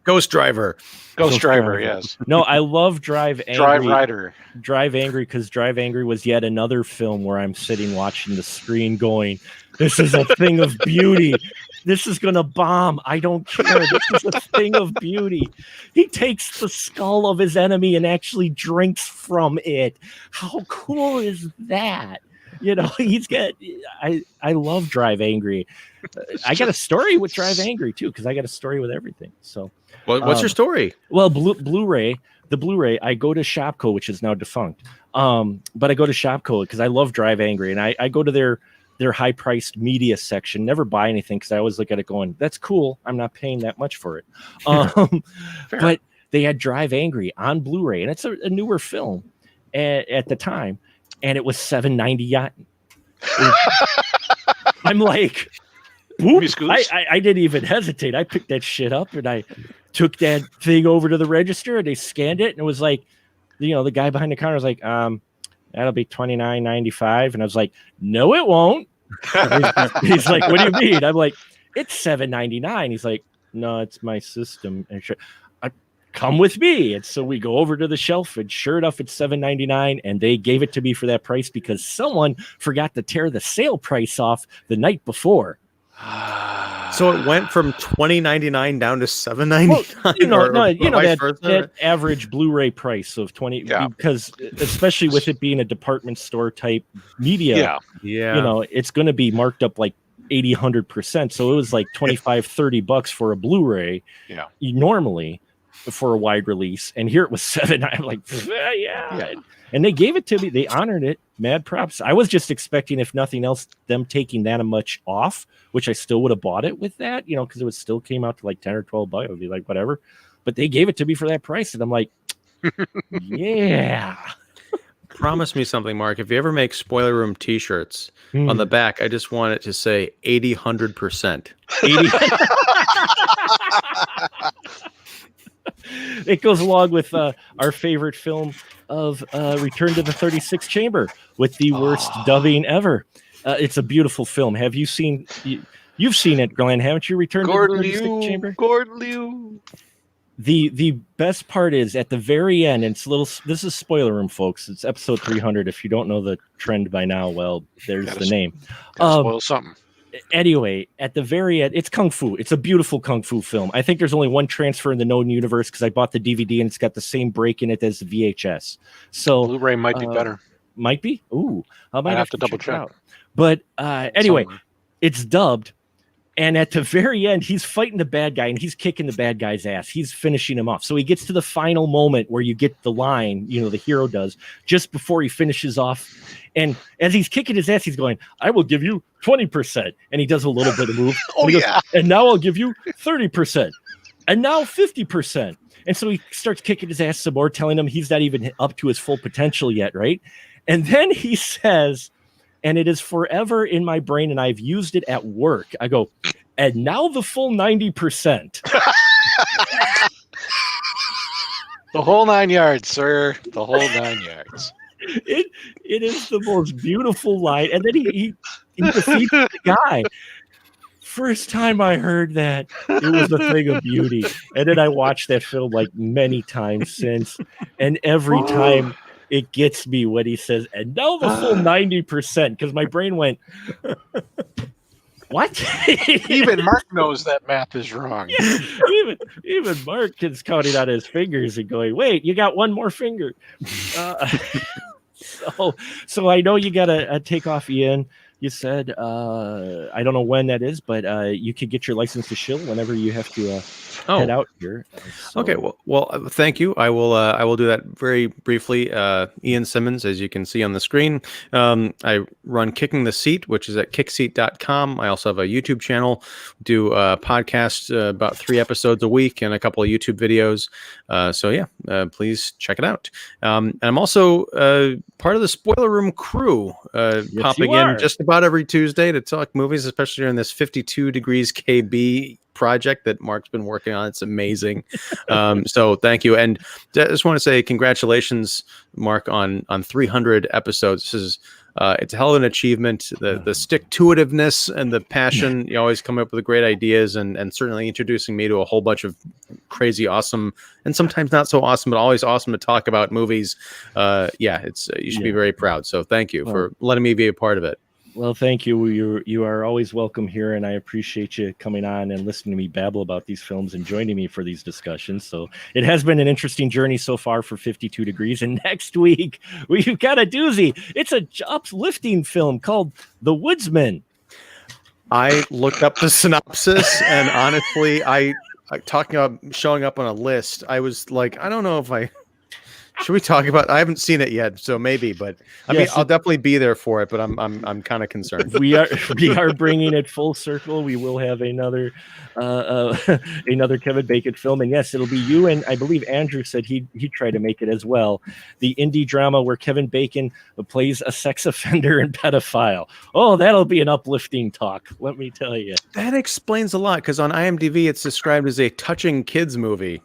Ghost Driver. Ghost Driver, yes. No, I love Drive Angry. Drive Angry, because Drive Angry was yet another film where I'm sitting watching the screen going, this is a thing of beauty. This is gonna bomb. I don't care. This is a thing of beauty. He takes the skull of his enemy and actually drinks from it. How cool is that? He's got. I love Drive Angry. I got a story with Drive Angry too, because I got a story with everything. So, what's your story? Well, Blu-ray. The Blu-ray. I go to Shopko, which is now defunct. But I go to Shopko because I love Drive Angry, and I go to their high-priced media section. Never buy anything because I always look at it going, "That's cool. I'm not paying that much for it." But they had Drive Angry on Blu-ray, and it's a newer film at the time. And it was $7.90. I'm like, I didn't even hesitate. I picked that shit up and I took that thing over to the register, and they scanned it, and it was like, the guy behind the counter was like, that'll be $29.95. And I was like, no, it won't. He's like, what do you mean? I'm like, it's $7.99. He's like, no, it's my system. And come with me. And so we go over to the shelf, and sure enough, it's $7.99, and they gave it to me for that price because someone forgot to tear the sale price off the night before. So it went from $20.99 down to $7.99. That average Blu-ray price of $20, because especially with it being a department store type media, it's going to be marked up like 80-100%. So it was like $25-$30 for a Blu-ray normally for a wide release, and here it was $7. I'm like, yeah. And they gave it to me. They honored it. Mad props. I was just expecting, if nothing else, them taking that much off, which I still would have bought it with that, because it would still came out to like 10 or 12 bucks. It would be like whatever, but they gave it to me for that price, and I'm like, yeah. Promise me something, Mark. If you ever make Spoiler Room T-shirts, on the back, I just want it to say 80-100%. 80. It goes along with our favorite film of Return to the 36th Chamber with the worst dubbing ever. It's a beautiful film. Have you seen? You've seen it, Glenn, haven't you? Return to the 36th Chamber. Gordon Liu. The best part is at the very end. And it's a little. This is spoiler room, folks. It's episode 300. If you don't know the trend by now, well, there's the name. Spoil something. Anyway, at the very end, it's kung fu. It's a beautiful kung fu film. I think there's only one transfer in the known universe because I bought the DVD and it's got the same break in it as the VHS. So Blu-ray might be better. Might be. Ooh, I might have to double check it check. out. But anyway, Somewhere. it's dubbed. And at the very end, he's fighting the bad guy and he's kicking the bad guy's ass. He's finishing him off. So he gets to the final moment where you get the line, the hero does, just before he finishes off. And as he's kicking his ass, he's going, I will give you 20%. And he does a little bit of move. Oh, yeah. And now I'll give you 30%. And now 50%. And so he starts kicking his ass some more, telling him he's not even up to his full potential yet, right? And then he says, and it is forever in my brain, and I've used it at work. I go, and now the full 90%. The whole 9 yards, sir. The whole 9 yards. It is the most beautiful line. And then he defeats the guy. First time I heard that, it was a thing of beauty. And then I watched that film like many times since. And every time it gets me when he says, and now the full 90%, because my brain went, what? Even Mark knows that math is wrong. Yeah, even Mark is counting on his fingers and going, wait, you got one more finger. So I know you got to take off, Ian. You said, I don't know when that is, but you could get your license to shill whenever you have to head out here. Okay, well, thank you. I will do that very briefly. Ian Simmons, as you can see on the screen. I run Kicking the Seat, which is at kickseat.com. I also have a YouTube channel, do podcasts about 3 episodes a week and a couple of YouTube videos. Please check it out. And I'm also part of the Spoiler Room crew, popping in just about every Tuesday to talk movies, especially during this 52 degrees KB project that Mark's been working on. It's amazing. So thank you. And I just want to say congratulations, Mark, on 300 episodes. This is it's a hell of an achievement. The stick-to-itiveness and the passion. You always come up with great ideas, and certainly introducing me to a whole bunch of crazy, awesome, and sometimes not so awesome, but always awesome to talk about movies. It's you should be very proud. So thank you for letting me be a part of it. Well, thank you. You are always welcome here, and I appreciate you coming on and listening to me babble about these films and joining me for these discussions. So it has been an interesting journey so far for 52 Degrees. And next week, we've got a doozy. It's a uplifting film called The Woodsman. I looked up the synopsis, and honestly, I talking about showing up on a list, I was like, I don't know if I... Should we talk about? I haven't seen it yet, so maybe. But I mean, I'll definitely be there for it. But I'm kind of concerned. We are bringing it full circle. We will have another Kevin Bacon film, and yes, it'll be you. And I believe Andrew said he tried to make it as well. The indie drama where Kevin Bacon plays a sex offender and pedophile. Oh, that'll be an uplifting talk. Let me tell you. That explains a lot, because on IMDb it's described as a touching kids movie.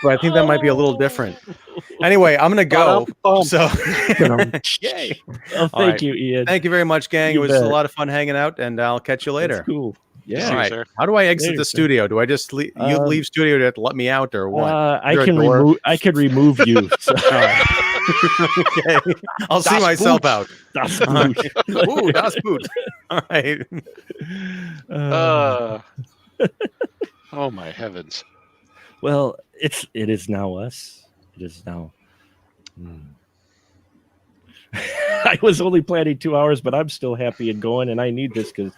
But I think that might be a little different. Anyway, I'm going to go. So, yay. Well, thank you, Ian. Thank you very much, gang. It was a lot of fun hanging out, and I'll catch you later. That's cool. Yeah. All right. How do I exit the studio? Do I just leave? You leave studio to let me out, or what? I can remove you. So. Okay. I'll see myself out. Das Boot. Ooh, Das Boot. All right. Oh my heavens. Well, it is now us. It is now. I was only planning 2 hours, but I'm still happy and going, and I need this because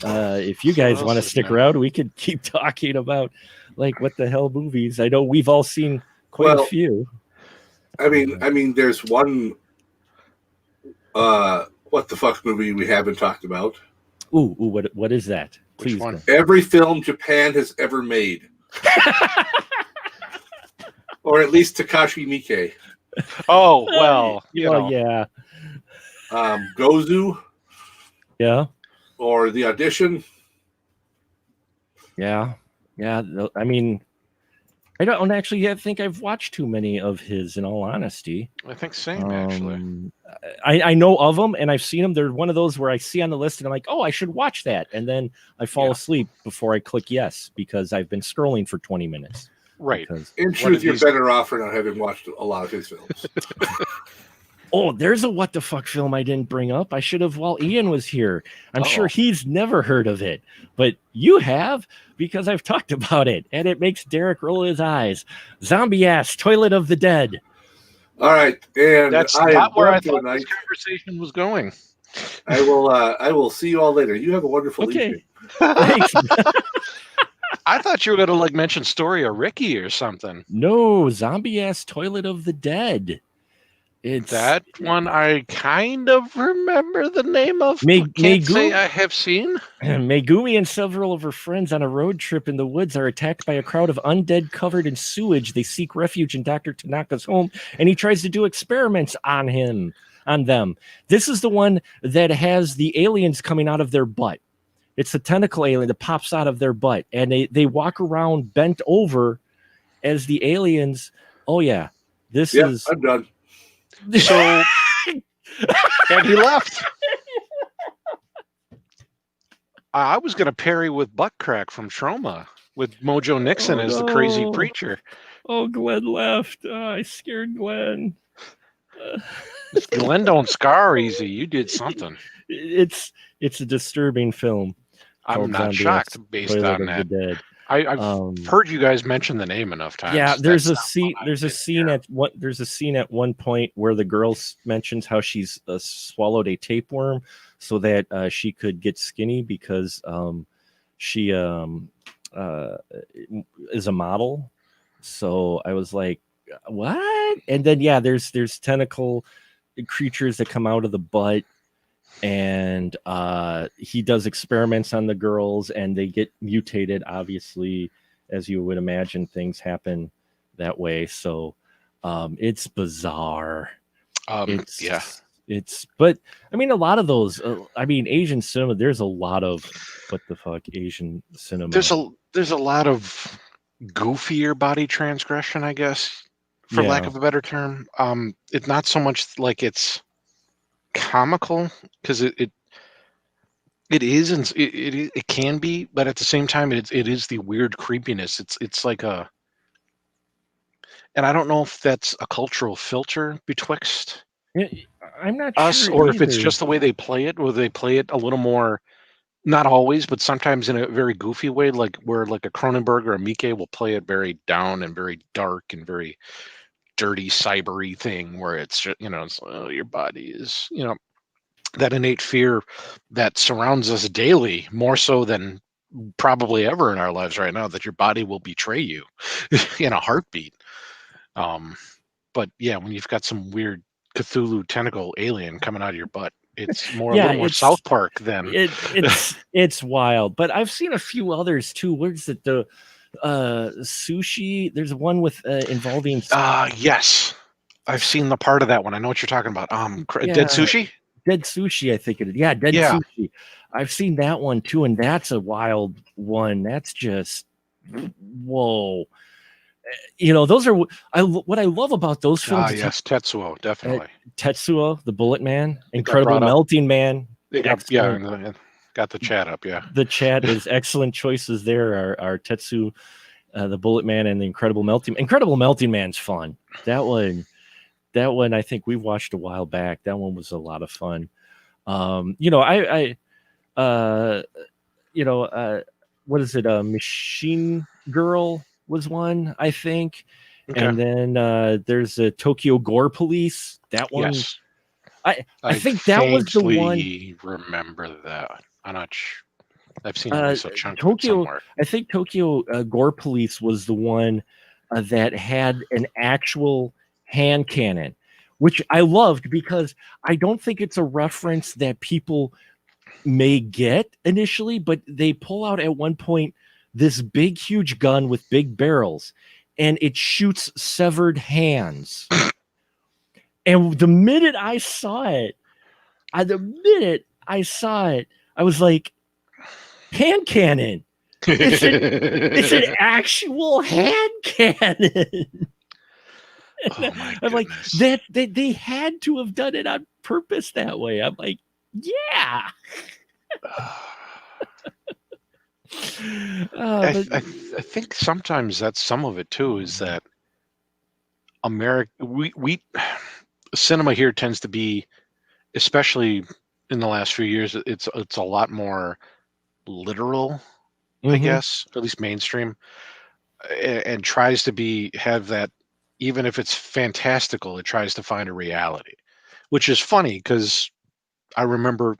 if you guys want to stick around, we could keep talking about like what the hell movies. I know we've all seen quite a few. I mean, there's one what the fuck movie we haven't talked about. Ooh, what is that? Please. Every film Japan has ever made. Or at least Takashi Miike. Oh, well, yeah. Gozu. Yeah. Or The Audition. Yeah. I mean, I don't actually think I've watched too many of his, in all honesty. I think same, actually. I know of them and I've seen them. They're one of those where I see on the list and I'm like, oh, I should watch that. And then I fall asleep before I click yes because I've been scrolling for 20 minutes. Right. In truth, you're better off for not having watched a lot of his films. Oh, there's a what the fuck film I didn't bring up. I should have while Ian was here. I'm sure he's never heard of it, but you have because I've talked about it, and it makes Derek roll his eyes. Zombie ass Toilet of the Dead. All right, and that's not where I thought this conversation was going. I will see you all later. You have a wonderful evening. Thanks. I thought you were going to mention Story of Ricky or something. No, Zombie ass Toilet of the Dead. It's that one I kind of remember the name of. Can't say I have seen. Megumi and several of her friends on a road trip in the woods are attacked by a crowd of undead covered in sewage. They seek refuge in Dr. Tanaka's home, and he tries to do experiments on them. This is the one that has the aliens coming out of their butt. It's a tentacle alien that pops out of their butt, and they walk around bent over as the aliens. Oh yeah, I'm done. So, and he left. I was going to parry with Butt Crack from Trauma with Mojo Nixon as the crazy preacher. Oh, Glenn left. I scared Glenn. Glenn don't scar easy. You did something. It's a disturbing film. I'm not shocked based on that. I've heard you guys mention the name enough times. Yeah, there's a scene. There's a scene at one point where the girl mentions how she's swallowed a tapeworm so that she could get skinny because she is a model. So I was like, what? And then there's tentacle creatures that come out of the butt. And he does experiments on the girls and they get mutated, obviously, as you would imagine things happen that way. So it's bizarre. But I mean, a lot of those, Asian cinema, there's a lot of what the fuck Asian cinema. There's a lot of goofier body transgression, I guess, for lack of a better term. It's not so much like it's comical because it is and it can be, but at the same time it is the weird creepiness. It's like and I don't know if that's a cultural filter betwixt I'm not us sure or either. if it's just the way they play it, or they play it a little more, not always, but sometimes in a very goofy way, like where like a Cronenberg or a Miike will play it very down and very dark and very dirty cybery thing where it's just, it's, your body is, that innate fear that surrounds us daily, more so than probably ever in our lives right now, that your body will betray you in a heartbeat. But yeah, when you've got some weird Cthulhu tentacle alien coming out of your butt, it's a little more South Park than it's wild. But I've seen a few others too. Where's it? The sushi. There's one with involving. Yes, I've seen the part of that one. I know what you're talking about. Dead Sushi. Dead Sushi, I think it is. Yeah, Dead Sushi. I've seen that one too, and that's a wild one. That's just whoa. Those are what I love about those films. Yes, Tetsuo, definitely. Tetsuo, the Bullet Man, Incredible Melting Man. Got the chat up. Yeah, the chat is excellent choices there. Are Tetsu, the Bullet Man, and the Incredible Melting Man's fun. That one I think we watched a while back. That one was a lot of fun. What is it? Machine Girl was one, I think. Okay. And then there's a Tokyo Gore Police. That one. Yes. I think that was the one. Remember that? I'm not sure. I've seen a chunk Tokyo. Somewhere. I think Tokyo Gore Police was the one that had an actual hand cannon, which I loved because I don't think it's a reference that people may get initially, but they pull out at one point this big, huge gun with big barrels, and it shoots severed hands. And the minute I saw it, I was like, hand cannon. It's an actual hand cannon. Oh my I'm like, goodness. they had to have done it on purpose that way. I'm like, yeah. I think sometimes that's some of it too, is that we cinema here tends to be, especially in the last few years, it's a lot more literal, I guess, at least mainstream, and tries to have that, even if it's fantastical, it tries to find a reality, which is funny because I remember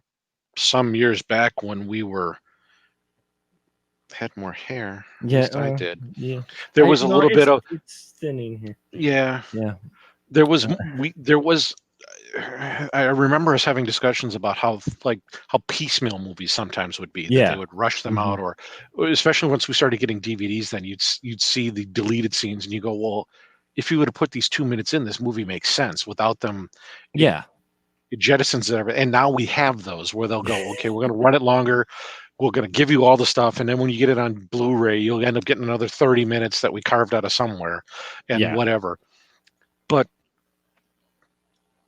some years back when we had more hair. At least I did. Yeah. There was a little bit of it's thinning here. Yeah. Yeah. There was I remember us having discussions about how piecemeal movies sometimes would be. That they would rush them out, or especially once we started getting DVDs, then you'd see the deleted scenes and you go, well, if you would have put these 2 minutes in, this movie makes sense. Without them, it jettisons it. And now we have those where they'll go, okay, we're going to run it longer. We're going to give you all the stuff. And then when you get it on Blu-ray, you'll end up getting another 30 minutes that we carved out of somewhere and whatever. But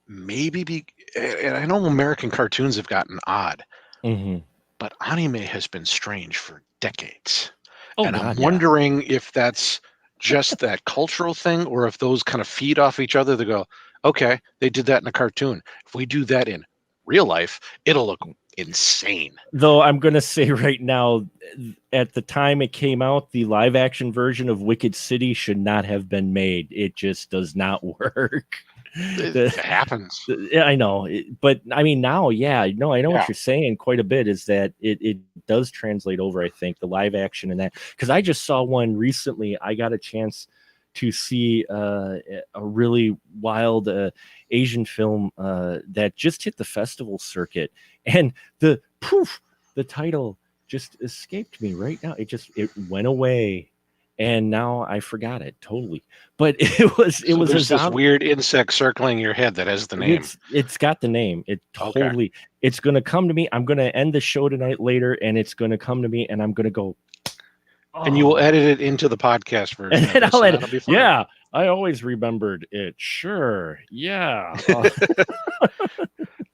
maybe, and I know American cartoons have gotten odd, but anime has been strange for decades. I'm wondering if that's just that cultural thing, or if those kind of feed off each other. They go, okay, they did that in a cartoon. If we do that in real life, it'll look insane. Though I'm going to say right now, at the time it came out, the live action version of Wicked City should not have been made. It just does not work. It happens. Yeah, I know. But I mean, now, I know what you're saying quite a bit, is that it does translate over, I think, the live action and that. Because I just saw one recently. I got a chance to see a really wild Asian film that just hit the festival circuit. And the title just escaped me right now. It went away. And now I forgot it totally, but it was there's this weird insect circling your head that has the name. It's got the name. It totally. Okay. It's gonna come to me. I'm gonna end the show tonight later, and it's gonna come to me, and I'm gonna go. Oh. And you will edit it into the podcast version. And I'll edit. Yeah, I always remembered it. Sure. Yeah.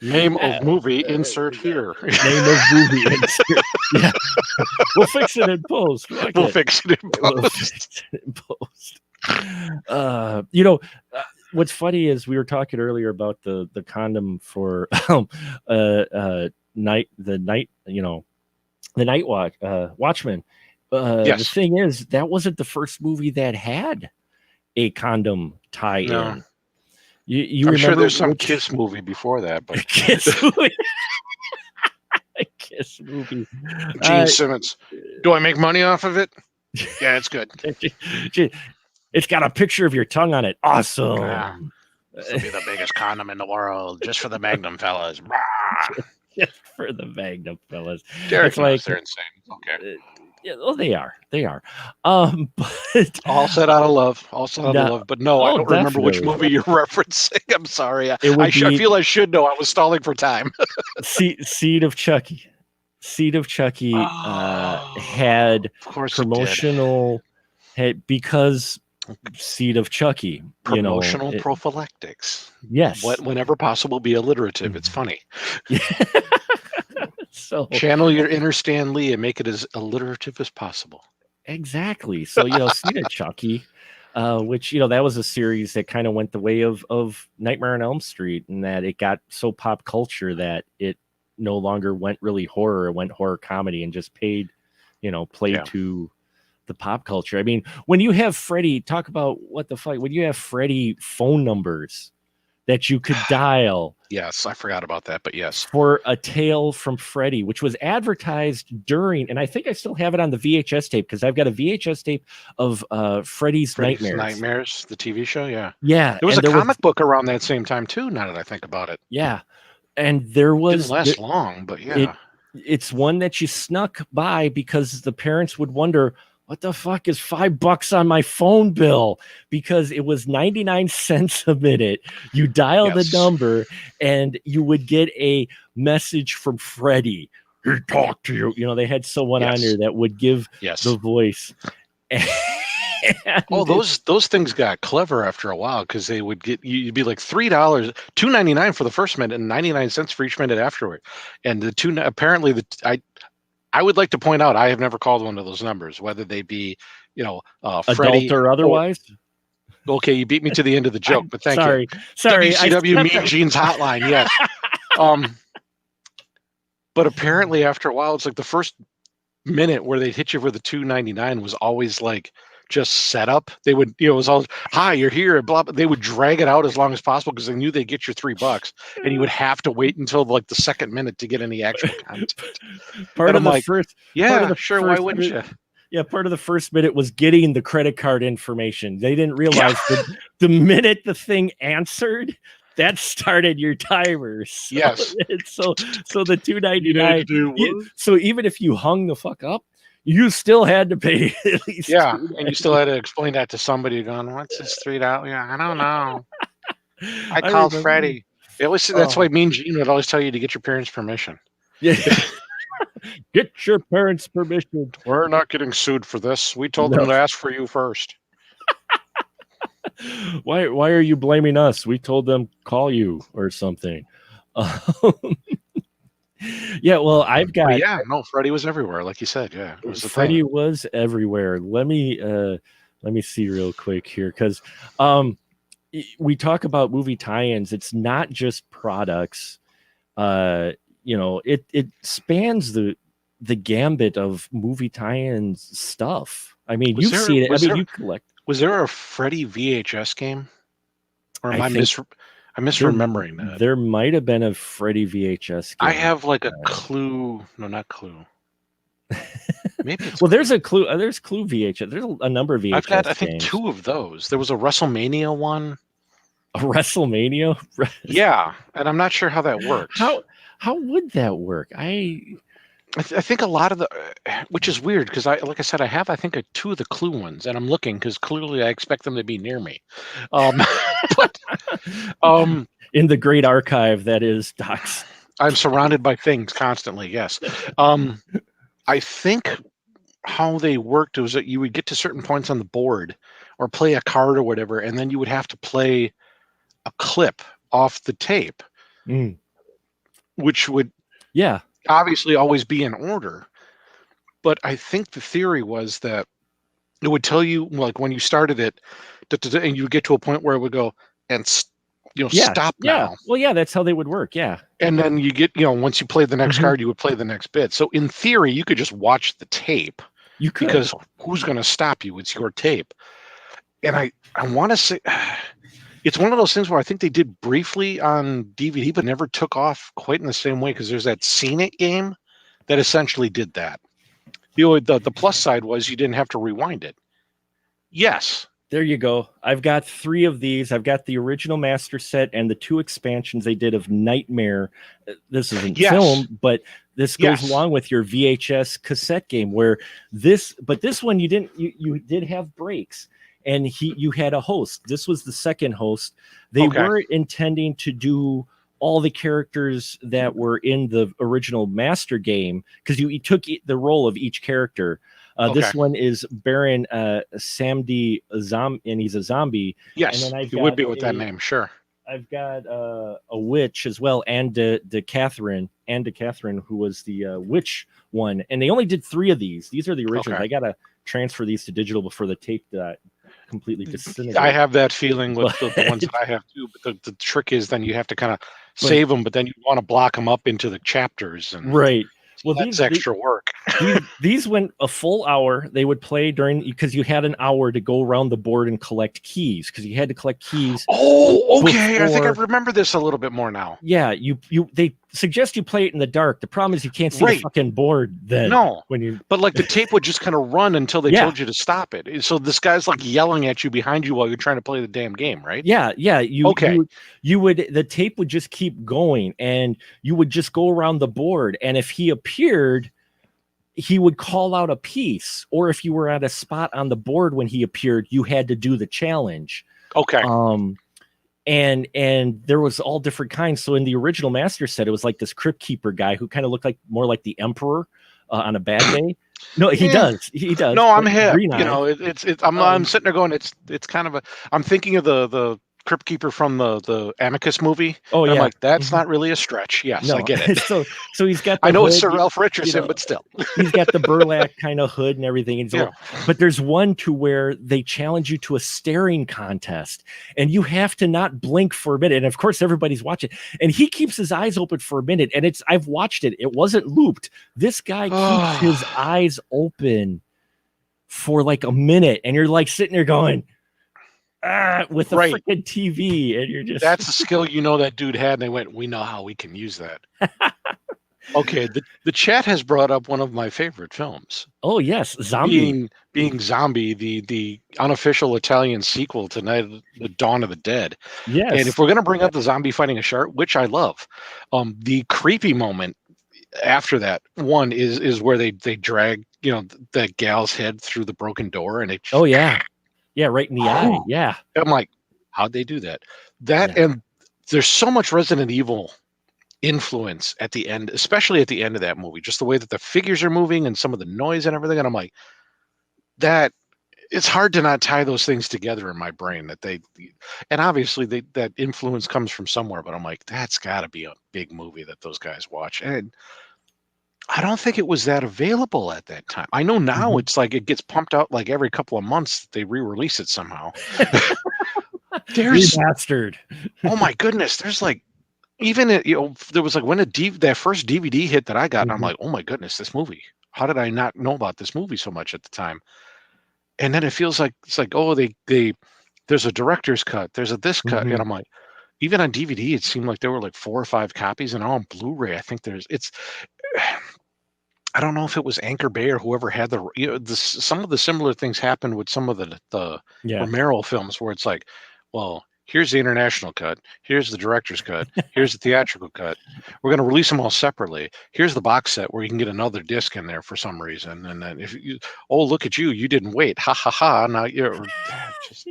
Name of movie, insert here. Name of movie, insert. Yeah. We'll fix it in post. We'll fix it in post. What's funny is we were talking earlier about the condom for Watchmen. The thing is, that wasn't the first movie that had a condom tie-in. No. I'm sure there's some Kiss movie before that, but Kiss movie. Kiss movie. Gene Simmons. Do I make money off of it? Yeah, it's good. It's got a picture of your tongue on it. Awesome. Yeah. This will be the biggest condom in the world, just for the Magnum fellas. Just for the Magnum fellas. Derek knows they're insane. Okay. Yeah, well, they are. But all set out of love. But no, I don't remember which movie you're referencing. I'm sorry. I feel I should know. I was stalling for time. Seed of Chucky. Had promotional because Seed of Chucky. Promotional prophylactics. Yes. Whenever possible, be alliterative. It's funny. So channel your inner Stan Lee and make it as alliterative as possible. Exactly. So Seed of Chucky, which that was a series that kind of went the way of Nightmare on Elm Street, and that it got so pop culture that it no longer went really horror. It went horror comedy and just played to the pop culture. I mean, when you have Freddy, talk about what the fuck. When you have Freddy phone numbers that you could dial. Yes, I forgot about that, but yes. For A Tale from Freddy, which was advertised during, and I think I still have it on the VHS tape, because I've got a VHS tape of Freddy's Nightmares, the TV show, yeah. Yeah. There was a comic book around that same time, too, now that I think about it. Yeah. And there was... Didn't last long, but yeah. It's one that you snuck by because the parents would wonder, what the fuck is $5 on my phone bill? Because it was 99 cents a minute. You dial the number and you would get a message from Freddy he talked to you. You know, they had someone on there that would give the voice. Oh, those things got clever after a while because they would get you'd be like $3, $2.99 for the first minute and 99 cents for each minute afterward. And I would like to point out I have never called one of those numbers, whether they be Freddie adult or otherwise. Okay, you beat me to the end of the joke, but thank you. Sorry. WCW Mean Gene's hotline, yes. But apparently after a while, it's like the first minute where they'd hit you for the $2.99 was always like just set up. They would, it was all, hi, you're here, blah, blah. They would drag it out as long as possible because they knew they'd get your $3 and you would have to wait until like the second minute to get any actual content. Part of the first why wouldn't you? Yeah, part of the first minute was getting the credit card information. They didn't realize that the minute the thing answered, that started your timer. So, yes. So the $2.99. So even if you hung the fuck up, you still had to pay at least. Yeah, and you still had to explain that to somebody going, "What's this $3?" Yeah, I don't know. I called Freddie. That's why Mean Gene would always tell you to get your parents' permission. Yeah. Get your parents' permission. We're not getting sued for this. We told them to ask for you first. Why are you blaming us? We told them call you or something. Yeah, well, I've got. Freddie was everywhere, like you said. Yeah, it was Freddie was everywhere. Let me see real quick here because we talk about movie tie-ins. It's not just products. It spans the gambit of movie tie-ins stuff. I mean, you've seen it. You collect. Was there a Freddy VHS game? Or am I misremembering that? There might have been a Freddy VHS game. I have like a Clue. No, not Clue. Maybe it's there's a Clue. There's Clue VHS. There's a number of VHS I've got, I think, games. 2 of those. There was a WrestleMania one. A WrestleMania? Yeah, and I'm not sure how that works. How would that work? I think a lot of the, which is weird because like I said, I have 2 of the Clue ones, and I'm looking because clearly I expect them to be near me. But in the great archive that is Doc's. I'm surrounded by things constantly. Yes, I think how they worked was that you would get to certain points on the board or play a card or whatever, and then you would have to play a clip off the tape, which would obviously always be in order. But I think the theory was that it would tell you, like, when you started it, and you would get to a point where it would go and stop now. Well, yeah, that's how they would work. Yeah. And then you get, once you play the next card, you would play the next bit. So in theory, you could just watch the tape. You could. Because who's going to stop you? It's your tape. And I want to say, it's one of those things where I think they did briefly on DVD, but never took off quite in the same way, because there's that Seen It game that essentially did that. The plus side was you didn't have to rewind it. Yes. There you go. I've got 3 of these. I've got the original master set and the 2 expansions they did of Nightmare. This isn't film, but this goes along with your VHS cassette game where this one you did have breaks. And you had a host. This was the second host. They were intending to do all the characters that were in the original master game because you took the role of each character. This one is Baron Samdi and he's a zombie. Yes, and then he would be with that name. Sure. I've got a witch as well, and Catherine, who was the witch one. And they only did 3 of these. These are the originals. I gotta transfer these to digital before the tape completely disintegrated. I have that feeling with the ones that I have too. But the trick is then you have to kind of save them, but then you want to block them up into the chapters. And right. Well, that's extra work. These went a full hour. They would play because you had an hour to go around the board and collect keys because you had to collect keys. Oh, okay. I think I remember this a little bit more now. Yeah, they suggest you play it in the dark. The problem is you can't see the fucking board then. No, but like the tape would just kind of run until they told you to stop it. So this guy's like yelling at you behind you while you're trying to play the damn game, right? Yeah. The tape would just keep going, and you would just go around the board. And if he appeared, he would call out a piece, or if you were at a spot on the board when he appeared, you had to do the challenge. Okay. and there was all different kinds. So in the original Master set, it was like this crypt keeper guy who kind of looked like more like the Emperor on a bad day. No, he does. He does. No, I'm hip. Green You eyes. know, I'm sitting there going, it's kind of a. I'm thinking of the Crypt Keeper from the Amicus movie. Oh, and yeah. I'm like, that's not really a stretch. Yes, No. I get it. so he's got. The I know it's hood, Sir Ralph Richardson, you know, but still, he's got the burlap kind of hood and everything. And Yeah. But there's one to where they challenge you to a staring contest, and you have to not blink for a minute. And of course, everybody's watching, and he keeps his eyes open for a minute. And I've watched it. It wasn't looped. This guy keeps his eyes open for like a minute, and you're like sitting there going, with the Right. freaking TV, and you're just that's a skill that dude had. And they went, we know how we can use that. Okay, the chat has brought up one of my favorite films. Oh yes, Zombie. Being Zombie, the unofficial Italian sequel to the Dawn of the Dead. Yes. And if we're gonna bring up the zombie fighting a shark, which I love, the creepy moment after that one is where they drag that gal's head through the broken door, and it. Oh yeah, right in the eye. Yeah. I'm like, how'd they do that? And there's so much Resident Evil influence at the end, especially at the end of that movie, just the way that the figures are moving and some of the noise and everything. And I'm like, that it's hard to not tie those things together in my brain and obviously that influence comes from somewhere, but I'm like, that's gotta be a big movie that those guys watch. And I don't think it was that available at that time. I know now it's like it gets pumped out like every couple of months. They re-release it somehow. There's remastered. Oh my goodness. There's like, even there was like when that first DVD hit that I got, and I'm like, oh my goodness, this movie. How did I not know about this movie so much at the time? And then it feels like it's like, oh, there's a director's cut, there's a this cut, and I'm like, even on DVD, it seemed like there were like 4 or 5 copies, and on Blu-ray, I think I don't know if it was Anchor Bay or whoever had some of the similar things happened with some of the Romero films where it's like, well, here's the international cut, here's the director's cut, here's the theatrical cut. We're going to release them all separately. Here's the box set where you can get another disc in there for some reason. And then look at you didn't wait. Ha ha ha. Now you're just.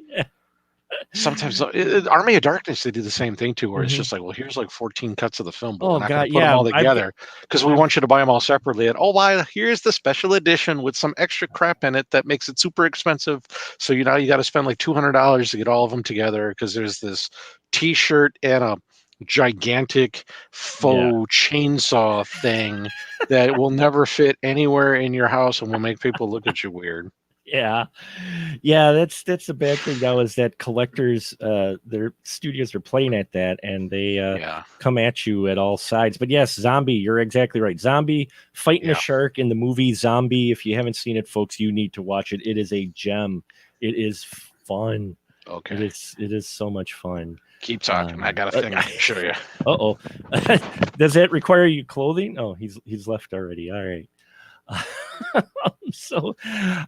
Sometimes Army of Darkness, they do the same thing too, where it's just like, well, here's like 14 cuts of the film, but we're not going to put them all together because we want you to buy them all separately. And here's the special edition with some extra crap in it that makes it super expensive. So you got to spend like $200 to get all of them together because there's this T-shirt and a gigantic faux chainsaw thing that will never fit anywhere in your house and will make people look at you weird. Yeah, that's a bad thing now, is that collectors, their studios are playing at that, and they come at you at all sides. But yes, Zombie, you're exactly right. Zombie fighting a shark in the movie Zombie. If you haven't seen it, folks, you need to watch it. It is a gem. It is fun. Okay, it is so much fun. Keep talking. I got a thing to show you. Uh-oh. Does that require you clothing? Oh, he's left already. All right. So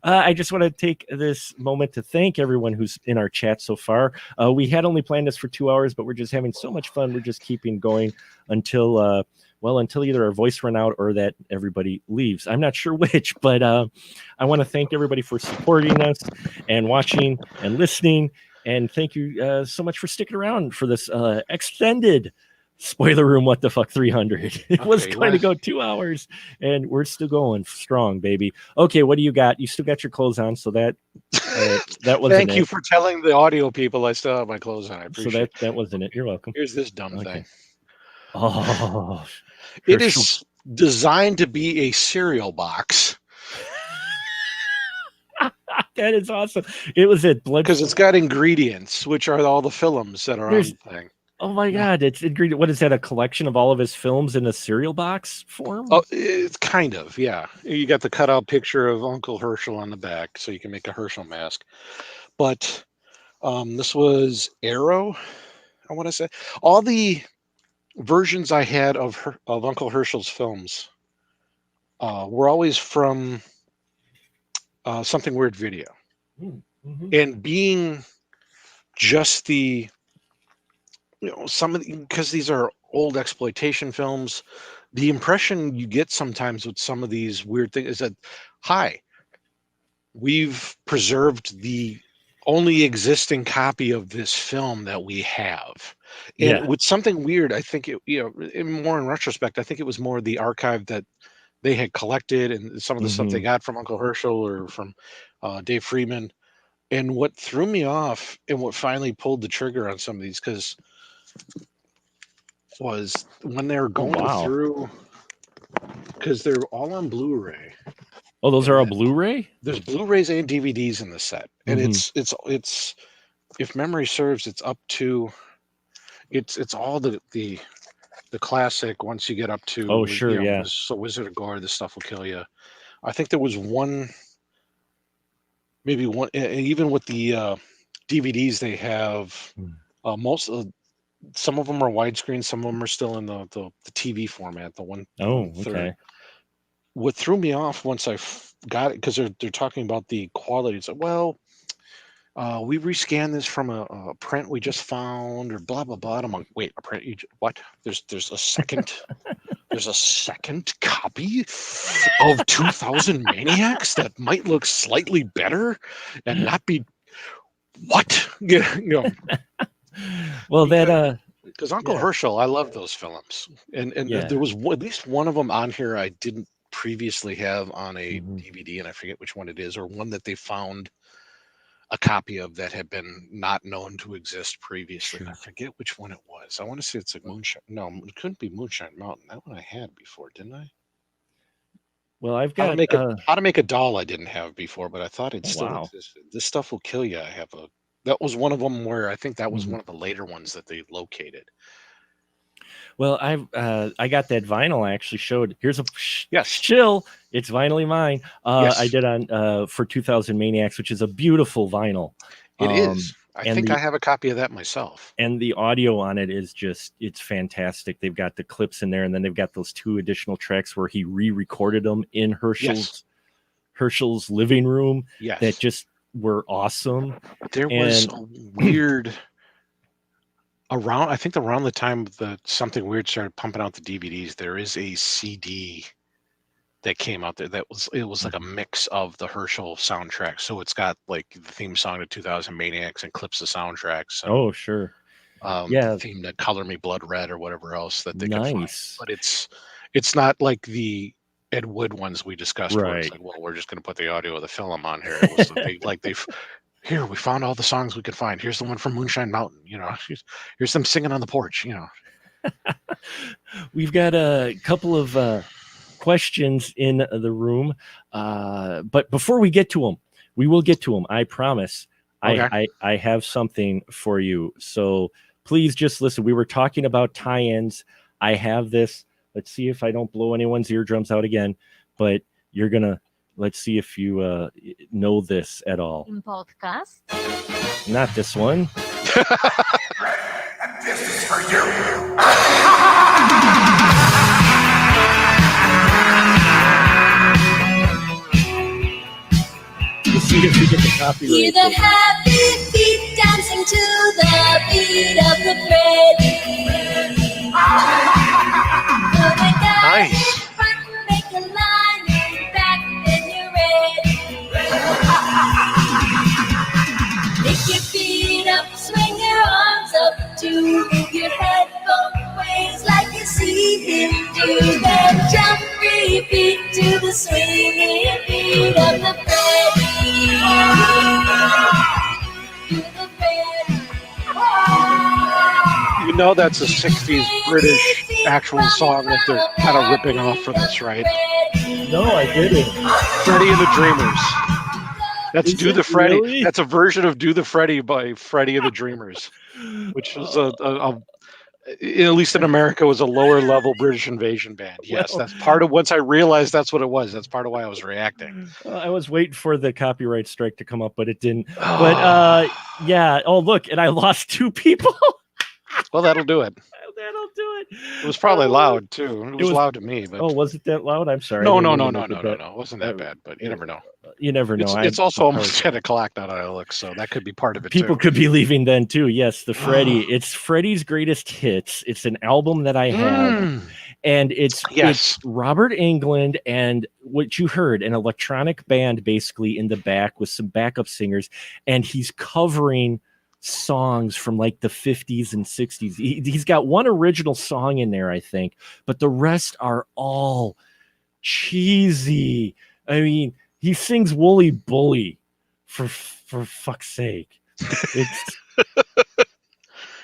I just want to take this moment to thank everyone who's in our chat so far. We had only planned this for 2 hours, but we're just having so much fun. We're just keeping going until either our voice run out or that everybody leaves. I'm not sure which, but I want to thank everybody for supporting us and watching and listening. And thank you so much for sticking around for this extended Spoiler Room What the Fuck 300. It was going to go 2 hours, and we're still going strong, baby. Okay, what do you got? You still got your clothes on, so that wasn't Thank it. you for telling the audio people I still have my clothes on. I appreciate it. So that wasn't it. You're welcome. Here's this dumb thing. Oh, it is designed to be a cereal box. That is awesome. It was it blood because it's got ingredients, which are all the films that are on the thing. Oh my God! It's ingredient. What is that? A collection of all of his films in a cereal box form? Oh, it's kind of, yeah. You got the cutout picture of Uncle Herschel on the back, so you can make a Herschel mask. But this was Arrow. I want to say all the versions I had of Uncle Herschel's films were always from Something Weird Video, and being just the. Because these are old exploitation films, the impression you get sometimes with some of these weird things is that, we've preserved the only existing copy of this film that we have. And Yeah. with something weird, I think more in retrospect, I think it was more the archive that they had collected and some of the stuff they got from Uncle Herschel or from Dave Friedman. And what threw me off and what finally pulled the trigger on some of these, because was when they're going through, because they're all on Blu-ray. Oh, those are all Blu-ray? There's Blu-rays and DVDs in the set. And it's if memory serves, it's up to it's all the classic once you get up to So Wizard of Gore, This Stuff Will Kill You. I think there was maybe one even with the DVDs they have some of them are widescreen, some of them are still in the TV format, the one. Okay. What threw me off once I got it, because they're talking about the quality. It's like, well, we rescanned this from a print we just found, or blah blah blah. And I'm like, wait, a print? What? There's a second. There's a second copy of 2000 Maniacs that might look slightly better and not be what? Well, that because Uncle Herschel, I love those films, and there was at least one of them on here I didn't previously have on a DVD, and I forget which one it is, or one that they found a copy of that had been not known to exist previously. Sure. I forget which one it was. I want to say it's like Moonshine. No, it couldn't be Moonshine Mountain. That one I had before, didn't I? Well, I've got How to Make a Doll I didn't have before, but I thought it still existed. This Stuff Will Kill You. That was one of them where I think that was one of the later ones that they located. Well, I got that vinyl. I actually showed. Here's a chill. It's vinylly mine. I did on for 2000 Maniacs, which is a beautiful vinyl. It is. I think I have a copy of that myself. And the audio on it is it's fantastic. They've got the clips in there, and then they've got those 2 additional tracks where he re-recorded them in Herschel's living room. Yes. That just were awesome. There was a weird I think around the time that Something Weird started pumping out the DVDs, there is a CD that came out there it was like a mix of the Herschel soundtrack. So it's got like the theme song to 2000 Maniacs and clips of soundtracks. Oh, sure. The theme to Color Me Blood Red or whatever else that they could find. But it's not like the Ed Wood ones we discussed. Where it's like, well, we're just going to put the audio of the film on here. It was here, we found all the songs we could find. Here's the one from Moonshine Mountain. Here's them singing on the porch. We've got a couple of questions in the room, but before we get to them, we will get to them. I promise. Okay. I have something for you. So please just listen. We were talking about tie-ins. I have this. Let's see if I don't blow anyone's eardrums out again. But you're gonna. Let's see if you know this at all. In podcast? Not this one. This is for you. Let's see if we get the copyright. Hear the happy feet dancing to the beat of the Freddy. Nice. Make a line and back, then you're ready. Pick your feet up, swing your arms up to move your head both ways like you see him do. Then jump, repeat to the swinging beat of the Freddy. That's a 60s British actual song that they're kind of ripping off for this, right? No, I didn't. Freddie and the Dreamers. That's Do the Freddy. Really? That's a version of Do the Freddy by Freddie and the Dreamers, which was at least in America, was a lower level British invasion band. Yes, that's part of. Once I realized that's what it was, that's part of why I was reacting. I was waiting for the copyright strike to come up, but it didn't. But yeah. Oh, look, and I lost 2 people. Well, that'll do it. That'll do it. It was probably loud too. It was loud to me. But... Oh, was it that loud? I'm sorry. No. It wasn't that bad, but you never know. You never know. It's also almost 10 o'clock now that I look, so that could be part of it. People could be leaving then too. Yes, the Freddie. It's Freddie's Greatest Hits. It's an album that I have, and it's Robert Englund and what you heard, an electronic band basically in the back with some backup singers, and he's covering songs from like the 50s and 60s. He's got one original song in there, I think, but the rest are all cheesy. I mean, he sings Wooly Bully for fuck's sake. It's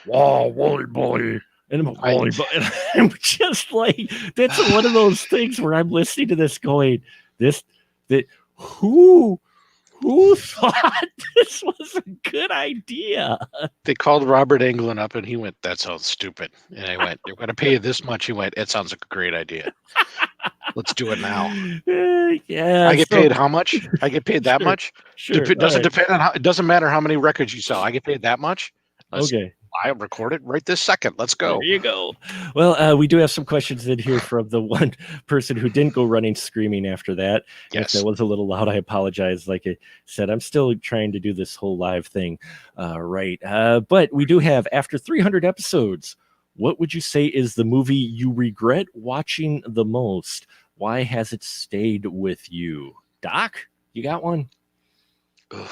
wow, Wooly Bully. And I'm just like, that's one of those things where I'm listening to this going, who thought this was a good idea? They called Robert Englund up and he went, that sounds stupid. And I went, they're going to pay you this much. He went, it sounds like a great idea. Let's do it now. Yeah. I get paid how much? I get paid that much? Sure. It doesn't matter how many records you sell. I get paid that much. Okay. I record it right this second. Let's go. There you go. Well, we do have some questions in here from the one person who didn't go running screaming after that. Yes. If that was a little loud, I apologize. Like I said, I'm still trying to do this whole live thing. Right. But we do have, after 300 episodes, what would you say is the movie you regret watching the most? Why has it stayed with you? Doc, you got one? Ugh.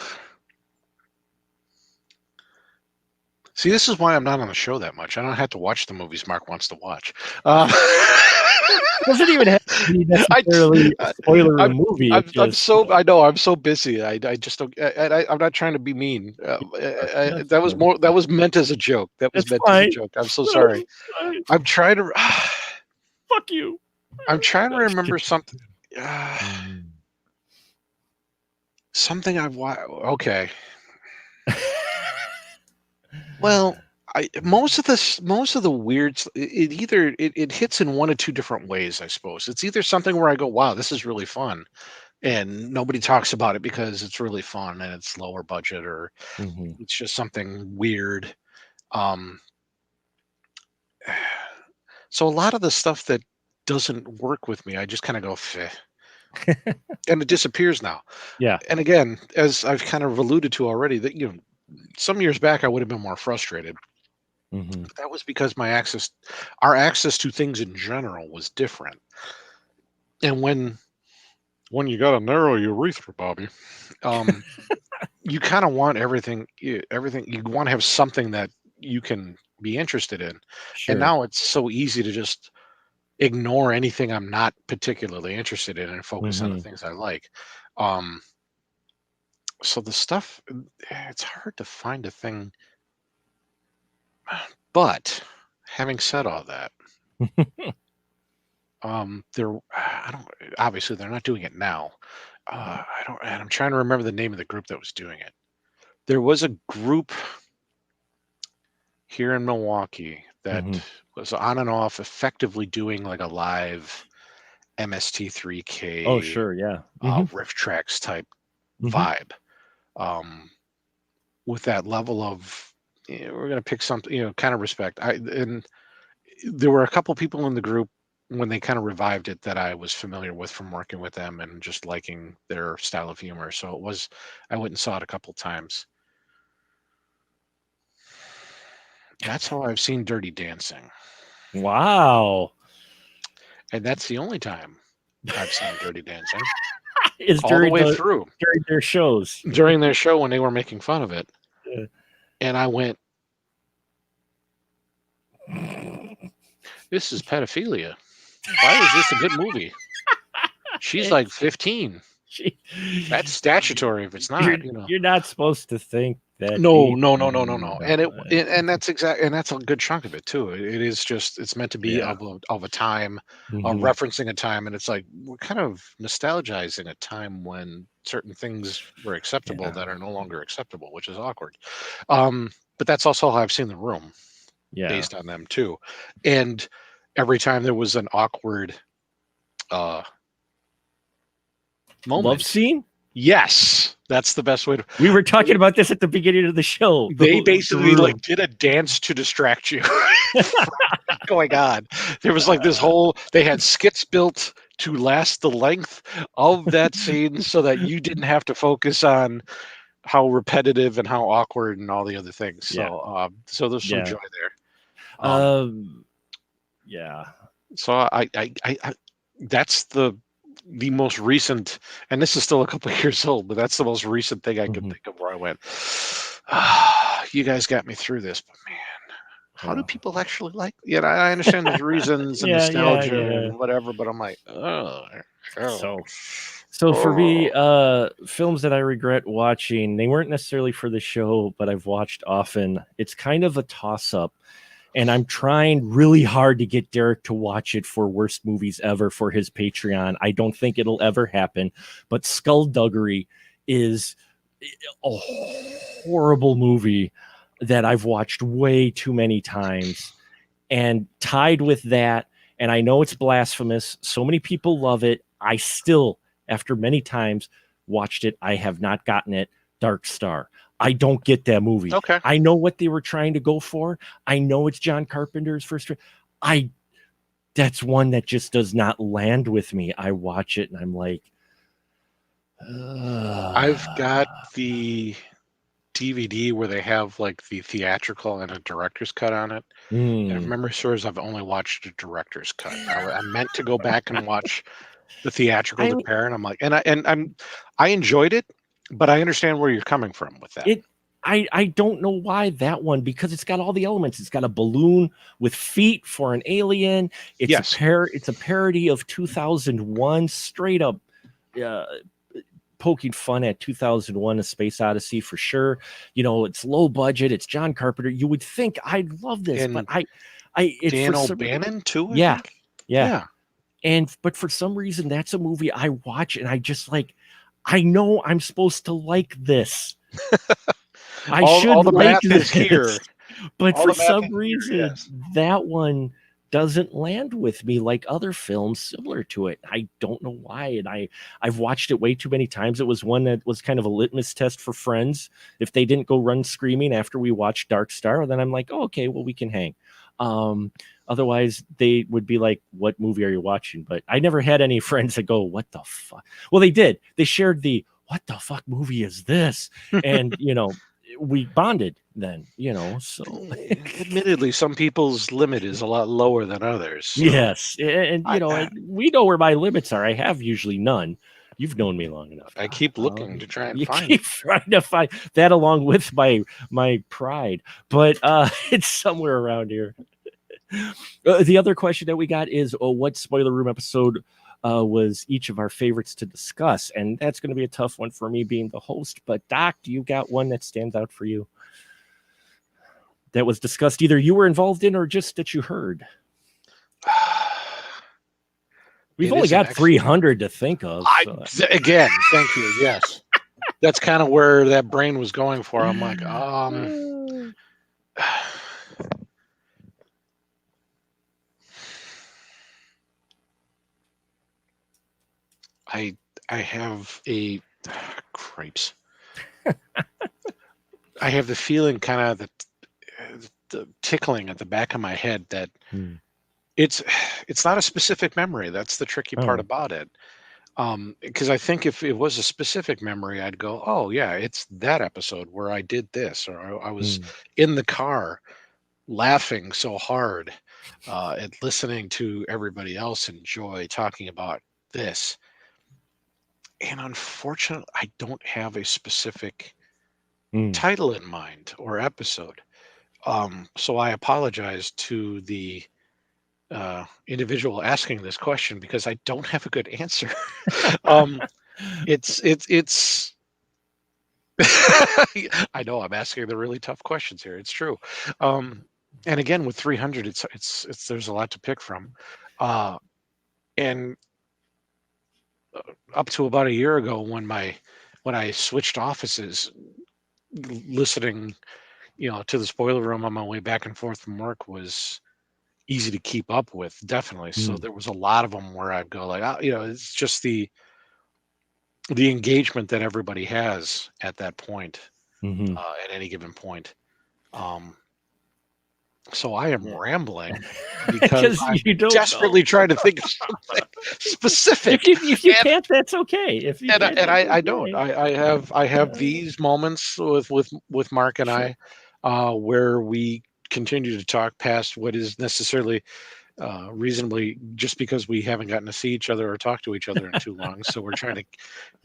See, this is why I'm not on the show that much. I don't have to watch the movies Mark wants to watch. Doesn't even have to be necessarily a spoiler movie. I'm so busy. I just don't. I'm not trying to be mean. That was meant as a joke. That was meant as a joke. I'm so sorry. I'm trying to. Fuck you. I'm trying to remember something. Something I've watched. Okay. Well, most of the weird, it hits in one of two different ways, I suppose. It's either something where I go, wow, this is really fun, and nobody talks about it because it's really fun and it's lower budget, or it's just something weird. So a lot of the stuff that doesn't work with me, I just kind of go, "Feh." And it disappears now. Yeah. And again, as I've kind of alluded to already, that some years back I would have been more frustrated. But that was because our access to things in general was different. And when you got a narrow urethra, Bobby, you kind of want everything. You want to have something that you can be interested in. Sure. And now it's so easy to just ignore anything I'm not particularly interested in and focus on the things I like. So the stuff, it's hard to find a thing. But having said all that, obviously they're not doing it now. And I'm trying to remember the name of the group that was doing it. There was a group here in Milwaukee that was on and off effectively doing like a live MST3K. Oh, sure. Yeah. Riff tracks type vibe. With that level of, we're going to pick something, kind of respect. And there were a couple people in the group when they kind of revived it that I was familiar with from working with them and just liking their style of humor. So I went and saw it a couple times. That's how I've seen Dirty Dancing. Wow. And that's the only time I've seen Dirty Dancing. Is all the way through during their shows, during their show when they were making fun of it. Yeah. And I went, this is pedophilia. Why is this a good movie? She's like 15. That's statutory if it's not. You're not supposed to think that. No. And that's and that's a good chunk of it too. It is just, it's meant to be of a time, referencing a time, and it's like we're kind of nostalgizing a time when certain things were acceptable that are no longer acceptable, which is awkward. But that's also how I've seen The Room, based on them too. And every time there was an awkward moment. Love scene? Yes, that's the best way to. We were talking about this at the beginning of the show. They basically like did a dance to distract you from going on. There was like this whole. They had skits built to last the length of that scene, so that you didn't have to focus on how repetitive and how awkward and all the other things. So, so there's some joy there. Yeah. So I that's the most recent, and this is still a couple of years old, but that's the most recent thing I could think of where I went, you guys got me through this, but man, how do people actually like? Yeah, I understand there's reasons and nostalgia and whatever, but I'm like, So for me, films that I regret watching, they weren't necessarily for the show, but I've watched often. It's kind of a toss-up, and I'm trying really hard to get Derek to watch it for Worst Movies Ever for his Patreon. I don't think it'll ever happen, but Skullduggery is a horrible movie that I've watched way too many times. And tied with that, and I know it's blasphemous, so many people love it, I still, after many times, watched it. I have not gotten it. Dark Star. I don't get that movie. Okay. I know what they were trying to go for. I know it's John Carpenter's first. That's one that just does not land with me. I watch it and I'm like, I've got the DVD where they have like the theatrical and a director's cut on it. And if memory serves, I've only watched the director's cut. I meant to go back and watch the theatrical to pair, and I'm like, I enjoyed it, but I understand where you're coming from with that. I don't know why that one, because it's got all the elements. It's got a balloon with feet for an alien. It's a parody of 2001, straight up poking fun at 2001: A Space Odyssey for sure. You know, it's low budget. It's John Carpenter. You would think I'd love this, And but Dan O'Bannon too. Yeah. But for some reason, that's a movie I watch and I just like. I know I'm supposed to like this. I should like this here, but for some reason, that one doesn't land with me like other films similar to it. I don't know why, and I've watched it way too many times. It was one that was kind of a litmus test for friends. If they didn't go run screaming after we watched Dark Star, then I'm like, oh, okay, well, we can hang. Otherwise, they would be like, what movie are you watching? But I never had any friends that go, what the fuck? Well, they did. They shared the, what the fuck movie is this? And, you know, we bonded then, you know, so. Admittedly, some people's limit is a lot lower than others. So. Yes. And you know, we know where my limits are. I have usually none. You've known me long enough. I keep looking to try and find keep trying to find that along with my pride, but it's somewhere around here. The other question that we got is, what spoiler room episode was each of our favorites to discuss? And that's going to be a tough one for me being the host. But Doc, do you got one that stands out for you that was discussed, either you were involved in or just that you heard? We've only got 300 to think of. Again, thank you. Yes, that's kind of where that brain was going for. I'm like, I have a cripes. I have the feeling, kind of the tickling at the back of my head that it's not a specific memory. That's the tricky part about it. Because I think if it was a specific memory, I'd go, oh yeah, it's that episode where I did this, or I was in the car laughing so hard and listening to everybody else enjoy talking about this. And unfortunately, I don't have a specific title in mind or episode. So I apologize to the individual asking this question because I don't have a good answer. It's I know I'm asking the really tough questions here. It's true. And again, with 300, it's there's a lot to pick from. And up to about a year ago, when I switched offices, listening, to the spoiler room on my way back and forth from work was easy to keep up with, definitely. So there was a lot of them where I'd go like, it's just the engagement that everybody has at that point, at any given point. So I am rambling because I'm desperately trying to think of something specific. If you can't, that's okay. I don't. I have these moments with Mark and I, where we continue to talk past what is necessarily reasonably, just because we haven't gotten to see each other or talk to each other in too long. So we're trying to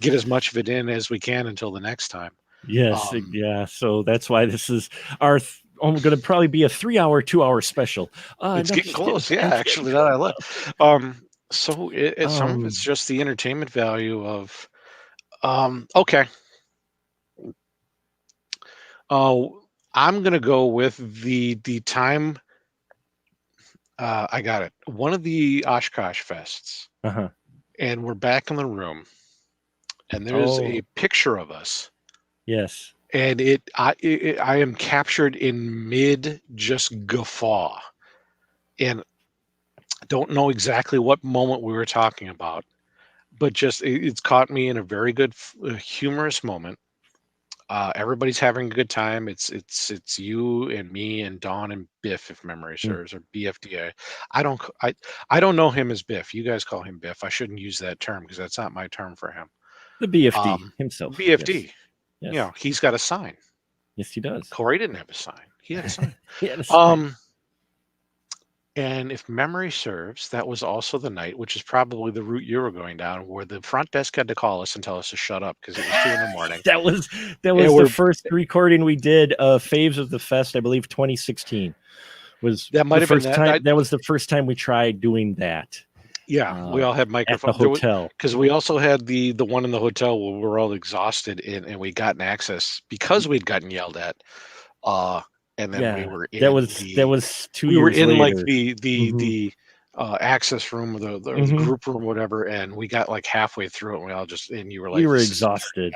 get as much of it in as we can until the next time. Yes, yeah. So that's why this is our going to probably be a 3-hour, 2-hour special. It's No, getting close. Yeah, actually, that I look. So some of it's just the entertainment value of. Okay. I'm gonna go with the time. I got it. One of the Oshkosh fests, and we're back in the room, and there's a picture of us. Yes. And I am captured in mid just guffaw, and don't know exactly what moment we were talking about, but just it's caught me in a very good humorous moment. Everybody's having a good time. It's you and me and Dawn and Biff, if memory serves, or BFDA. I don't know him as Biff. You guys call him Biff. I shouldn't use that term because that's not my term for him. The BFD himself. BFD. Yes. You know, he's got a sign. Yes, he does. Corey didn't have a sign. He had a sign. He had a sign. And if memory serves, that was also the night, which is probably the route you were going down, where the front desk had to call us and tell us to shut up because it was 2 a.m. That was the first recording we did. Faves of the Fest, I believe, 2016 was that might have been that time. That was the first time we tried doing that. Yeah, we all had microphones at the hotel because we also had the one in the hotel where we were all exhausted and we'd gotten access because we'd gotten yelled at. And then we were in that was 2 years we were in later. like the access room, the group room, whatever, and we got like halfway through it and we all just, and you were like, we were exhausted.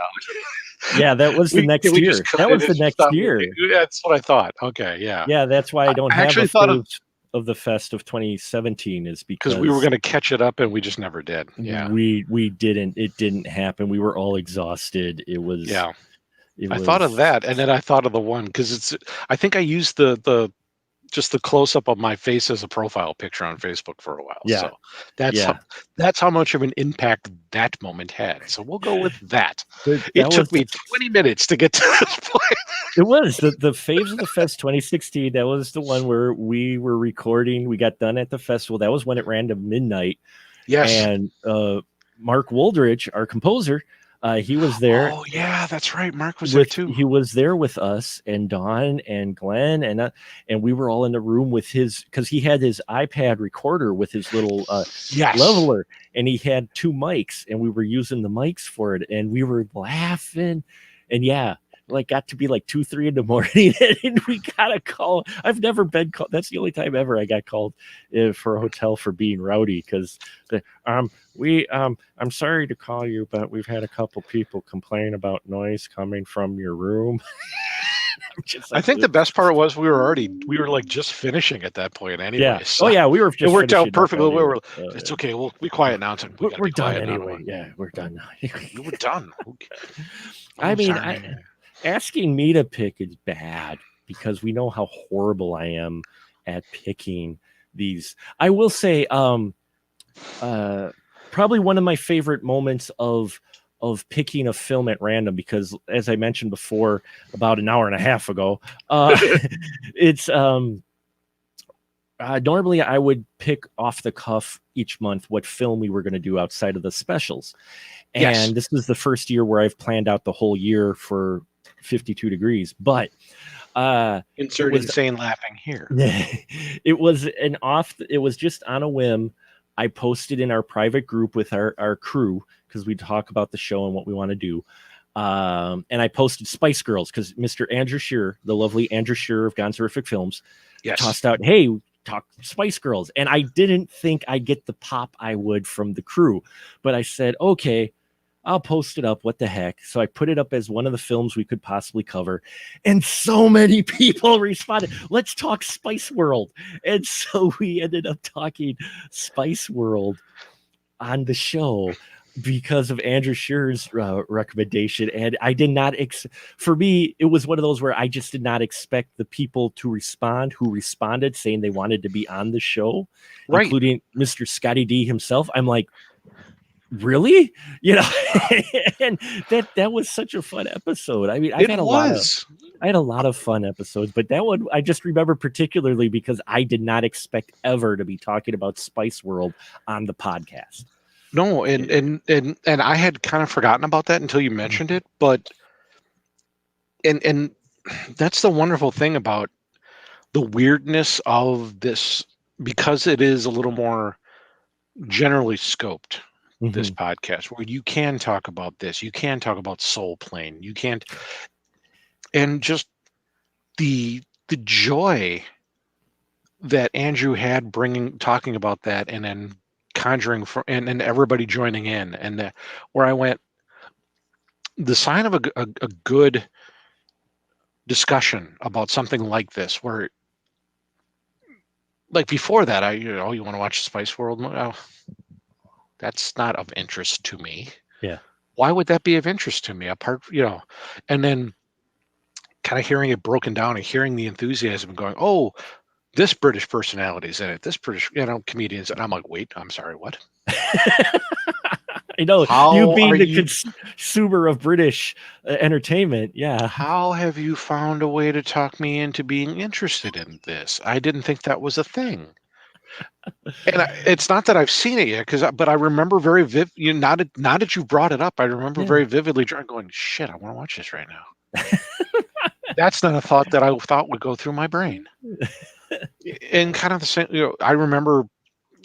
Yeah, that was the next year. That was the next year. That's what I thought. Okay, yeah. Yeah, that's why I don't have actually a thought of the Fest of 2017 is because we were going to catch it up and we just never did. Yeah, we didn't. It didn't happen. We were all exhausted. It was I thought of that, and then I thought of the one because I think I used the just the close up of my face as a profile picture on Facebook for a while. Yeah, so that's how much of an impact that moment had. So we'll go with that. It took me 20 minutes to get to this point. It was the Faves of the Fest 2016. That was the one where we were recording. We got done at the festival. That was when it ran to midnight. Yes, and Mark Woldridge, our composer. He was there. Oh yeah, that's right. Mark was there too. He was there with us and Don and Glenn and we were all in the room with his, because he had his iPad recorder with his little leveler, and he had 2 mics, and we were using the mics for it, and we were laughing, and like got to be like 2-3 in the morning, and we got a call. I've never been called. That's the only time ever I got called for a hotel for being rowdy, because I'm sorry to call you, but we've had a couple people complain about noise coming from your room. I think the best part was we were like just finishing at that point anyway. Yeah. So we were just, it worked out perfectly. Anyway. We were it's okay, we'll be quiet now. We're done anyway. Yeah, we're done now. We're done. Okay. I mean, asking me to pick is bad because we know how horrible I am at picking these. I will say, probably one of my favorite moments of picking a film at random, because as I mentioned before, about an hour and a half ago, it's normally I would pick off the cuff each month what film we were going to do outside of the specials. And this is the first year where I've planned out the whole year for 52 Degrees, but insert insane laughing here. It was just on a whim. I posted in our private group with our crew, because we talk about the show and what we want to do. And I posted Spice Girls because Mr. Andrew Shearer, the lovely Andrew Shearer of Gone Terrific Films, tossed out, hey, talk Spice Girls. And I didn't think I'd get the pop I would from the crew, but I said, okay, I'll post it up. What the heck? So I put it up as one of the films we could possibly cover. And so many people responded, let's talk Spice World. And so we ended up talking Spice World on the show because of Andrew Shearer's recommendation. And I did not, for me, it was one of those where I just did not expect the people to respond who responded saying they wanted to be on the show, including Mr. Scotty D himself. I'm like, really? You know, and that was such a fun episode. I mean, I've had a lot of I had a lot of fun episodes, but that one I just remember particularly because I did not expect ever to be talking about Spice World on the podcast. No, and I had kind of forgotten about that until you mentioned it, but and that's the wonderful thing about the weirdness of this, because it is a little more generally scoped, this podcast, where you can talk about this, you can talk about Soul Plane, you can't, and just the joy that Andrew had talking about that, and then Conjuring and everybody joining in, and where I went, the sign of a good discussion about something like this, where like before that, you want to watch Spice World? Oh, that's not of interest to me. Yeah. Why would that be of interest to me? Apart, and then kind of hearing it broken down and hearing the enthusiasm and going, oh, this British personality's in it, this British, comedians. And I'm like, wait, I'm sorry, what? I know, you being the consumer of British entertainment. Yeah. How have you found a way to talk me into being interested in this? I didn't think that was a thing. And it's not that I've seen it yet, but I remember very vividly. Not that you brought it up, I remember very vividly going, "Shit, I want to watch this right now." That's not a thought that I thought would go through my brain. And kind of the same, I remember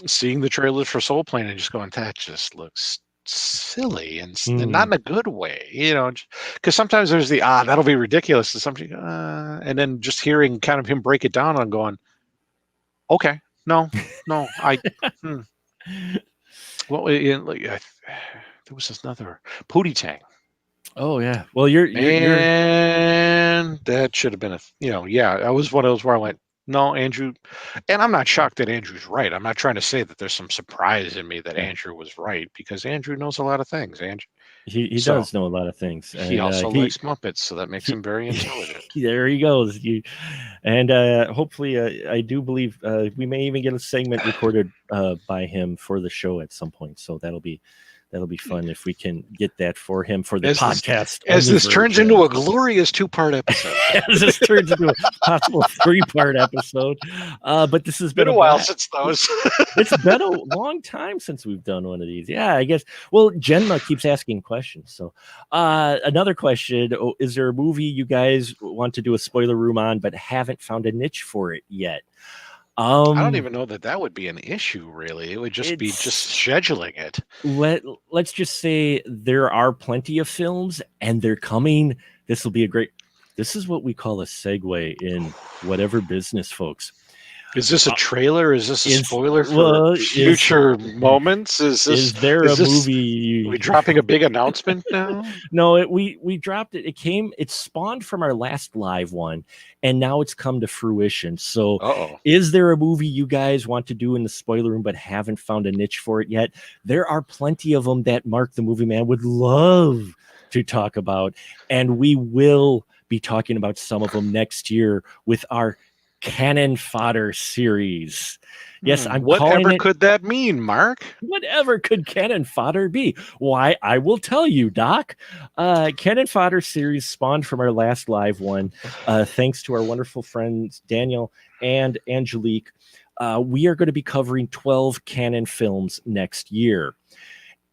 seeing the trailers for Soul Plane and just going, "That just looks silly," and not in a good way, because sometimes there's the that'll be ridiculous, and something, and then just hearing kind of him break it down and going, okay. No, I. Well, there was another Pootie Tang. Oh yeah. Well, you're that should have been that was one of those where I went, no, Andrew, and I'm not shocked that Andrew's right. I'm not trying to say that there's some surprise in me that Andrew was right, because Andrew knows a lot of things. Andrew. He does know a lot of things. He also likes Muppets, so that makes him very intelligent. There he goes. Hopefully, I do believe we may even get a segment recorded by him for the show at some point. So that'll be fun if we can get that for him for the podcast. As this turns into a glorious 2-part episode. As this turns into a possible 3-part episode. But this has been a while since those. It's been a long time since we've done one of these. Yeah, I guess. Well, Jenma keeps asking questions. So another question. Is there a movie you guys want to do a spoiler room on but haven't found a niche for it yet? I don't even know that would be an issue, really. It would just be scheduling it. Let's just say there are plenty of films, and they're coming. This will be this is what we call a segue in whatever business, folks. Is this a trailer? Is this a spoiler for future moments? Is there a movie? Are we dropping a big announcement now? No, we dropped it. It spawned from our last live one, and now it's come to fruition. So is there a movie you guys want to do in the spoiler room but haven't found a niche for it yet? There are plenty of them that Mark the Movie Man would love to talk about, and we will be talking about some of them next year with our Cannon Fodder series. Yes, I'm whatever could that mean, Mark? Whatever could Cannon Fodder be? Why, I will tell you, Doc. Cannon Fodder series spawned from our last live one. Thanks to our wonderful friends Daniel and Angelique. We are going to be covering 12 Cannon films next year.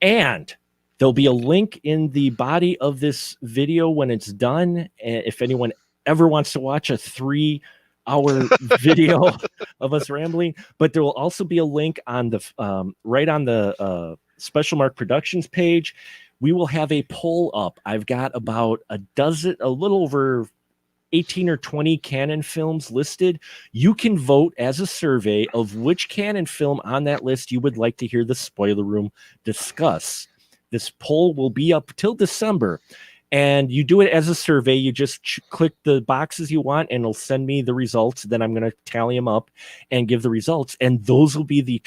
And there'll be a link in the body of this video when it's done. If anyone ever wants to watch a 3-hour video of us rambling, but there will also be a link on the right on the Special Mark Productions page. We will have a poll up. I've got about a little over 18 or 20 Cannon films listed. You can vote as a survey of which Cannon film on that list you would like to hear the spoiler room discuss. This poll will be up till December. And you do it as a survey. You just click the boxes you want, and it'll send me the results. Then I'm going to tally them up and give the results. And those will be the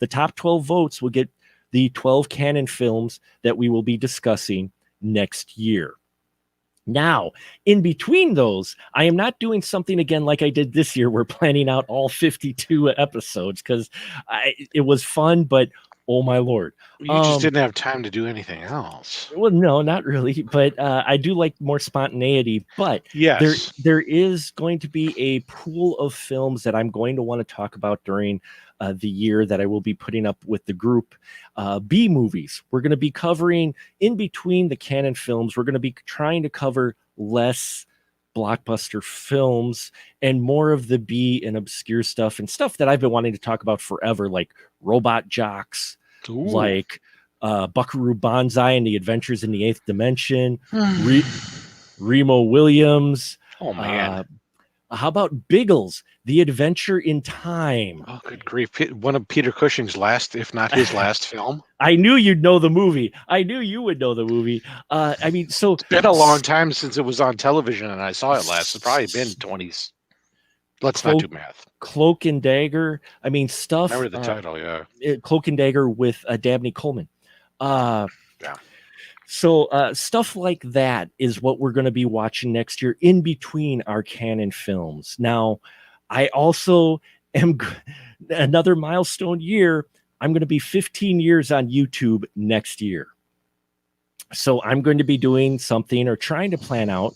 top 12 votes will get the 12 Cannon films that we will be discussing next year. Now, in between those, I am not doing something again like I did this year. We're planning out all 52 episodes because it was fun, but Oh my Lord. You just didn't have time to do anything else. Well, no, not really, but I do like more spontaneity. But Yes. there is going to be a pool of films that I'm going to want to talk about during the year that I will be putting up with the group. B movies. We're going to be covering in between the canon films. We're going to be trying to cover less blockbuster films and more of the B and obscure stuff and stuff that I've been wanting to talk about forever, like Robot Jocks, like Buckaroo Banzai and the Adventures in the Eighth Dimension, Remo Williams. Oh man. How about Biggles, The Adventure in Time? Oh, good grief. One of Peter Cushing's last, if not his last film. I knew you'd know the movie. I knew you would know the movie. I mean, so it's been a long time since it was on television and I saw it last. It's probably been 20s. Let's not do math. Cloak and Dagger. I mean, stuff. Remember the title, yeah. Cloak and Dagger with Dabney Coleman. Yeah. So stuff like that is what we're going to be watching next year in between our canon films. Now, I also am another milestone year. I'm going to be 15 years on YouTube next year. So I'm going to be doing something or trying to plan out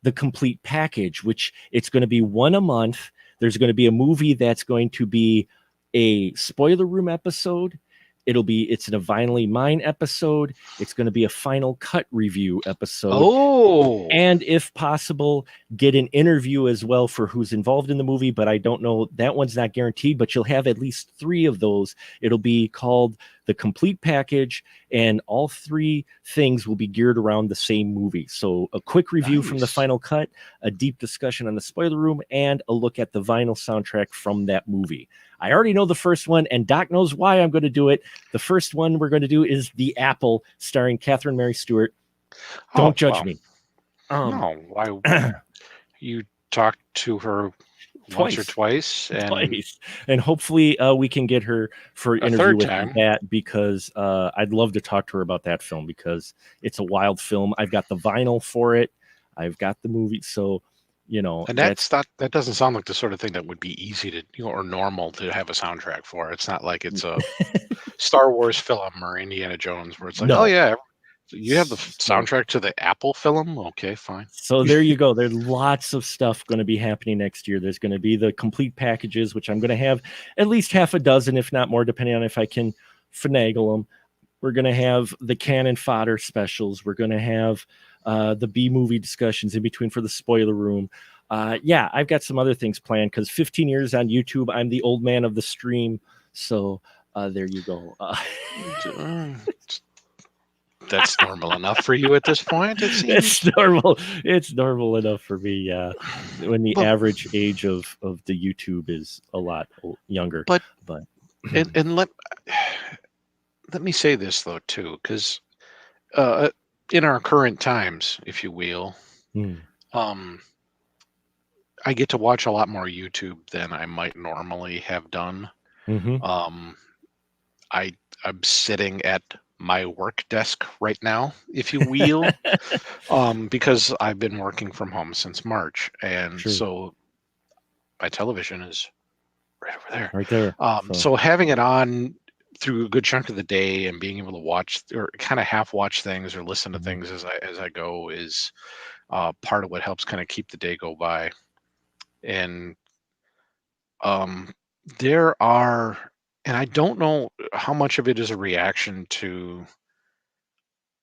the complete package, which it's going to be one a month. There's going to be a movie that's going to be a spoiler room episode. It's an Divinely Mine episode. It's going to be a final cut review episode. Oh, and if possible, get an interview as well for who's involved in the movie. But I don't know, that one's not guaranteed, but you'll have at least 3 of those. It'll be called The Complete Package, and all 3 things will be geared around the same movie. So a quick review from the final cut, a deep discussion on the spoiler room, and a look at the vinyl soundtrack from that movie. I already know the first one, and Doc knows why I'm going to do it. The first one we're going to do is The Apple, starring Catherine Mary Stewart. Don't judge me. No, why? You talked to her once or twice, and hopefully we can get her for an interview with that, because I'd love to talk to her about that film, because it's a wild film. I've got the vinyl for it. I've got the movie, so and that doesn't sound like the sort of thing that would be easy to or normal to have a soundtrack for. It's not like it's a Star Wars film or Indiana Jones where it's like, oh yeah, you have the soundtrack to the Apple film. Okay, fine. So there you go. There's lots of stuff going to be happening next year. There's going to be the complete packages, which I'm going to have at least half a dozen, if not more, depending on if I can finagle them. We're going to have the Canon Fodder specials. We're going to have the B movie discussions in between for the spoiler room. Yeah, I've got some other things planned, because 15 years on YouTube, I'm the old man of the stream. So there you go. That's normal enough for you at this point, it seems. It's normal enough for me, when the average age of the YouTube is a lot younger. But and let me say this though too, because in our current times, if you will, I get to watch a lot more YouTube than I might normally have done. I'm sitting at my work desk right now, if you will, because I've been working from home since March, and so my television is right over there. Right there. So having it on through a good chunk of the day and being able to watch or kind of half watch things or listen to things as I go is part of what helps kind of keep the day go by. And there are, and I don't know how much of it is a reaction to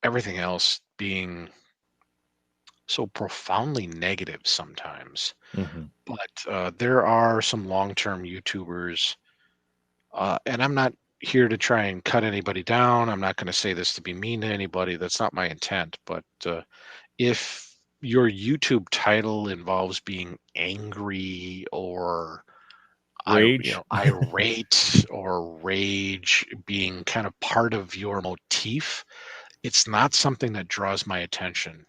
everything else being so profoundly negative sometimes, but there are some long-term YouTubers, and I'm not here to try and cut anybody down. I'm not going to say this to be mean to anybody. That's not my intent. But if your YouTube title involves being angry or irate or rage being kind of part of your motif, it's not something that draws my attention.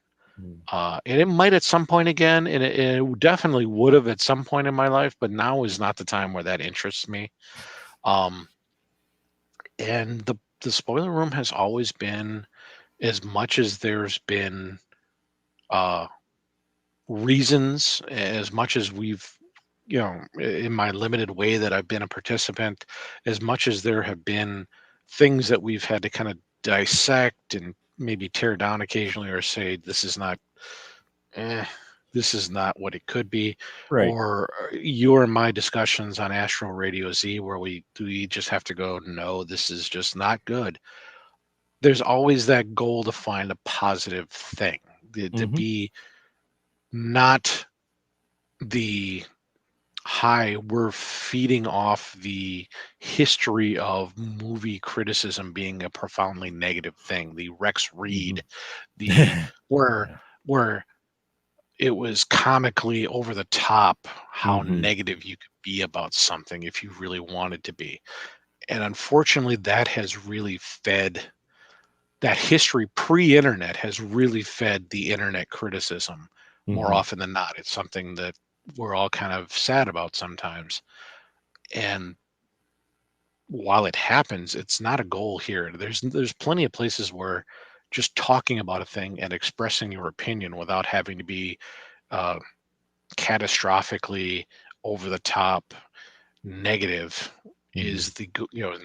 And it might at some point again, and it definitely would have at some point in my life, but now is not the time where that interests me. And the spoiler room has always been, as much as there's been reasons, as much as we've, in my limited way that I've been a participant, as much as there have been things that we've had to kind of dissect and maybe tear down occasionally, or say this is not what it could be. Right. Or your and my discussions on Astro Radio Z, where we just have to go, no, this is just not good. There's always that goal to find a positive thing, to be not the hi, we're feeding off the history of movie criticism being a profoundly negative thing. The Rex Reed, where it was comically over the top how negative you could be about something if you really wanted to be. And unfortunately, that has really fed that history pre-internet has really fed the internet criticism more often than not. It's something that we're all kind of sad about sometimes. And while it happens, it's not a goal here. There's plenty of places where just talking about a thing and expressing your opinion without having to be catastrophically over the top negative is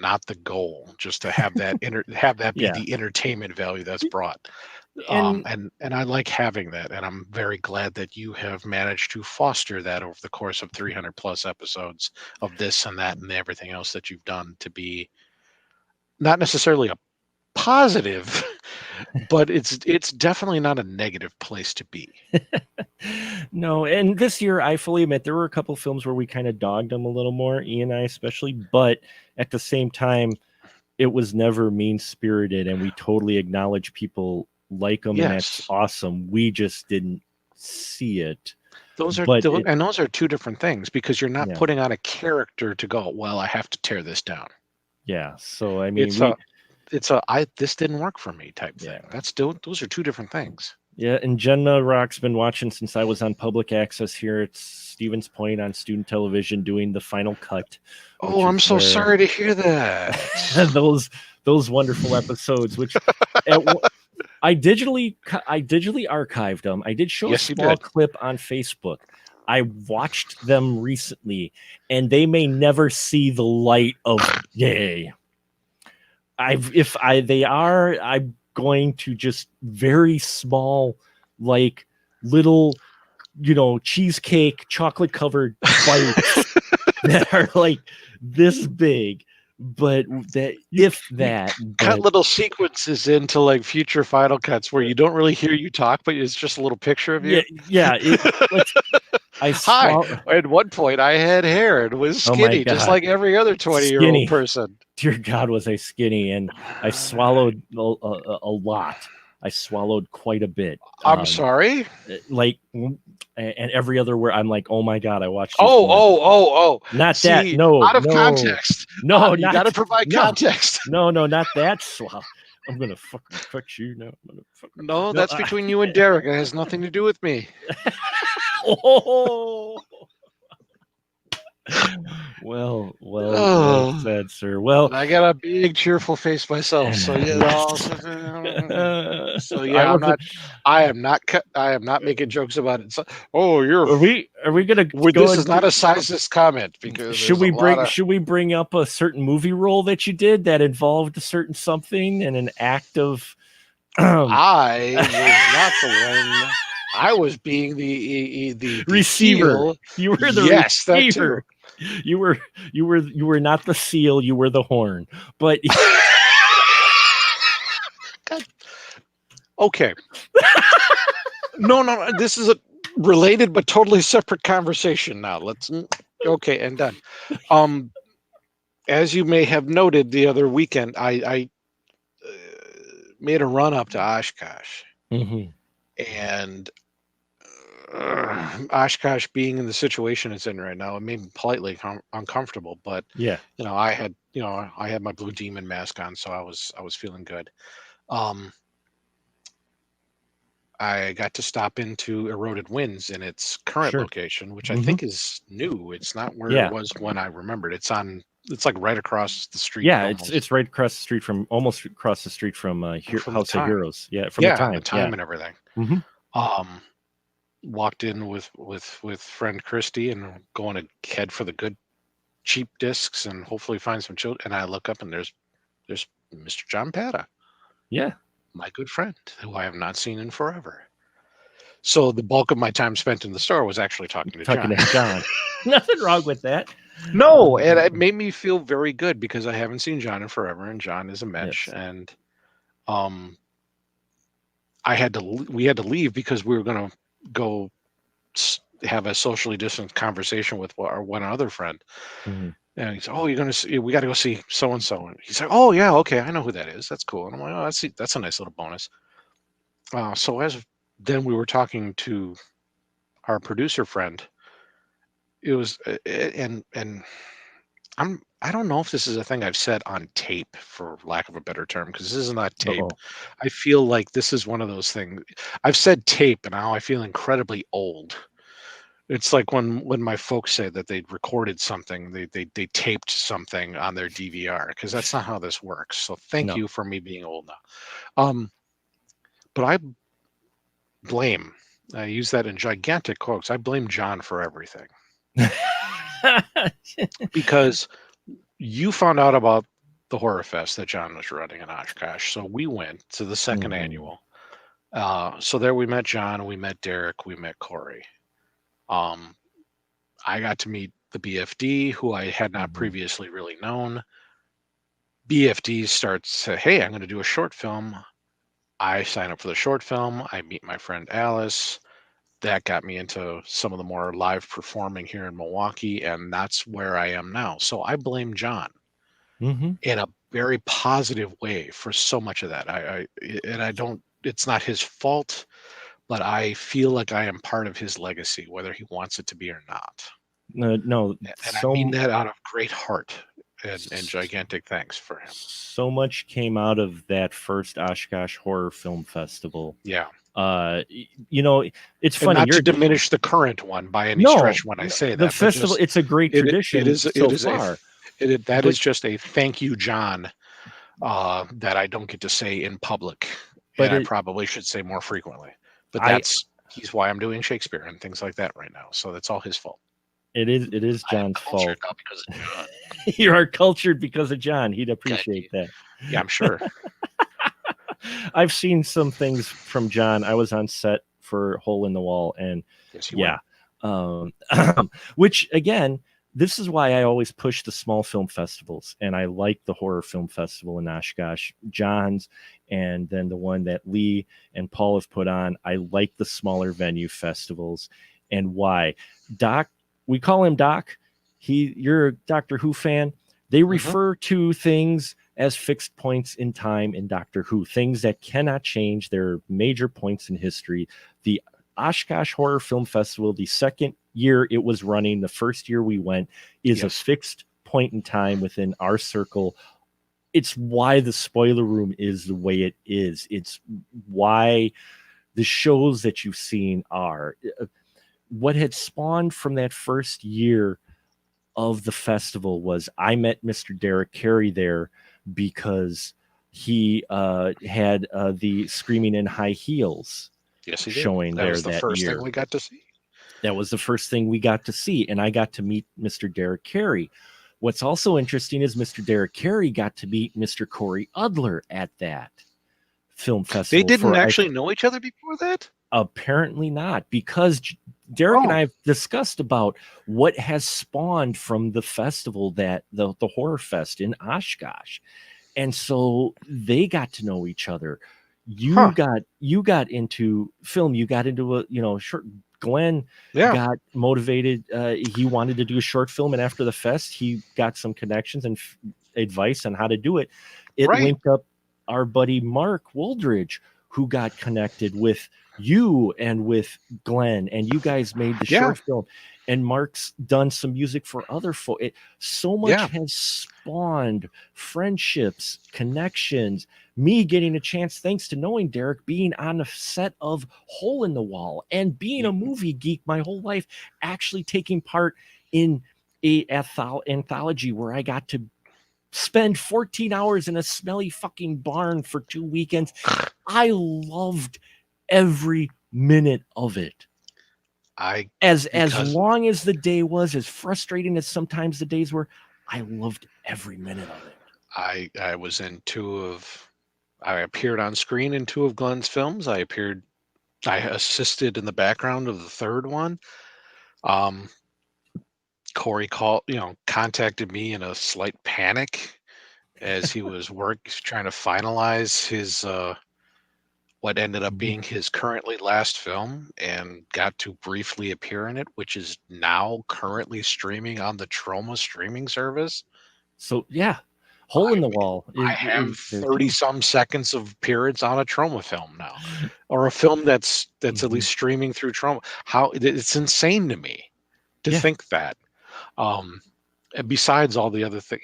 not the goal. Just to have that be the entertainment value that's brought. And I like having that, and I'm very glad that you have managed to foster that over the course of 300 plus episodes of this and that and everything else that you've done, to be not necessarily a positive, but it's definitely not a negative place to be. No, and this year I fully admit there were a couple films where we kind of dogged them a little more, Ian and I especially, but at the same time it was never mean-spirited, and we totally acknowledge people like them, and that's awesome. We just didn't see it. Those are two different things, because you're not putting on a character to go, well, I have to tear this down. Yeah. So I mean, this didn't work for me type thing. Those are two different things. Yeah, and Jenna Rock's been watching since I was on public access here at Stevens Point on student television doing the final cut. Oh, I'm so sorry to hear that. those wonderful episodes, which I digitally archived them. I did show a small clip on Facebook. I watched them recently, and they may never see the light of day. I'm going to just very small, like little, cheesecake, chocolate covered bites that are like this big. But cut little sequences into like future final cuts where you don't really hear you talk, but it's just a little picture of you. At one point I had hair and was skinny, just like every other 20-year-old person. Dear God, was I skinny, and I swallowed a lot. I swallowed quite a bit. I'm sorry. And every other word, I'm like, oh my God, I watched. Not See, that. No, out of context. No, you got to provide context. No, not that swallow. I'm gonna fucking fix you now. No, that's between you and Derek. It has nothing to do with me. Well said, sir. Well, I got a big cheerful face myself, so I am not making jokes about it. So, Are we gonna? This is not a sizist comment, because should we bring up a certain movie role that you did that involved a certain something and an act of? I was not the one. I was being the receiver. Seal. You were the receiver. You were not the seal. You were the horn. But okay. No. This is a related but totally separate conversation. Now and done. As you may have noted, the other weekend I made a run up to Oshkosh, and Oshkosh being in the situation it's in right now, it made me politely uncomfortable. But I had my Blue Demon mask on, so I was feeling good. I got to stop into Eroded Winds in its current location, which I think is new. It's not where it was when I remembered. It's like right across the street. Yeah, it's right across the street from House of Heroes. Yeah, from the time and everything. Walked in with friend Christy and going to head for the good cheap discs and hopefully find some children. And I look up and there's there's Mr. John Pata. Yeah. My good friend, who I have not seen in forever. So the bulk of my time spent in the store was actually talking to John. Nothing wrong with that. No, and it made me feel very good because I haven't seen John in forever, and John is a Mitch, and we had to leave because we were going to go have a socially distant conversation with our one other friend. Mm-hmm. And he said, "Oh, we got to go see so and so." And he's like, "Oh yeah, okay, I know who that is. That's cool." And I'm like, "Oh, that's a nice little bonus." So then we were talking to our producer friend. It was and I don't know if this is a thing I've said on tape, for lack of a better term, because this is not tape. Uh-oh. I feel like this is one of those things. I've said tape, and now I feel incredibly old. It's like when my folks say that they recorded something, they taped something on their DVR, because that's not how this works. So thank you for me being old now. But I use that in gigantic quotes. I blame John for everything. Because you found out about the Horror Fest that John was running in Oshkosh. So we went to the second annual. So there we met John, we met Derek, we met Corey. I got to meet the BFD, who I had not previously really known. BFD starts, hey, I'm going to do a short film. I sign up for the short film. I meet my friend Alice. That got me into some of the more live performing here in Milwaukee, and that's where I am now. So I blame John in a very positive way for so much of that. I don't, it's not his fault, but I feel like I am part of his legacy, whether he wants it to be or not. No, and I mean that out of great heart and gigantic thanks for him. So much came out of that first Oshkosh Horror Film Festival. Yeah. It's and funny. Not to diminish the current one by any stretch when I say that. The festival, it's a great tradition so far. That is just a thank you, John, that I don't get to say in public. But I probably should say more frequently. But he's why I'm doing Shakespeare and things like that right now. So that's all his fault. It is John's fault. Not because of John. You are cultured because of John. He'd appreciate that. Yeah, I'm sure. I've seen some things from John. I was on set for Hole in the Wall, and which again, this is why I always push the small film festivals, and I like the horror film festival in Oshkosh, John's, and then the one that Lee and Paul have put on. I like the smaller venue festivals, and why? Doc, we call him Doc. You're a Doctor Who fan. They refer to things as fixed points in time in Doctor Who, things that cannot change. They're major points in history. The Oshkosh Horror Film Festival, the second year it was running, the first year we went, is a fixed point in time within our circle. It's why the spoiler room is the way it is. It's why the shows that you've seen are. What had spawned from that first year of the festival was I met Mr. Derek Carey there because he had the Screaming in High Heels showing there that year. That was the first thing we got to see. That was the first thing we got to see, and I got to meet Mr. Derek Carey. What's also interesting is Mr. Derek Carey got to meet Mr. Corey Udler at that film festival. They didn't actually know each other before that? Apparently not, because Derek and I have discussed about what has spawned from the festival, that the Horror Fest in Oshkosh. And so they got to know each other. You got into film, you got into a short. Glenn got motivated. He wanted to do a short film, and after the fest, he got some connections and advice on how to do it. It linked up our buddy Mark Woldridge, who got connected with you and with Glenn, and you guys made the short film. And Mark's done some music for other folks. So much has spawned friendships, connections, me getting a chance, thanks to knowing Derek, being on the set of Hole in the Wall and being a movie geek my whole life, actually taking part in a anthology where I got to spend 14 hours in a smelly fucking barn for 2 weekends. I loved every minute of it. As long as the day was, as frustrating as sometimes the days were, I loved every minute of it. I was in I appeared on screen in 2 of Glenn's films. I assisted in the background of the 3rd one. Corey contacted me in a slight panic as he was trying to finalize his what ended up being his currently last film, and got to briefly appear in it, which is now currently streaming on the Troma streaming service. So yeah, Hole in the Wall. I have there 30 too. some seconds of appearance on a Troma film now, or a film that's at least streaming through Troma. It's insane to me to think that. And besides all the other things,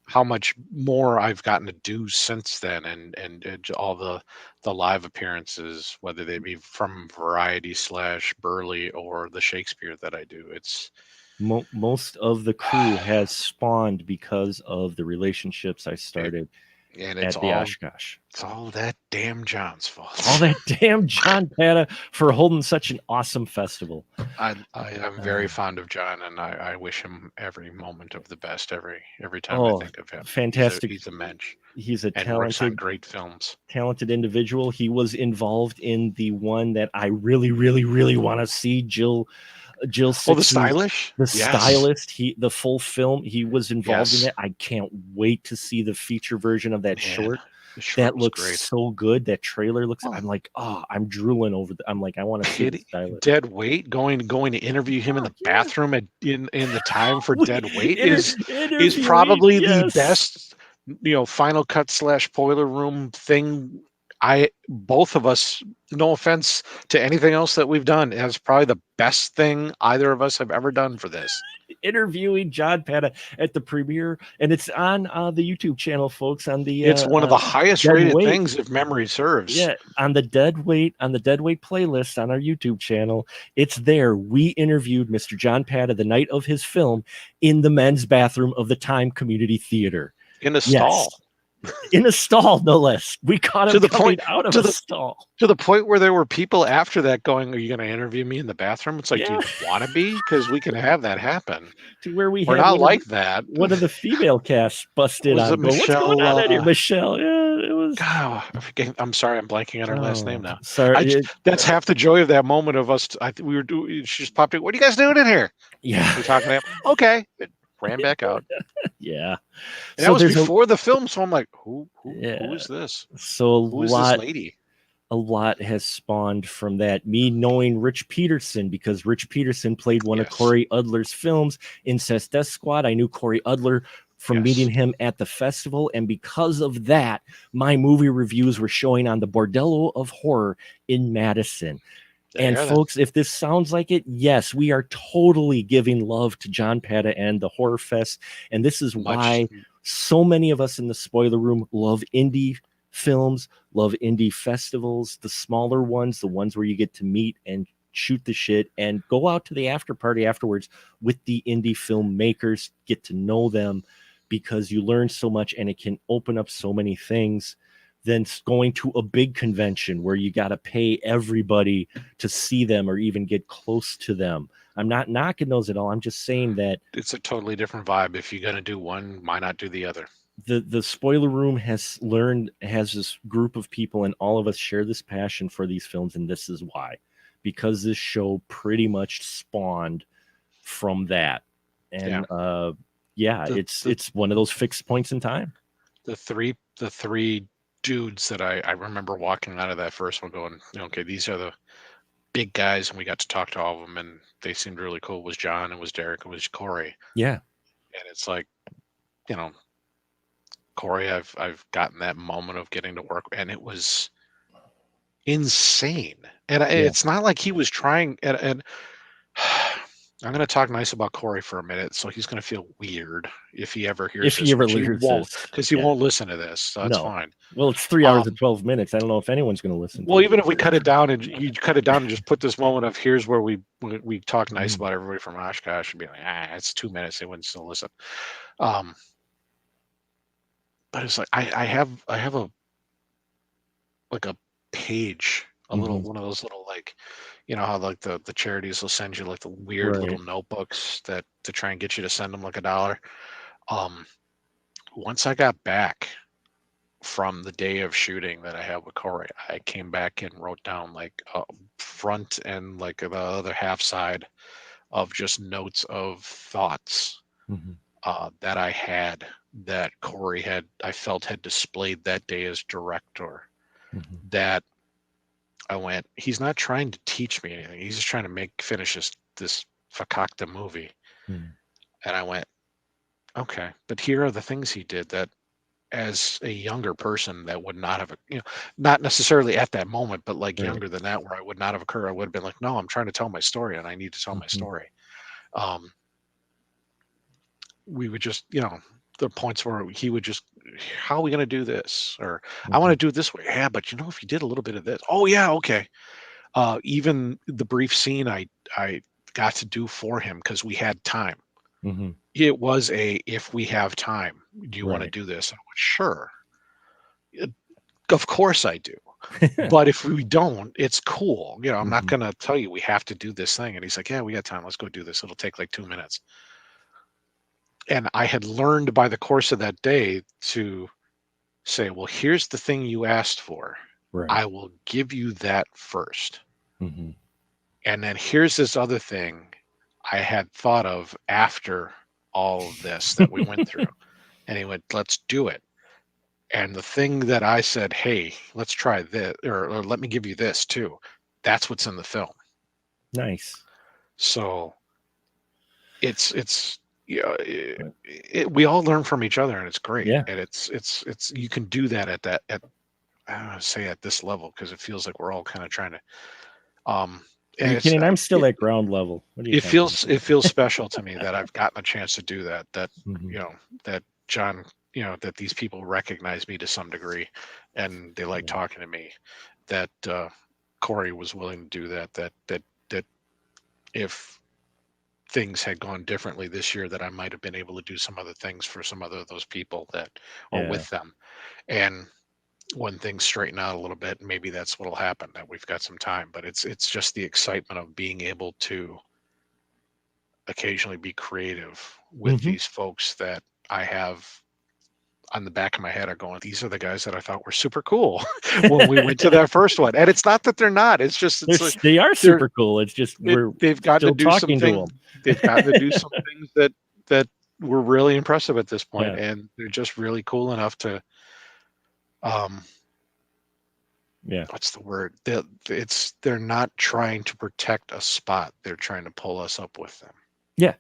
how much more I've gotten to do since then, and all the live appearances, whether they be from Variety / Burley or the Shakespeare that I do. It's most of the crew has spawned because of the relationships I started and at the Oshkosh. It's all that damn John's fault. All that damn John Pata for holding such an awesome festival. I'm very fond of John, and I wish him every moment of the best every time I think of him. Fantastic. He's a mensch. He's a and works on great films. Talented individual. He was involved in the one that I really, really, really want to see. Jill the stylish, stylist. The full film. He was involved in it. I can't wait to see the feature version of that short. That looks great. So good. That trailer looks. I'm like, I'm drooling over. I'm like, I want to see the stylist. Dead Weight. Going to interview him in the bathroom in the time for Dead Weight is probably the best. Final cut / spoiler room thing. Both of us, no offense to anything else that we've done, is probably the best thing either of us have ever done for this. Interviewing John Pata at the premiere, and it's on the YouTube channel, folks. It's one of the highest rated things, if memory serves. Yeah, on the Dead Weight playlist on our YouTube channel, it's there. We interviewed Mr. John Pata the night of his film in the men's bathroom of the Time Community Theater. In a stall. In a stall, no less. We caught him coming out of a stall. To the point where there were people after that going, "Are you going to interview me in the bathroom?" It's like, do you want to be? Because we can have that happen. To where we're not like that. One of the female casts busted Was on. it Michelle? What's going on in here? Michelle. Yeah, it was. God, I'm sorry, I'm blanking on her last name now. Sorry, that's half the joy of that moment of us. She just popped in. What are you guys doing in here? Yeah, we're talking to him. Okay. Ran back out. Yeah. And that was before the film, so I'm like, who is this? So who is this lady? A lot has spawned from that. Me knowing Rich Peterson, because Rich Peterson played one of Corey Udler's films, Incest Death Squad. I knew Corey Udler from meeting him at the festival, and because of that, my movie reviews were showing on the Bordello of Horror in Madison. And folks, if this sounds like it, yes, we are totally giving love to John Pata and the Horror Fest. And this is why so many of us in the spoiler room love indie films, love indie festivals, the smaller ones, the ones where you get to meet and shoot the shit and go out to the after party afterwards with the indie filmmakers, get to know them, because you learn so much and it can open up so many things than going to a big convention where you got to pay everybody to see them or even get close to them. I'm not knocking those at all. I'm just saying that it's a totally different vibe. If you're going to do one, why not do the other? The spoiler room has this group of people, and all of us share this passion for these films. And this is why, because this show pretty much spawned from that. And it's one of those fixed points in time. The three dudes that I remember walking out of that first one going, okay, these are the big guys, and we got to talk to all of them, and they seemed really cool. It was John, it was Derek, it was Corey. Yeah. And it's like, Corey, I've gotten that moment of getting to work, and it was insane. And it's not like he was trying, and I'm going to talk nice about Corey for a minute, so he's going to feel weird if he ever hears this. If he ever hears this. Because he won't listen to this, so that's fine. Well, it's 3 hours and 12 minutes. I don't know if anyone's going to listen. Well, even if we cut it down and you cut it down and just put this moment of here's where we talk nice about everybody from Oshkosh and be like, it's 2 minutes. They wouldn't still listen. But it's like I have a page, little one of those little how like the charities will send you like the weird little notebooks that to try and get you to send them like $1. once I got back from the day of shooting that I had with Corey, I came back and wrote down like front and like the other half side of just notes of thoughts that I had, that Corey I felt had displayed that day as director. That I went, he's not trying to teach me anything. He's just trying to finish this fakakta movie. And I went, okay, but here are the things he did that as a younger person that would not have, not necessarily at that moment, but like younger than that, where I would not have occurred. I would have been like, no, I'm trying to tell my story and I need to tell my story. We would just, the points where he would just, how are we going to do this? Or I want to do it this way. Yeah, but if you did a little bit of this, oh yeah, okay. Even the brief scene I got to do for him because we had time. It was if we have time, do you want to do this? I went, sure. Of course I do. But if we don't, it's cool. I'm not going to tell you we have to do this thing. And he's like, yeah, we got time. Let's go do this. It'll take like 2 minutes. And I had learned by the course of that day to say, well, here's the thing you asked for. I will give you that first. And then here's this other thing I had thought of after all of this that we went through. And he went, let's do it. And the thing that I said, hey, let's try this, or let me give you this too. That's what's in the film. Nice. So we all learn from each other and it's great. Yeah. And it's you can do that at I don't want to say at this level because it feels like we're all kind of trying to and I'm still at ground level. It feels special to me that I've gotten a chance to do that. That that John, that these people recognize me to some degree, and they like talking to me. That Corey was willing to do that. That if things had gone differently this year, that I might have been able to do some other things for some other of those people that are with them, and when things straighten out a little bit, maybe that's what'll happen, that we've got some time. But it's just the excitement of being able to occasionally be creative with these folks that I have on the back of my head are going, these are the guys that I thought were super cool when we went to that first one. And it's not that they're not, it's just, they are super cool. It's just, they've got to do talking to something. them. They've got to do some things that were really impressive at this point. And they're just really cool enough to, what's the word? They're not trying to protect a spot. They're trying to pull us up with them. Yeah.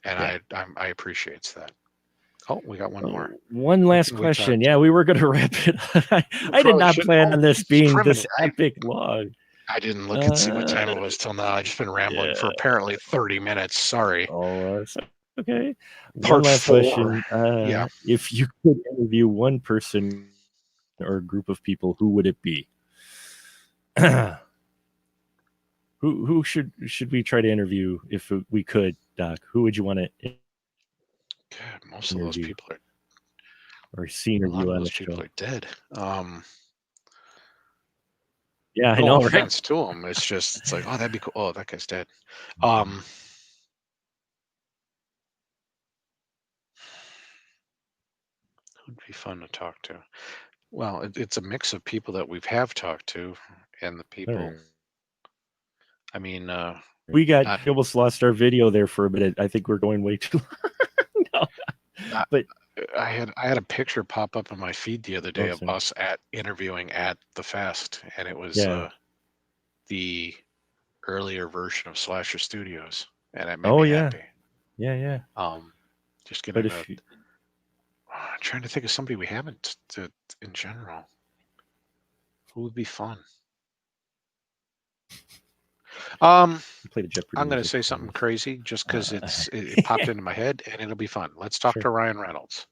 And I appreciate that. Oh, we got one more. One last question. Yeah, we were going to wrap it. I did not plan on this being this epic long. I didn't look and see what time it was till now. I've just been rambling for apparently 30 minutes. Sorry. Oh, okay. Part one last 4. question. If you could interview one person or a group of people, who would it be? Who should we try to interview if we could, Doc? Who would you want to? God, most of those people are seen a lot of on those the people show. are dead. Yeah, I no know. offense to them. It's like, oh, that'd be cool. Oh, that guy's dead. Who'd be fun to talk to? Well, it's a mix of people that we have talked to and the people. I mean, we almost lost our video there for a minute. I think we're going way too long. But I had a picture pop up in my feed the other day of us interviewing at the fest, and it was the earlier version of Slasher Studios, and it made me happy. Yeah. Just getting I'm trying to think of somebody we haven't in general. Who would be fun? I'm going to say something crazy just because it popped into my head, and it'll be fun. Let's talk to Ryan Reynolds.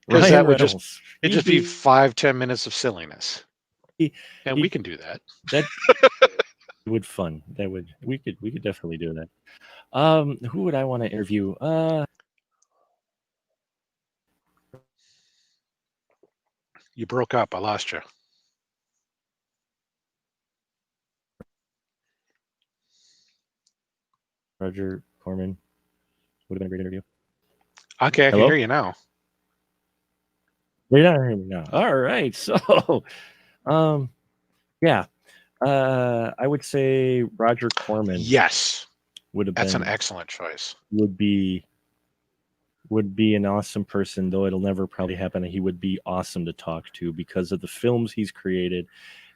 Because that would just be 5-10 minutes of silliness, and we can do that. That would fun. We could definitely do that. Who would I want to interview? You broke up. I lost you. Roger Corman would have been a great interview. Okay, I can Hello? hear you now. You're not hearing me now. All right. So, yeah. I would say Roger Corman. Yes, would have that's been an excellent choice. Would be an awesome person, though it'll never probably happen. He would be awesome to talk to because of the films he's created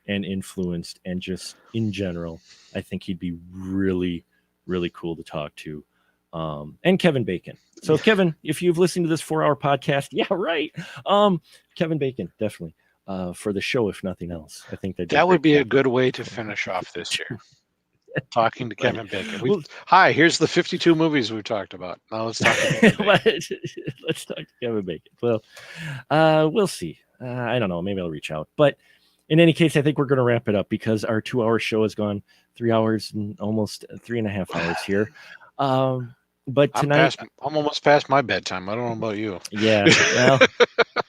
and influenced, and just in general, I think he'd be really, really cool to talk to. And Kevin Bacon. So Kevin, if you've listened to this 4-hour podcast, yeah, right. Kevin Bacon, definitely. For the show, if nothing else. I think that would be a good way to finish off this year. Talking to Kevin Bacon. Hi, here's the 52 movies we've talked about. Now let's talk to Kevin Bacon. Let's talk to Kevin Bacon. Well, we'll see. I don't know. Maybe I'll reach out. But in any case, I think we're going to wrap it up because our 2-hour show has gone 3 hours and almost 3.5 hours here. But tonight, I'm almost past my bedtime. I don't know about you. Yeah, well,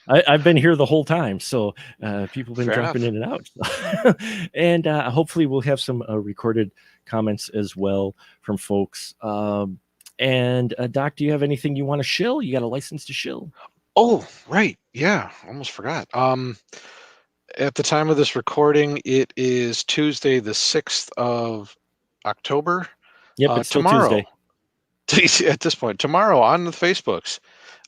I've been here the whole time, so people have been Fair dropping enough. in and out. And hopefully we'll have some recorded comments as well from folks. And Doc, do you have anything you want to shill? You got a license to shill? Oh, right. Yeah, almost forgot. At the time of this recording, it is Tuesday, the 6th of October. Yep, it's still tomorrow. Tuesday. At this point, tomorrow on the Facebooks,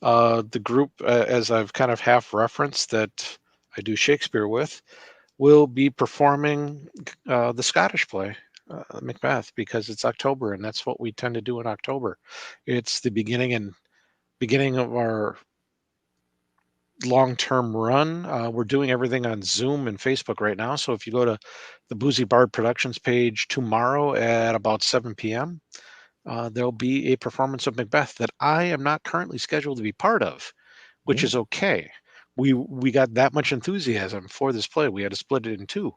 the group, as I've kind of half referenced that I do Shakespeare with, will be performing the Scottish play, Macbeth, because it's October, and that's what we tend to do in October. It's the beginning of our long-term run. We're doing everything on Zoom and Facebook right now. So if you go to the Boozy Bard Productions page tomorrow at about 7 p.m., there'll be a performance of Macbeth that I am not currently scheduled to be part of, which is okay. We got that much enthusiasm for this play. We had to split it in two.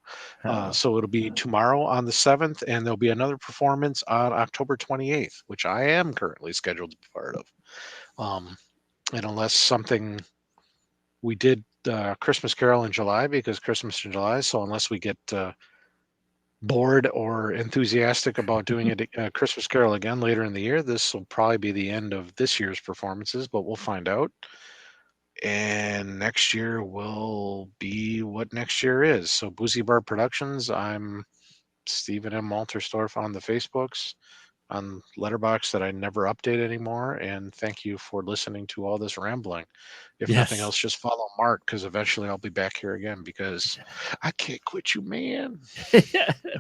So it'll be tomorrow on the 7th, and there'll be another performance on October 28th, which I am currently scheduled to be part of. And unless something, we did Christmas Carol in July because Christmas in July. So unless we get bored or enthusiastic about doing it Christmas Carol again later in the year, this will probably be the end of this year's performances, but we'll find out. And next year will be what next year is. So Boozy Bar Productions, I'm Stephen M. Malterstorff on the Facebooks, on Letterboxd that I never update anymore. And thank you for listening to all this rambling. If nothing else, just follow Mark, because eventually I'll be back here again, because I can't quit you, man.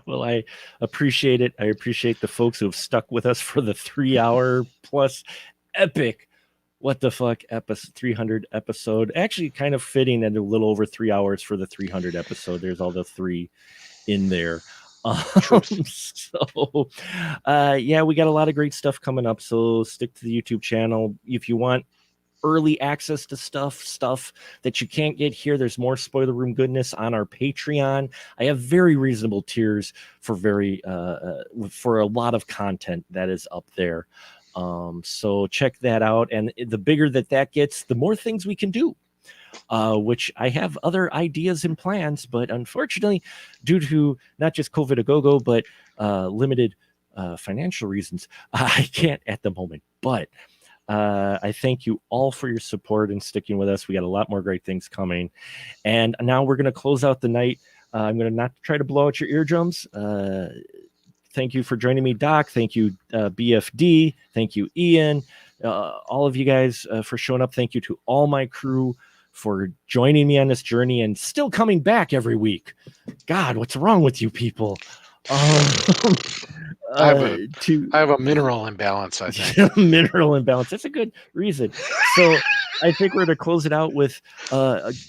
Well, I appreciate it. I appreciate the folks who have stuck with us for the 3-hour plus epic what the fuck episode 300 episode. Actually kind of fitting at a little over 3 hours for the 300 episode. There's all the 3 in there. So yeah, we got a lot of great stuff coming up, so stick to the YouTube channel if you want early access to stuff that you can't get here. There's more spoiler room goodness on our Patreon. I have very reasonable tiers for for a lot of content that is up there. So check that out, and the bigger that gets, the more things we can do, which I have other ideas and plans, but unfortunately, due to not just COVID a go-go, but limited financial reasons, I can't at the moment. But I thank you all for your support and sticking with us. We got a lot more great things coming, and now we're going to close out the night. I'm going to not try to blow out your eardrums. Thank you for joining me, Doc. Thank you, BFD. Thank you, Ian. All of you guys for showing up. Thank you to all my crew for joining me on this journey and still coming back every week. God, what's wrong with you people? I have a mineral imbalance, I think. Mineral imbalance. That's a good reason. So I think we're going to close it out with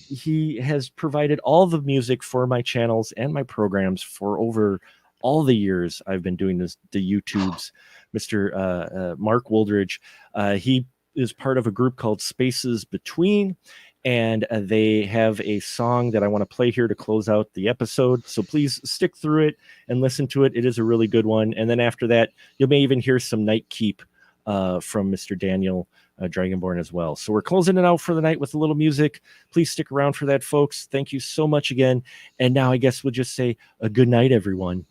he has provided all the music for my channels and my programs for over all the years I've been doing the YouTubes. Mr. Mark Woldridge. He is part of a group called Spaces Between, and they have a song that I want to play here to close out the episode. So please stick through it and listen to it. It is a really good one. And then after that, you may even hear some Night Keep from Mr. Daniel Dragonborn as well. So we're closing it out for the night with a little music. Please stick around for that, folks. Thank you so much again. And now I guess we'll just say a good night, everyone.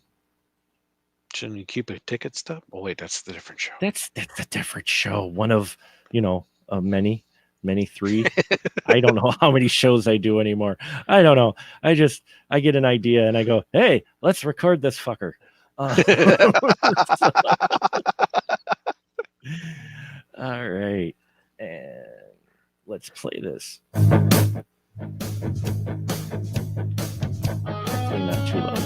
Shouldn't you keep a ticket stub? Oh wait, that's the different show. That's a different show. One of, many 3. I don't know how many shows I do anymore. I don't know. I get an idea and I go, hey, let's record this fucker. All right, and let's play this. Hopefully not too loud.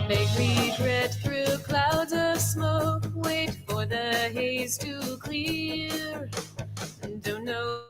Make regret through clouds of smoke. Wait for the haze to clear. Don't know.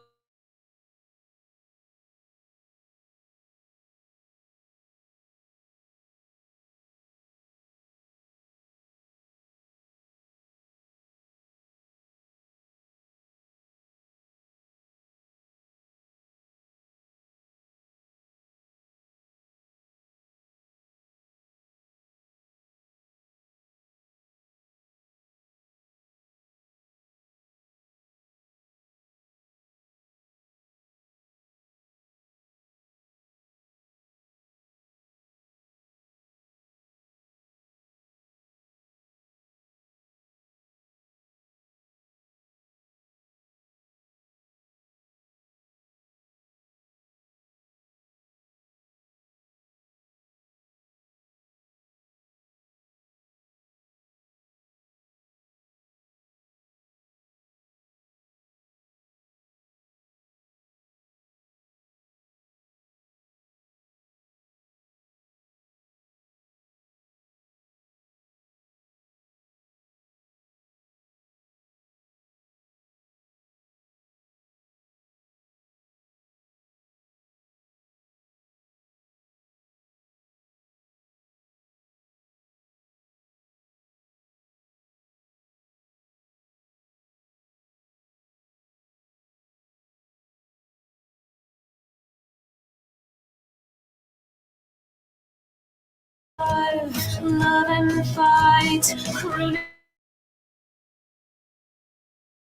Love and fight,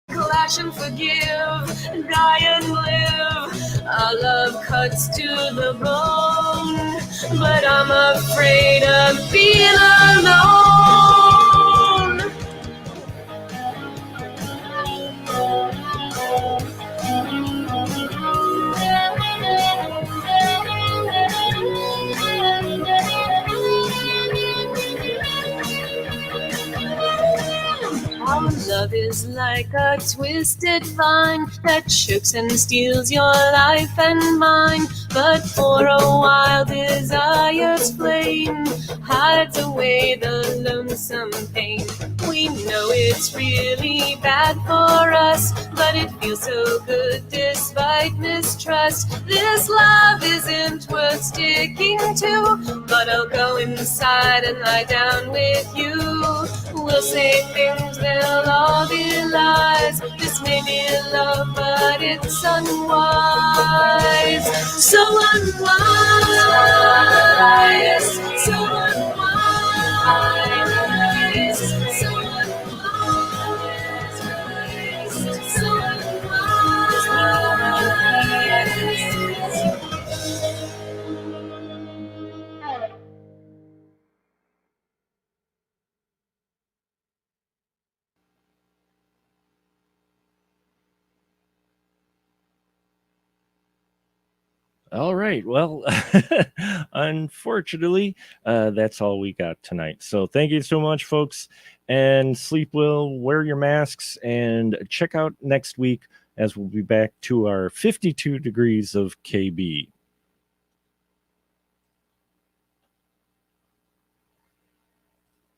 clash and forgive, die and live. Our love cuts to the bone, but I'm afraid of being alone. Our love is like a twisted vine that chokes and steals your life and mine. But for a while desire's flame hides away the lonesome pain. We know it's really bad for us, but it feels so good despite mistrust. This love isn't worth sticking to, but I'll go inside and lie down with you. We'll say things, they'll all be lies. This may be love, but it's unwise. So unwise, so unwise, so unwise, so unwise. All right. Well, unfortunately, that's all we got tonight. So thank you so much, folks. And sleep well, wear your masks, and check out next week as we'll be back to our 52 degrees of KB.